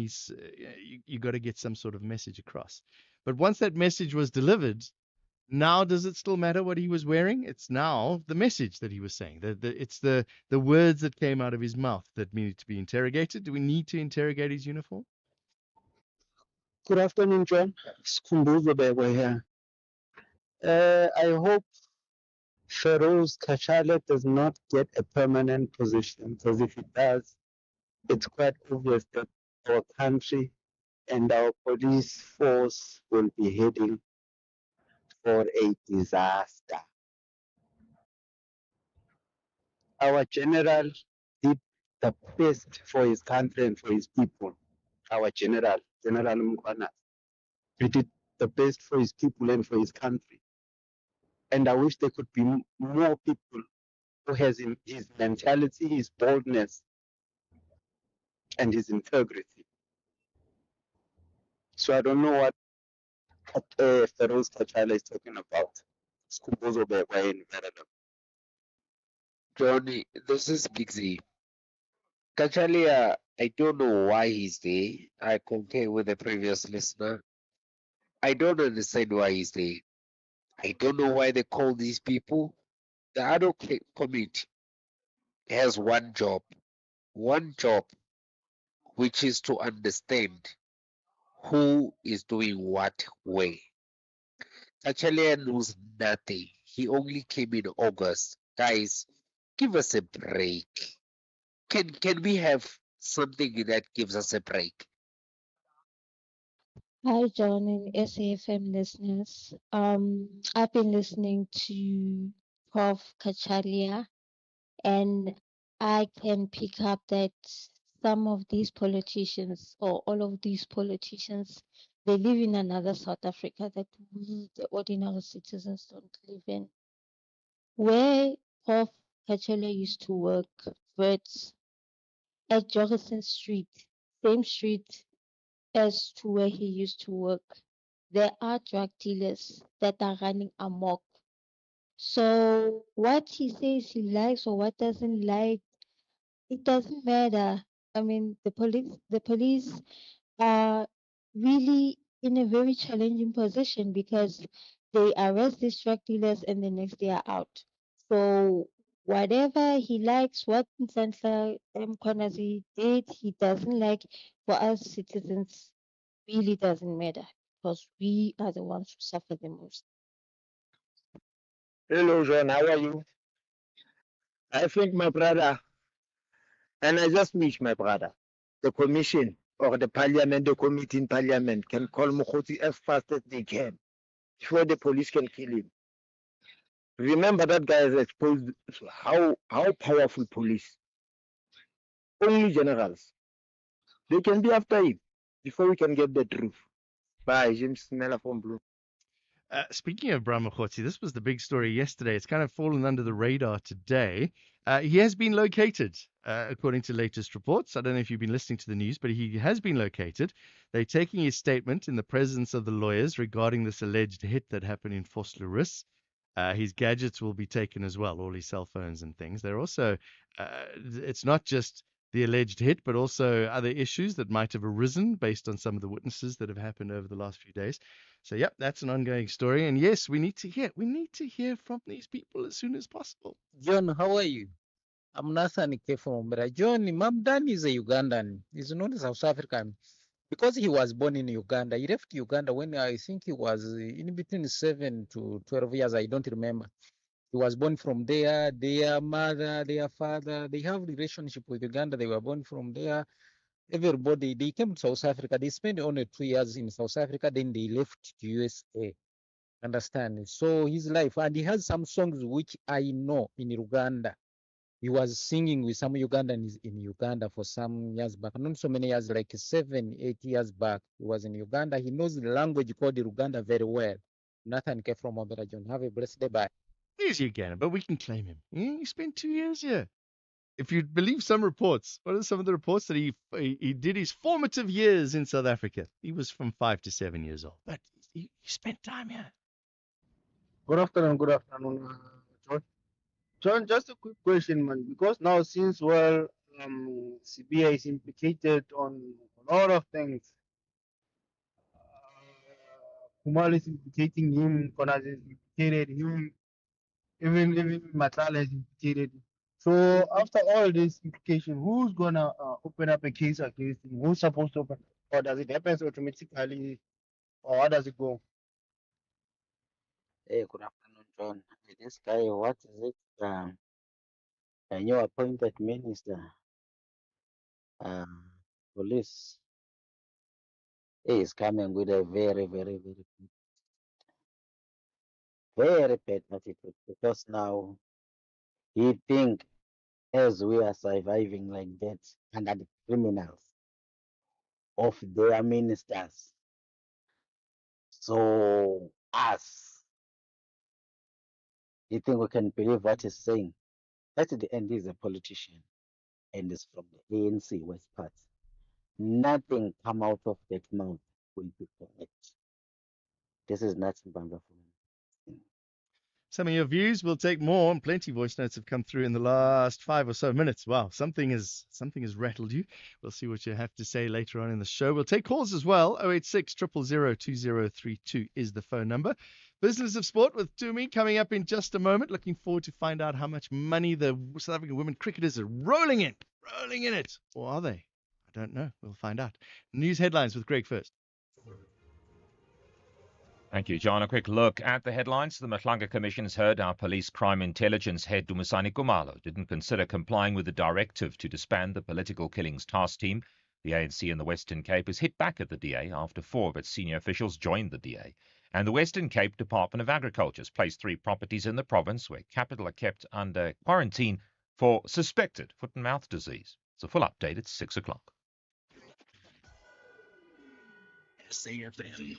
you got to get some sort of message across. But once that message was delivered, now does it still matter what he was wearing? It's now the message that he was saying. It's the words that came out of his mouth that needed to be interrogated. Do we need to interrogate his uniform? Good afternoon, John. Skumbuzo Bego here. I hope Feroz Kachalia does not get a permanent position, because if he does, it's quite obvious that our country and our police force will be heading for a disaster. Our general did the best for his country and for his people. Our general, General Mukwana, he did the best for his people and for his country. And I wish there could be more people who has his mentality, his boldness, and his integrity. So I don't know what Feroz Kachala is talking about. Sikhumbuzo Bekwa in Venezuela. Johnny, this is Big Z. Kachalia, I don't know why he's there. I concur with the previous listener. I don't understand why he's there. I don't know why they call these people. The adult committee has one job, which is to understand who is doing what where. Kachalia knows nothing. He only came in August. Guys, give us a break. Can we have something that gives us a break? Hi, John and SAFM listeners. I've been listening to Prof. Kachalia, and I can pick up that some of these politicians, or all of these politicians, they live in another South Africa that we, the ordinary citizens, don't live in. Where Prof. Kachalia used to work, Brits, at Jefferson Street, same street as to where he used to work, there are drug dealers that are running amok. So what he says he likes or what doesn't like, it doesn't matter. I mean, the police are really in a very challenging position because they arrest these drug dealers and the next day are out. So whatever he likes, what Nsanhla Mkhwanazi did, he doesn't like, for us citizens really doesn't matter because we are the ones who suffer the most. Hello, John. How are you? I think my brother, and I just wish my brother, the commission or the parliament, the committee in parliament can call Mukhuti as fast as they can before the police can kill him. Remember that guy has exposed how powerful police, only generals, they can be after him before we can get the truth. Bye, James Snella from Blue. Speaking of Brahmakhotsi, this was the big story yesterday. It's kind of fallen under the radar today. He has been located, according to latest reports. I don't know if you've been listening to the news, but he has been located. They're taking his statement in the presence of the lawyers regarding this alleged hit that happened in Vosloorus. His gadgets will be taken as well, all his cell phones and things. They're also, it's not just the alleged hit, but also other issues that might have arisen based on some of the witnesses that have happened over the last few days. So, yep, that's an ongoing story. And yes, we need to hear from these people as soon as possible. John, how are you? I'm Nathan K from Umbra. John, Mamdan is a Ugandan. He's not a South African. Because he was born in Uganda. He left Uganda when I think he was in between 7 to 12 years. I don't remember. He was born from there. Their mother, their father, they have relationship with Uganda. They were born from there. Everybody, they came to South Africa. They spent only 2 years in South Africa. Then they left to USA. Understand? So his life, and he has some songs which I know in Uganda. He was singing with some Ugandans in Uganda for some years back, not so many years, like 7, 8 years back. He was in Uganda. He knows the language called Uganda very well. Nathan K from Mobile John. Have a blessed day. Bye. He's Uganda, but we can claim him. Yeah, he spent 2 years here. If you believe some reports, what are some of the reports that he did his formative years in South Africa? He was from 5 to 7 years old, but he spent time here. Good afternoon, John. John, just a quick question, man, because now since CBI is implicated on a lot of things. Kumal is implicating him, Konas is implicated him, even Matala is implicated. So after all this implication, who's gonna open up a case against him? Who's supposed to open, or does it happen automatically, or how does it go? Hey, good afternoon, John. This guy, what is it? A new appointed minister, police. He is coming with a very bad attitude because now he think as we are surviving like that under the criminals of their ministers. So us, you think we can believe what he's saying? At the end, he's a politician and is from the ANC West Part. Nothing come out of that mouth will be correct. This is not Zimbabwe. Some of your views. We'll take more, and plenty voice notes have come through in the last 5 or so minutes. Wow, something has rattled you. We'll see what you have to say later on in the show. We'll take calls as well. 086 000 2032 is the phone number. Business of Sport with Tumi coming up in just a moment. Looking forward to find out how much money the South African women cricketers are rolling in it. Or are they? I don't know. We'll find out. News headlines with Greg first. Thank you, John. A quick look at the headlines. The Matlanga Commission has heard our police crime intelligence head, Dumisani Kumalo, didn't consider complying with the directive to disband the political killings task team. The ANC in the Western Cape has hit back at the DA after 4 of its senior officials joined the DA. And the Western Cape Department of Agriculture has placed 3 properties in the province where cattle are kept under quarantine for suspected foot and mouth disease. It's a full update at 6 o'clock. SAFM,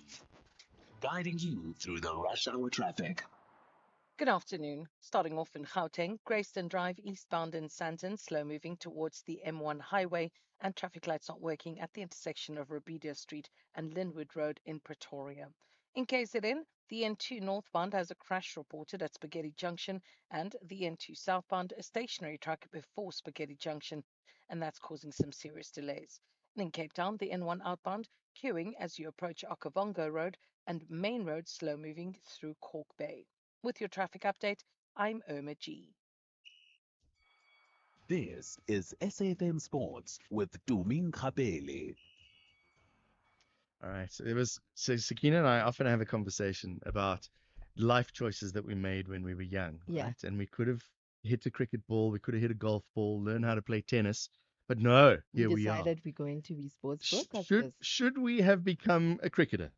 guiding you through the rush hour traffic. Good afternoon. Starting off in Gauteng, Grayston Drive eastbound in Sandton, slow moving towards the M1 highway, and traffic lights not working at the intersection of Robedia Street and Linwood Road in Pretoria. In KZN, the N2 northbound has a crash reported at Spaghetti Junction, and the N2 southbound a stationary truck before Spaghetti Junction, and that's causing some serious delays. And in Cape Town, the N1 outbound queuing as you approach Okavongo Road and Main Road slow moving through Cork Bay. With your traffic update, I'm Irma G. This is SAFM Sports with Tumi Nkhabele. All right. So Sakina and I often have a conversation about life choices that we made when we were young, Yeah. right? And we could have hit a cricket ball, we could have hit a golf ball, learn how to play tennis, but no, We here we are. decided we're going to be sports broadcasters. Should we have become a cricketer?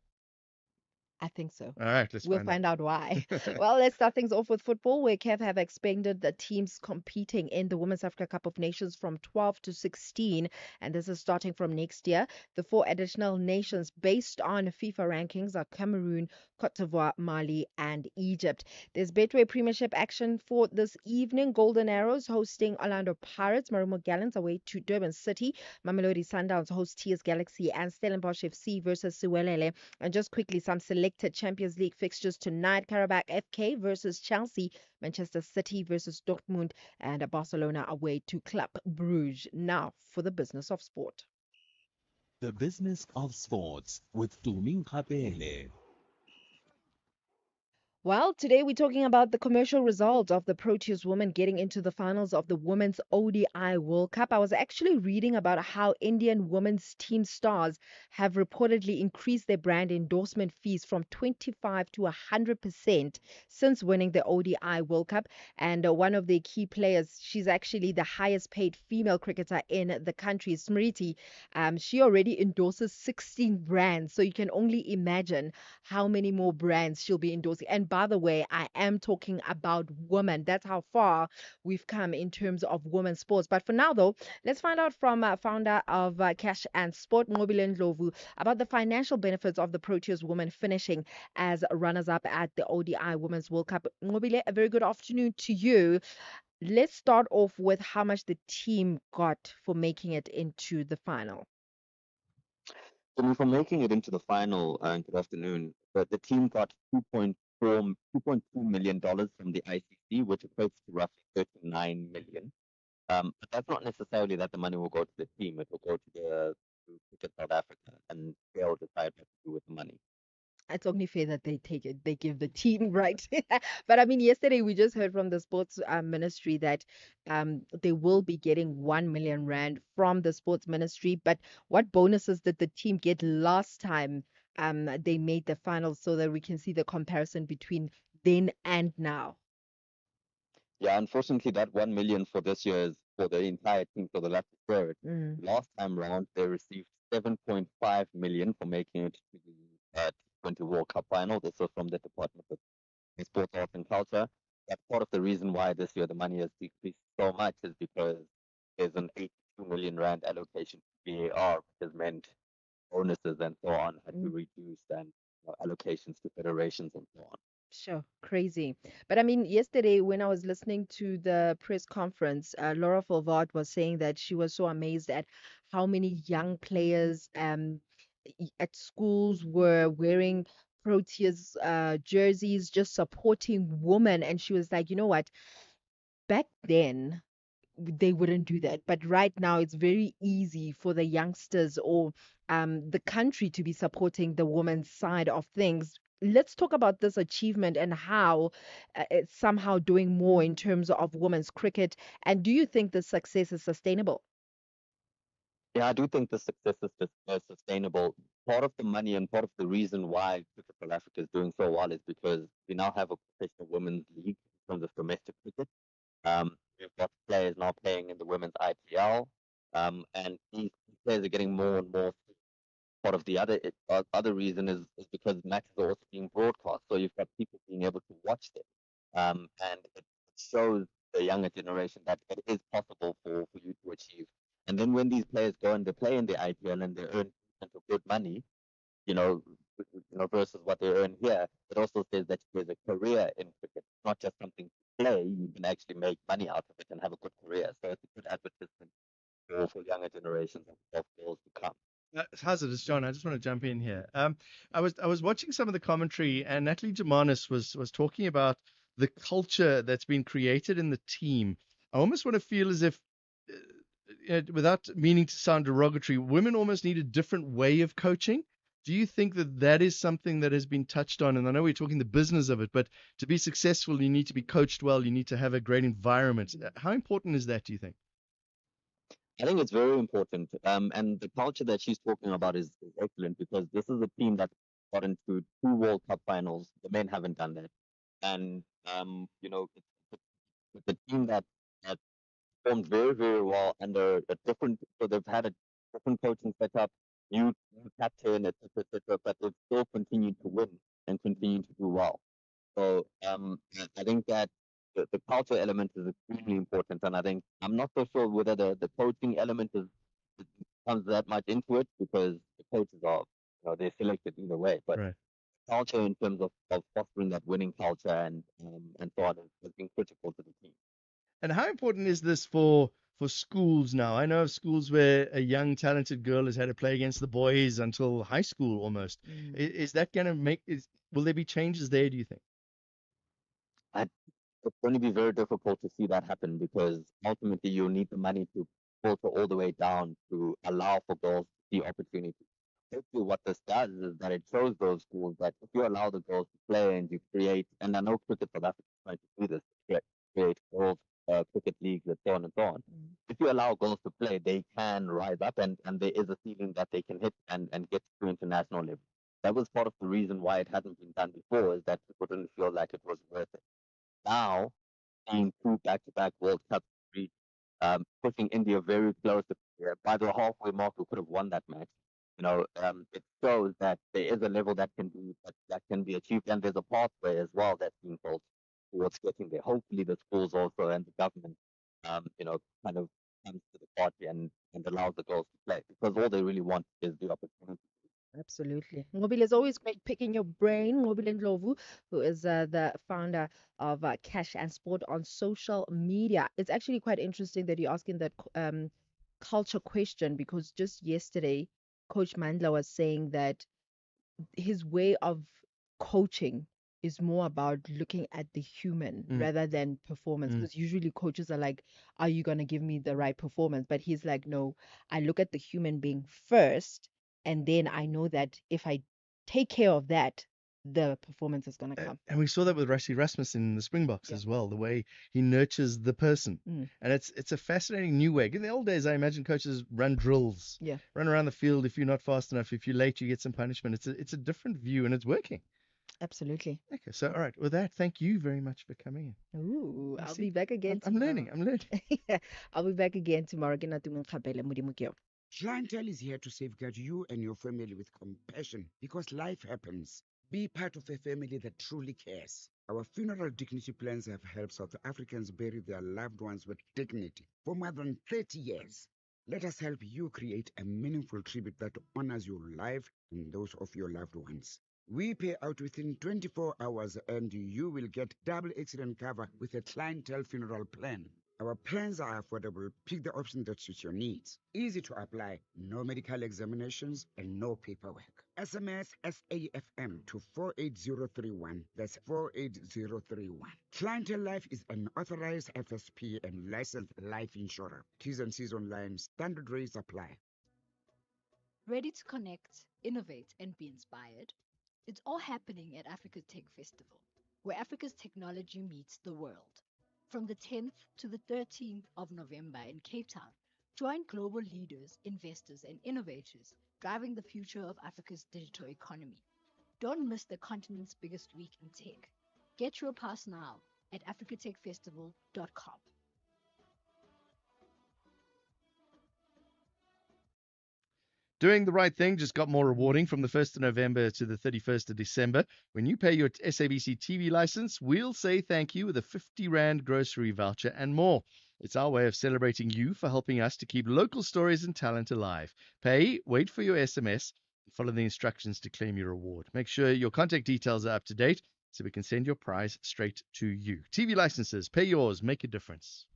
I think so. All right, We'll find out why. Well, let's start things off with football, where CAF have expanded the teams competing in the Women's Africa Cup of Nations from 12 to 16, and this is starting from next year. The 4 additional nations based on FIFA rankings are Cameroon, Cote d'Ivoire, Mali, and Egypt. There's Betway Premiership action for this evening. Golden Arrows hosting Orlando Pirates, Marumo Gallants away to Durban City, Mamelodi Sundowns host TS Galaxy, and Stellenbosch FC versus Siwelele. And just quickly, some selected Champions League fixtures tonight. Karabakh FK versus Chelsea, Manchester City versus Dortmund, and Barcelona away to Club Brugge. Now for the business of sport. The business of sports with Tumi Nkhabele. Well, today we're talking about the commercial result of the Proteas women getting into the finals of the Women's ODI World Cup. I was actually reading about how Indian women's team stars have reportedly increased their brand endorsement fees from 25 to 100% since winning the ODI World Cup. And one of their key players, she's actually the highest paid female cricketer in the country, Smriti. She already endorses 16 brands. So you can only imagine how many more brands she'll be endorsing. And by the way, I am talking about women. That's how far we've come in terms of women's sports. But for now, though, let's find out from founder of Cash and Sport, Mobile Ndlovu, about the financial benefits of the Proteas women finishing as runners-up at the ODI Women's World Cup. Mobile, a very good afternoon to you. Let's start off with how much the team got for making it into the final. So for making it into the final, good afternoon, the team got $2.2 million from the ICC, which equates to roughly 39 million. But that's not necessarily that the money will go to the team; it will go to Cricket South Africa, and they'll decide what to do with the money. It's only fair that they take it, they give the team, right? But I mean, yesterday we just heard from the sports ministry that they will be getting 1 million rand from the sports ministry. But what bonuses did the team get last time they made the finals, so that we can see the comparison between then and now? Yeah, unfortunately, that 1 million for this year is for the entire team for the last third. Mm. Last time round, they received 7.5 million for making it to the T20 World Cup final. This was from the Department of Sports, Arts and Culture. That's part of the reason why this year the money has decreased so much is because there's an 82 million rand allocation to VAR, which has meant bonuses and so on had to reduce and allocations to federations and so on. Sure, crazy. But I mean, yesterday when I was listening to the press conference, Laura Fulvard was saying that she was so amazed at how many young players at schools were wearing Proteas jerseys, just supporting women. And she was like, you know what? Back then, they wouldn't do that. But right now, it's very easy for the youngsters or the country to be supporting the women's side of things. Let's talk about this achievement and how it's somehow doing more in terms of women's cricket. And do you think the success is sustainable? Yeah, I do think the success is sustainable. Part of the money and part of the reason why Cricket South Africa is doing so well is because we now have a professional women's league in terms of domestic cricket. We've got players now playing in the women's IPL, and these players are getting more and more. Part of the other reason is because matches are also being broadcast, so you've got people being able to watch them, and it shows the younger generation that it is possible for you to achieve. And then when these players go and they play in the IPL and they earn good money, you know, versus what they earn here, it also says that there's a career in cricket, not just something to play. You can actually make money out of it and have a good career. So it's a good advertisement for younger generations of girls to come. Hazard, it's John. I just want to jump in here. I was watching some of the commentary, and Natalie Jamanis was talking about the culture that's been created in the team. I almost want to feel as if, without meaning to sound derogatory, women almost need a different way of coaching. Do you think that that is something that has been touched on? And I know we're talking the business of it, but to be successful, you need to be coached well. You need to have a great environment. How important is that, do you think? I think it's very important. And the culture that she's talking about is excellent because this is a team that got into 2 World Cup finals. The men haven't done that. And, it's a team that performed very, very well under a different, so they've had a different coaching setup, new captain, etc., but they've still continued to win and continue to do well. So I think that the culture element is extremely important, and I think I'm not so sure whether the coaching element comes that much into it because the coaches are, they're selected either way. But Right. culture in terms of fostering that winning culture and so on has been critical to the team. And how important is this for schools now? I know of schools where a young talented girl has had to play against the boys until high school almost. Is that going to will there be changes there, do you think? It's going to be very difficult to see that happen because ultimately you need the money to filter all the way down to allow for girls to see opportunity. Hopefully, what this does is that it shows those schools that if you allow the girls to play and you create, and I know Cricket South Africa is trying to do this, create girls cricket leagues and so on and so on. If you allow girls to play, they can rise up and there is a ceiling that they can hit and get to international level. That was part of the reason why it hadn't been done before, is that people didn't feel like it was worth it. Now, seeing 2 back-to-back World Cups, pushing India very close to by the halfway mark, we could have won that match. It shows that there is a level that can be achieved, and there's a pathway as well that's being built towards getting there. Hopefully, the schools also and the government, kind of comes to the party and allows the girls to play because all they really want is the opportunity. Absolutely. Ngobile, it's always great picking your brain. Ngobile Ndlovu, who is the founder of Cash and Sport on social media. It's actually quite interesting that you're asking that culture question because just yesterday, Coach Mandla was saying that his way of coaching is more about looking at the human rather than performance because usually coaches are like, are you going to give me the right performance? But he's like, no, I look at the human being first, and then I know that if I take care of that, the performance is going to come. And we saw that with Rassie Rasmussen in the Springboks as well, the way he nurtures the person. And it's a fascinating new way. In the old days, I imagine coaches run drills, run around the field. If you're not fast enough, if you're late, you get some punishment. It's a different view, and it's working. Absolutely. Okay, so all right, with that, thank you very much for coming in. Ooh, I'll be back again I'm tomorrow. learning. I'll be back again tomorrow. Ke na tumong kgapele, Modimo ke yo. Clientele is here to safeguard you and your family with compassion because life happens. Be part of a family that truly cares. Our funeral dignity plans have helped South Africans bury their loved ones with dignity for more than 30 years. Let us help you create a meaningful tribute that honors your life and those of your loved ones. We pay out within 24 hours and you will get double accident cover with a clientele funeral plan. Our plans are affordable. Pick the option that suits your needs. Easy to apply, no medical examinations, and no paperwork. SMS SAFM to 48031. That's 48031. Clientele Life is an authorized FSP and licensed life insurer. T's and C's online. Standard rates apply. Ready to connect, innovate, and be inspired? It's all happening at Africa Tech Festival, where Africa's technology meets the world. From the 10th to the 13th of November in Cape Town, join global leaders, investors, and innovators driving the future of Africa's digital economy. Don't miss the continent's biggest week in tech. Get your pass now at africatechfestival.com. Doing the right thing just got more rewarding from the 1st of November to the 31st of December. When you pay your SABC TV license, we'll say thank you with a 50 Rand grocery voucher and more. It's our way of celebrating you for helping us to keep local stories and talent alive. Pay, wait for your SMS, and follow the instructions to claim your reward. Make sure your contact details are up to date so we can send your prize straight to you. TV licenses, pay yours, make a difference.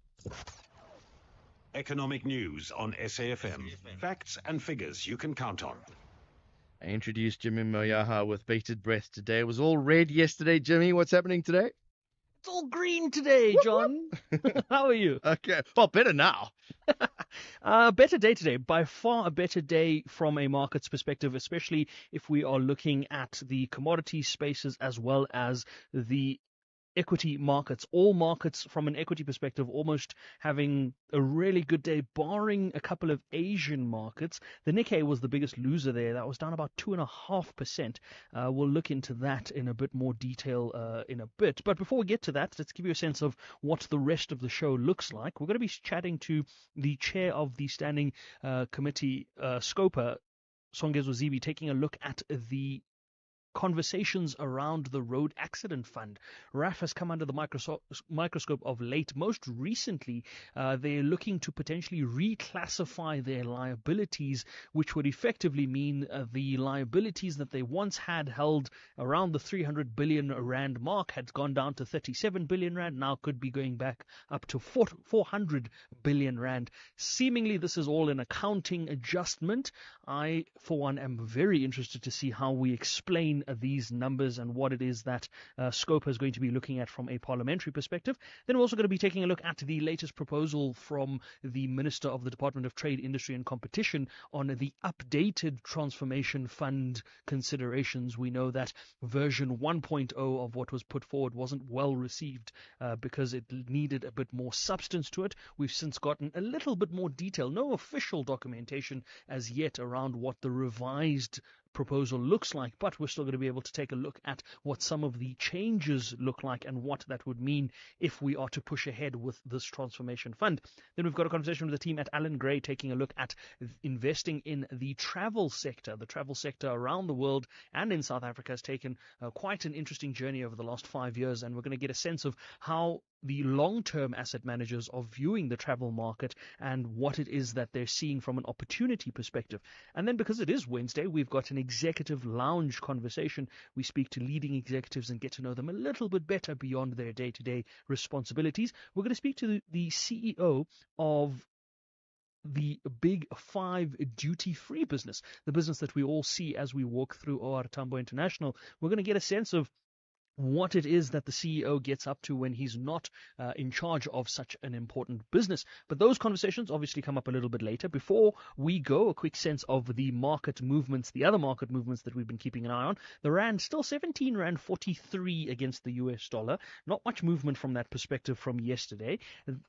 Economic news on SAFM. Facts and figures you can count on. I introduced Jimmy Moyaha with bated breath today. It was all red yesterday. Jimmy, what's happening today? It's all green today, John. How are you? Okay. Well, better now. Better day today. By far a better day from a markets perspective, especially if we are looking at the commodity spaces as well as the equity markets. All markets from an equity perspective almost having a really good day, barring a couple of Asian markets. The Nikkei was the biggest loser there. That was down about 2.5%. We'll look into that in a bit more detail in a bit. But before we get to that, let's give you a sense of what the rest of the show looks like. We're going to be chatting to the chair of the standing committee, Scopa, Songezo Zibi, taking a look at the conversations around the road accident fund. RAF has come under the microscope of late. Most recently, they're looking to potentially reclassify their liabilities, which would effectively mean the liabilities that they once had held around the 300 billion rand mark had gone down to 37 billion rand, now could be going back up to 400 billion rand. Seemingly, this is all an accounting adjustment. I, for one, am very interested to see how we explain these numbers and what it is that Scopa is going to be looking at from a parliamentary perspective. Then we're also going to be taking a look at the latest proposal from the Minister of the Department of Trade, Industry and Competition on the updated transformation fund considerations. We know that version 1.0 of what was put forward wasn't well received because it needed a bit more substance to it. We've since gotten a little bit more detail, no official documentation as yet around what the revised proposal looks like, but we're still going to be able to take a look at what some of the changes look like and what that would mean if we are to push ahead with this transformation fund. Then we've got a conversation with the team at Alan Gray taking a look at investing in the travel sector. The travel sector around the world and in South Africa has taken quite an interesting journey over the last 5 years, and we're going to get a sense of how the long-term asset managers are viewing the travel market and what it is that they're seeing from an opportunity perspective. And then because it is Wednesday, we've got an executive lounge conversation. We speak to leading executives and get to know them a little bit better beyond their day-to-day responsibilities. We're going to speak to the CEO of the Big Five duty-free business, the business that we all see as we walk through OR Tambo International. We're going to get a sense of what it is that the CEO gets up to when he's not in charge of such an important business. But those conversations obviously come up a little bit later. Before we go, a quick sense of the market movements, the other market movements that we've been keeping an eye on. The Rand still 17 Rand 43 against the US dollar. Not much movement from that perspective from yesterday.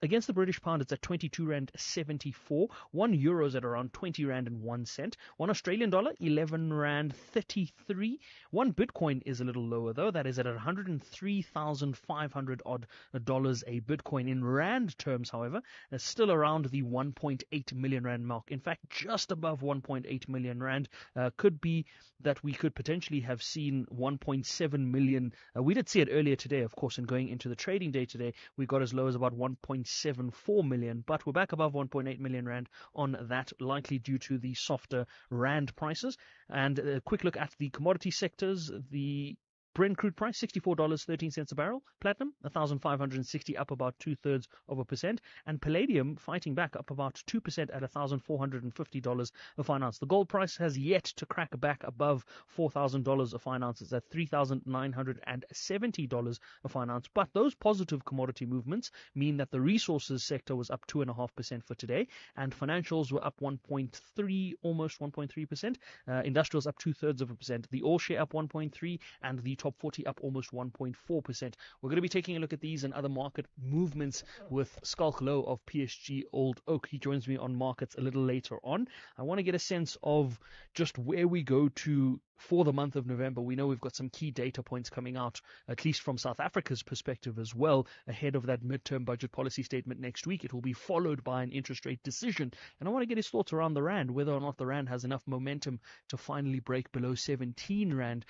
Against the British pound, it's at 22 Rand 74. 1 euro is at around 20 Rand and 1 cent. 1 Australian dollar, 11 Rand 33. 1 Bitcoin is a little lower though. That is at $103,500 odd dollars a Bitcoin. In rand terms, however, still around the 1.8 million rand mark. In fact, just above 1.8 million rand. Could be that we could potentially have seen 1.7 million. We did see it earlier today, of course, and going into the trading day today, we got as low as about 1.74 million, but we're back above 1.8 million rand on that, likely due to the softer rand prices. And a quick look at the commodity sectors. The Brent crude price, $64.13 a barrel. Platinum, 1,560, up about 0.2%. And palladium fighting back, up about 2% at $1,450 a fine ounce. The gold price has yet to crack back above $4,000 a fine ounce. It's at $3,970 a fine ounce. But those positive commodity movements mean that the resources sector was up 2.5% for today, and financials were up 1.3, almost 1.3%. Industrials up 0.2%. The all share up 1.3, and the top 40 up almost 1.4%. We're going to be taking a look at these and other market movements with Skalk Low of PSG Old Oak. He joins me on markets a little later on. I want to get a sense of just where we go to for the month of November. We know we've got some key data points coming out, at least from South Africa's perspective as well, ahead of that midterm budget policy statement next week. It will be followed by an interest rate decision. And I want to get his thoughts around the Rand, whether or not the Rand has enough momentum to finally break below 17 Rand.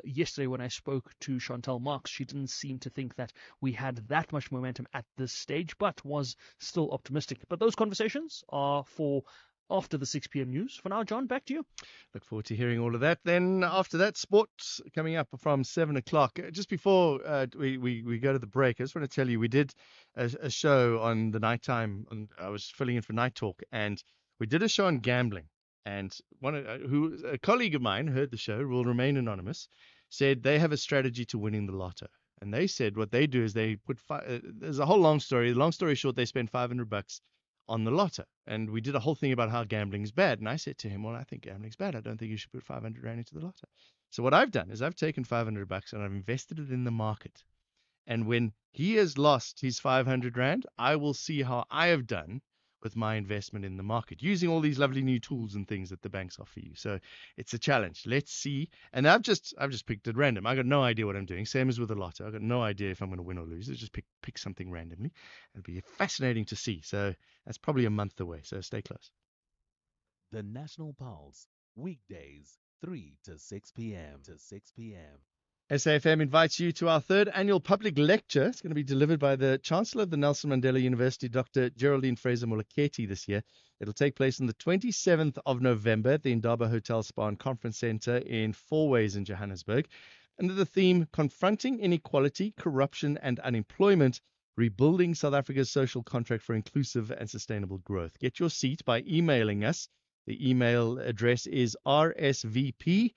Yesterday when I spoke to Chantal Marx, she didn't seem to think that we had that much momentum at this stage, but was still optimistic. But those conversations are for after the 6 p.m. news. For now, John, back to you. Look forward to hearing all of that. Then after that, sports coming up from 7 o'clock. Just before we go to the break, I just want to tell you we did a show on the nighttime. I was filling in for Night Talk, and we did a show on gambling. And a colleague of mine heard the show, will remain anonymous, said they have a strategy to winning the lotto. And they said what they do is they put there's a whole long story. Long story short, they spend $500 on the lotto. And we did a whole thing about how gambling is bad. And I said to him, well, I think gambling's bad. I don't think you should put 500 Rand into the lotto. So what I've done is I've taken $500 and I've invested it in the market. And when he has lost his 500 Rand, I will see how I have done with my investment in the market using all these lovely new tools and things that the banks offer you. So it's a challenge. Let's see. And I've just picked at random. I got no idea what I'm doing. Same as with the lotto. I got no idea if I'm going to win or lose. I just pick something randomly. It'll be fascinating to see. So that's probably a month away. So stay close. The National Pulse, weekdays, 3 to 6 p.m. SAFM invites you to our third annual public lecture. It's going to be delivered by the Chancellor of the Nelson Mandela University, Dr. Geraldine Fraser-Moleketi, this year. It'll take place on the 27th of November at the Indaba Hotel Spa and Conference Centre in Fourways in Johannesburg. Under the theme, Confronting Inequality, Corruption and Unemployment, Rebuilding South Africa's Social Contract for Inclusive and Sustainable Growth. Get your seat by emailing us. The email address is rsvp@safm.co.za.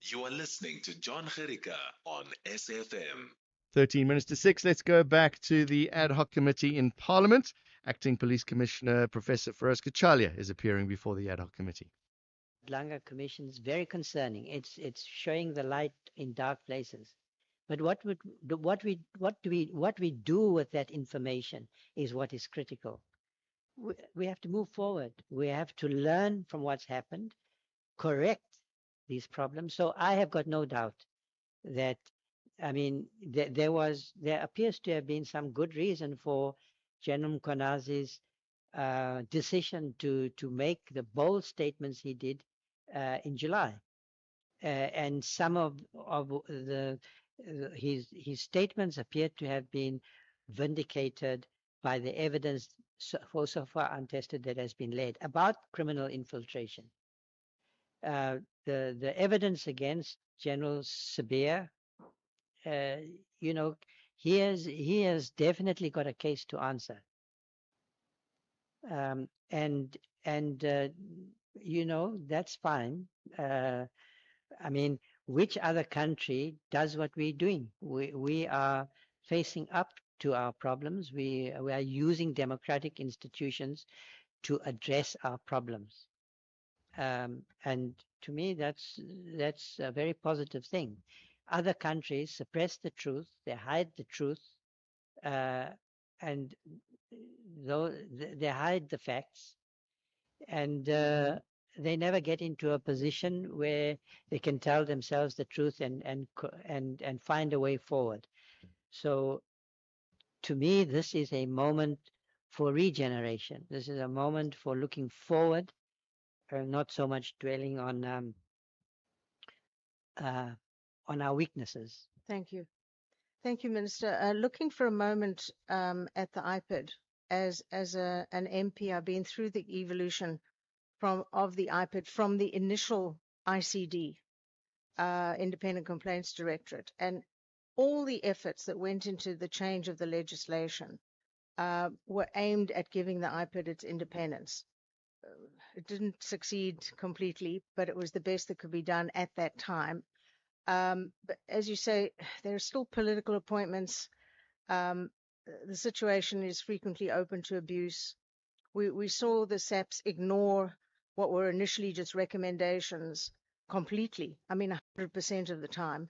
You are listening to Jon Gericke on SFM. 13 minutes to 6. Let's go back to the ad hoc committee in Parliament. Acting Police Commissioner Professor Feroz Kachalia is appearing before the ad hoc committee. Langa Commission is very concerning. It's showing the light in dark places. But what we do with that information is what is critical. We have to move forward. We have to learn from what's happened, correct these problems. So I have got no doubt that, I mean, there appears to have been some good reason for General Mkonazi's decision to make the bold statements he did in July, and some of his statements appear to have been vindicated by the evidence so far untested that has been laid about criminal infiltration. The evidence against General Sabir, he has definitely got a case to answer. And that's fine. I mean, which other country does what we're doing? We are facing up to our problems. We are using democratic institutions to address our problems. And to me, that's a very positive thing. Other countries suppress the truth, they hide the truth, and they hide the facts, and they never get into a position where they can tell themselves the truth and find a way forward. So to me, this is a moment for regeneration. This is a moment for looking forward, not so much dwelling uh, on our weaknesses. Thank you. Thank you, Minister. Looking for a moment at the IPID. An MP, I've been through the evolution of the IPID from the initial ICD, Independent Complaints Directorate, and all the efforts that went into the change of the legislation were aimed at giving the IPID its independence. It didn't succeed completely, but it was the best that could be done at that time. But as you say, there are still political appointments. The situation is frequently open to abuse. We saw the SAPs ignore what were initially just recommendations completely. I mean, 100% of the time.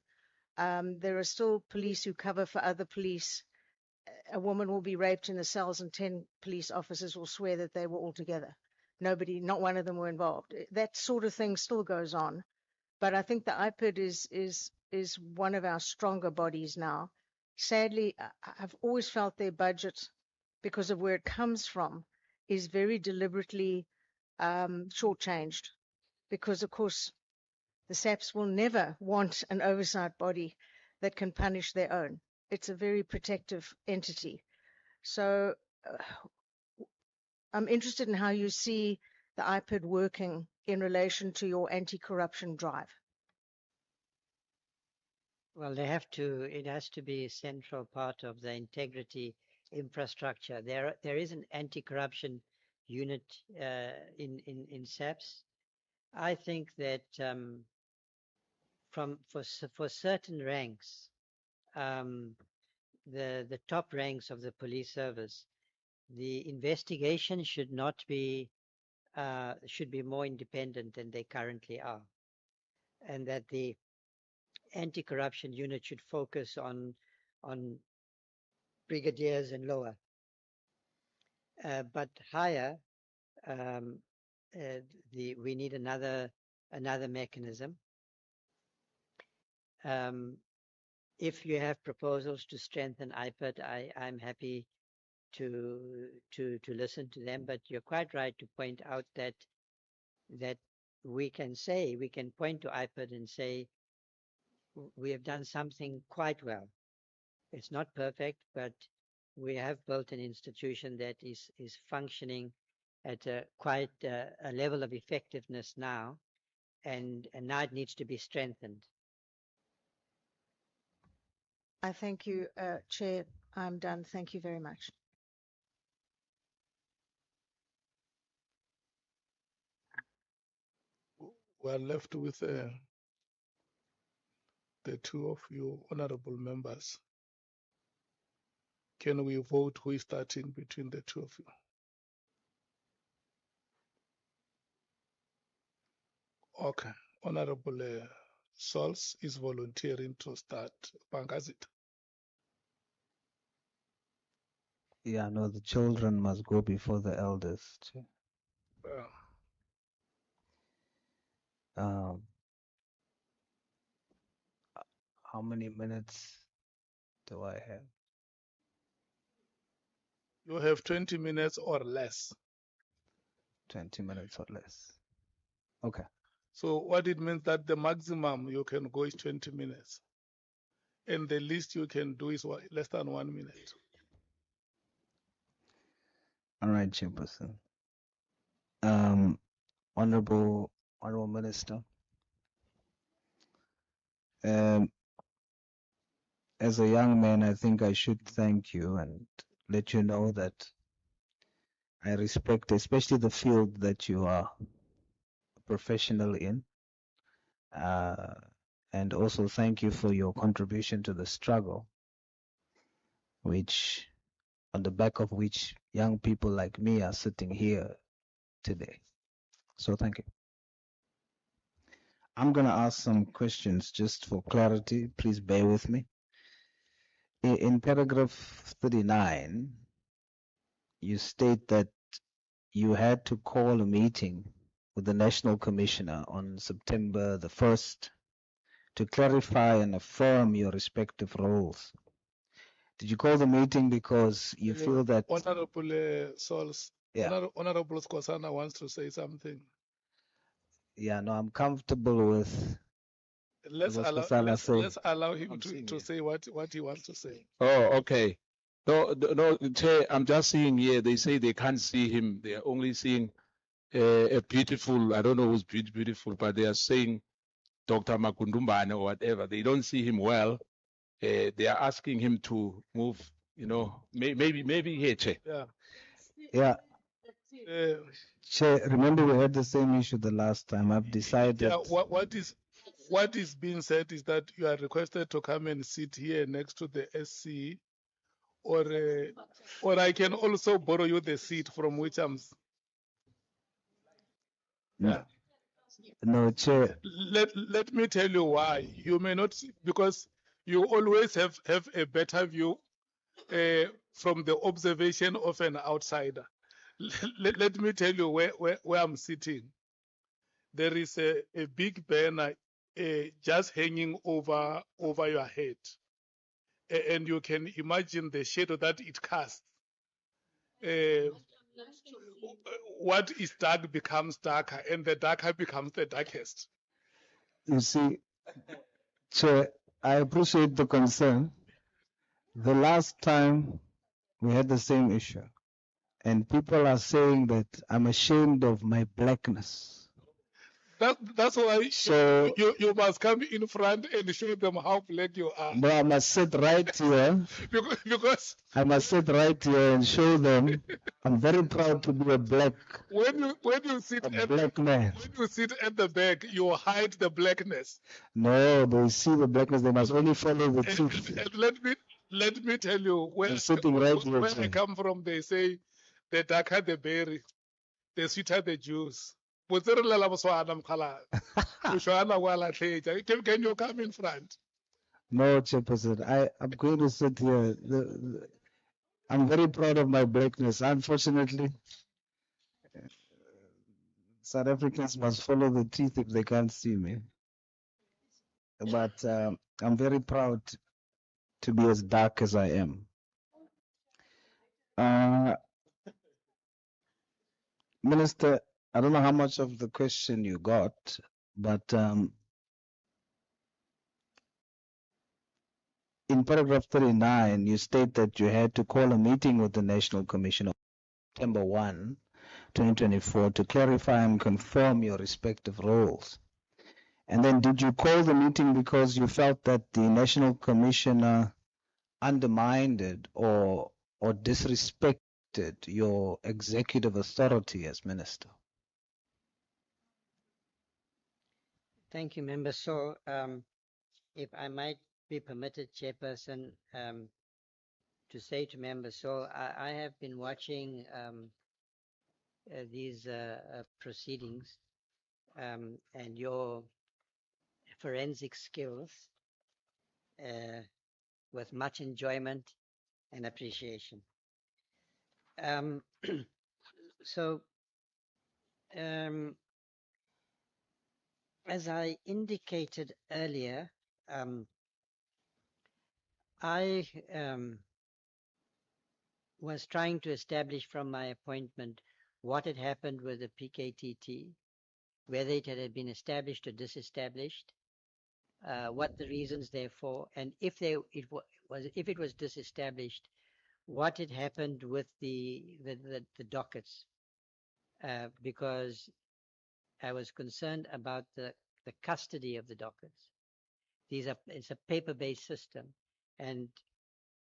There are still police who cover for other police. A woman will be raped in the cells and 10 police officers will swear that they were all together. Not one of them were involved. That sort of thing still goes on. But I think the IPID is one of our stronger bodies now. Sadly, I've always felt their budget, because of where it comes from, is very deliberately shortchanged. Because, of course, the SAPs will never want an oversight body that can punish their own. It's a very protective entity. So I'm interested in how you see the IPID working in relation to your anti-corruption drive. Well, it has to be a central part of the integrity infrastructure. There is an anti-corruption unit in SAPS. I think that for certain ranks, the top ranks of the police service, the investigation should be more independent than they currently are, and that the anti-corruption unit should focus on brigadiers and lower, but higher. Um, we need another mechanism. If you have proposals to strengthen IPID, I'm happy to listen to them. But you're quite right to point out that we can point to IPID and say we have done something quite well. It's not perfect, but we have built an institution that is functioning at quite a level of effectiveness now, and now it needs to be strengthened. I thank you, Chair. I'm done. Thank you very much. We're left with the two of you honorable members. Can we vote who is starting between the two of you? Okay. Honorable Sols is volunteering to start. Bangazit. Yeah, no, the children must go before the elders. Um, how many minutes do I have? You have 20 minutes or less. 20 minutes or less. Okay. So what it means that the maximum you can go is 20 minutes. And the least you can do is less than 1 minute. All right, Chairperson. Honorable Minister, as a young man, I think I should thank you and let you know that I respect especially the field that you are a professional in. And also thank you for your contribution to the struggle, on the back of which young people like me are sitting here today. So thank you. I'm going to ask some questions just for clarity. Please bear with me. In paragraph 39, you state that you had to call a meeting with the National Commissioner on September the 1st to clarify and affirm your respective roles. Did you call the meeting because you feel that... Honorable Sols, Yeah. Honorable Skosana wants to say something. Yeah, no, I'm comfortable with Let's what allow Skosana say. let's allow him to say what he wants to say. Oh, okay. No, Chair, I'm just seeing here, they say they can't see him. They are only seeing a beautiful, I don't know who's beautiful, but they are saying Dr. Makundumbane or whatever. They don't see him well. They are asking him to move, maybe here, Chair. Yeah. Yeah. Uh, Chair, remember we had the same issue the last time. I've decided... yeah, what is being said is that you are requested to come and sit here next to the SC, or I can also borrow you the seat from which I'm. Yeah. No, Chair. Let me tell you why. You may not, because you always have a better view from the observation of an outsider. Let me tell you where I'm sitting. There is a big banner just hanging over your head. And you can imagine the shadow that it casts. What is dark becomes darker, and the darker becomes the darkest. You see, Chair, I appreciate the concern. The last time we had the same issue, and people are saying that I'm ashamed of my blackness. That's why So, you must come in front and show them how black you are. No, I must sit right here. because I must sit right here and show them I'm very proud to be a black when you sit at black man. when you sit at the back, you hide the blackness. No, they see the blackness. They must only follow the truth. And let me tell you where I'm sitting right here. where I come from. They say the darker the berry, the sweeter the juice. Can you come in front? No, Chairperson, I'm going to sit here. I'm very proud of my blackness. Unfortunately, South Africans must follow the truth if they can't see me. But I'm very proud to be as dark as I am. Minister, I don't know how much of the question you got, but in paragraph 39, you state that you had to call a meeting with the National Commission on September 1, 2024 to clarify and confirm your respective roles. And then did you call the meeting because you felt that the National Commissioner undermined or disrespected your executive authority as minister? Thank you, member. So, if I might be permitted, Chairperson, to say to members, so I have been watching these proceedings and your forensic skills with much enjoyment and appreciation. So, as I indicated earlier, I was trying to establish from my appointment what had happened with the PKTT, whether it had been established or disestablished, what the reasons therefore, and if it was disestablished, what had happened with the dockets, because I was concerned about the custody of the dockets. It's a paper-based system, and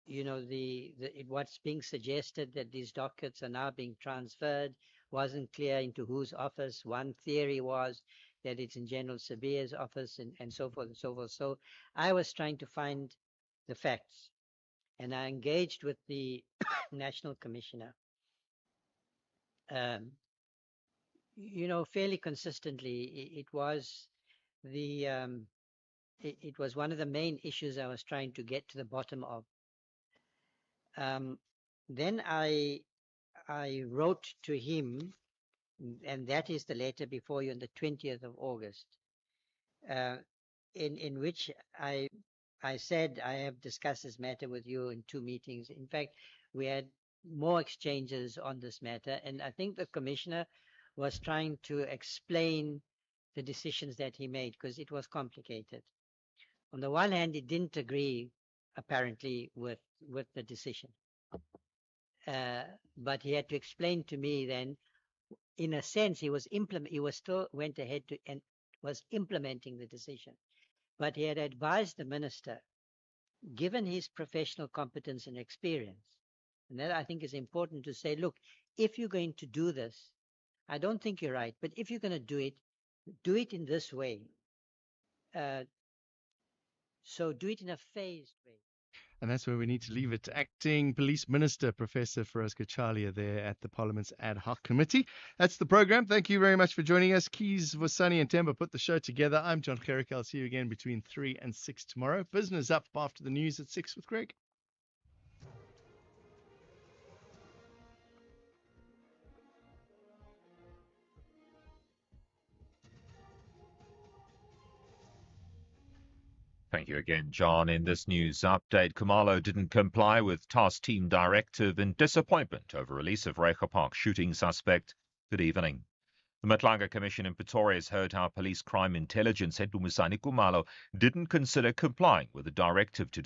you know what's being suggested that these dockets are now being transferred wasn't clear into whose office. One theory was that it's in General Sabia's office, and so forth and so forth. So I was trying to find the facts, and I engaged with the National Commissioner. Fairly consistently, it was it was one of the main issues I was trying to get to the bottom of. Then I wrote to him and that is the letter before you on the 20th of August, in which I said I have discussed this matter with you in 2 meetings. In fact, we had more exchanges on this matter, and I think the commissioner was trying to explain the decisions that he made because it was complicated. On the one hand, he didn't agree apparently with the decision, but he had to explain to me then. In a sense, he was still went ahead to and was implementing the decision, but he had advised the minister, given his professional competence and experience, and that I think is important to say, look, if you're going to do this, I don't think you're right, but if you're going to do it in this way. So do it in a phased way. And that's where we need to leave it. Acting Police Minister Professor Feroz Kachalia there at the Parliament's Ad Hoc Committee. That's the program. Thank you very much for joining us. Keys, Vosani and Temba put the show together. I'm Jon Gericke. I'll see you again between 3 and 6 tomorrow. Business up after the news at 6 with Greg. Thank you again, John. In this news update, Khumalo didn't comply with task team directive in disappointment over release of Reiger Park shooting suspect. Good evening. The Matlanga Commission in Pretoria has heard how police crime intelligence head Dumisani Khumalo didn't consider complying with the directive to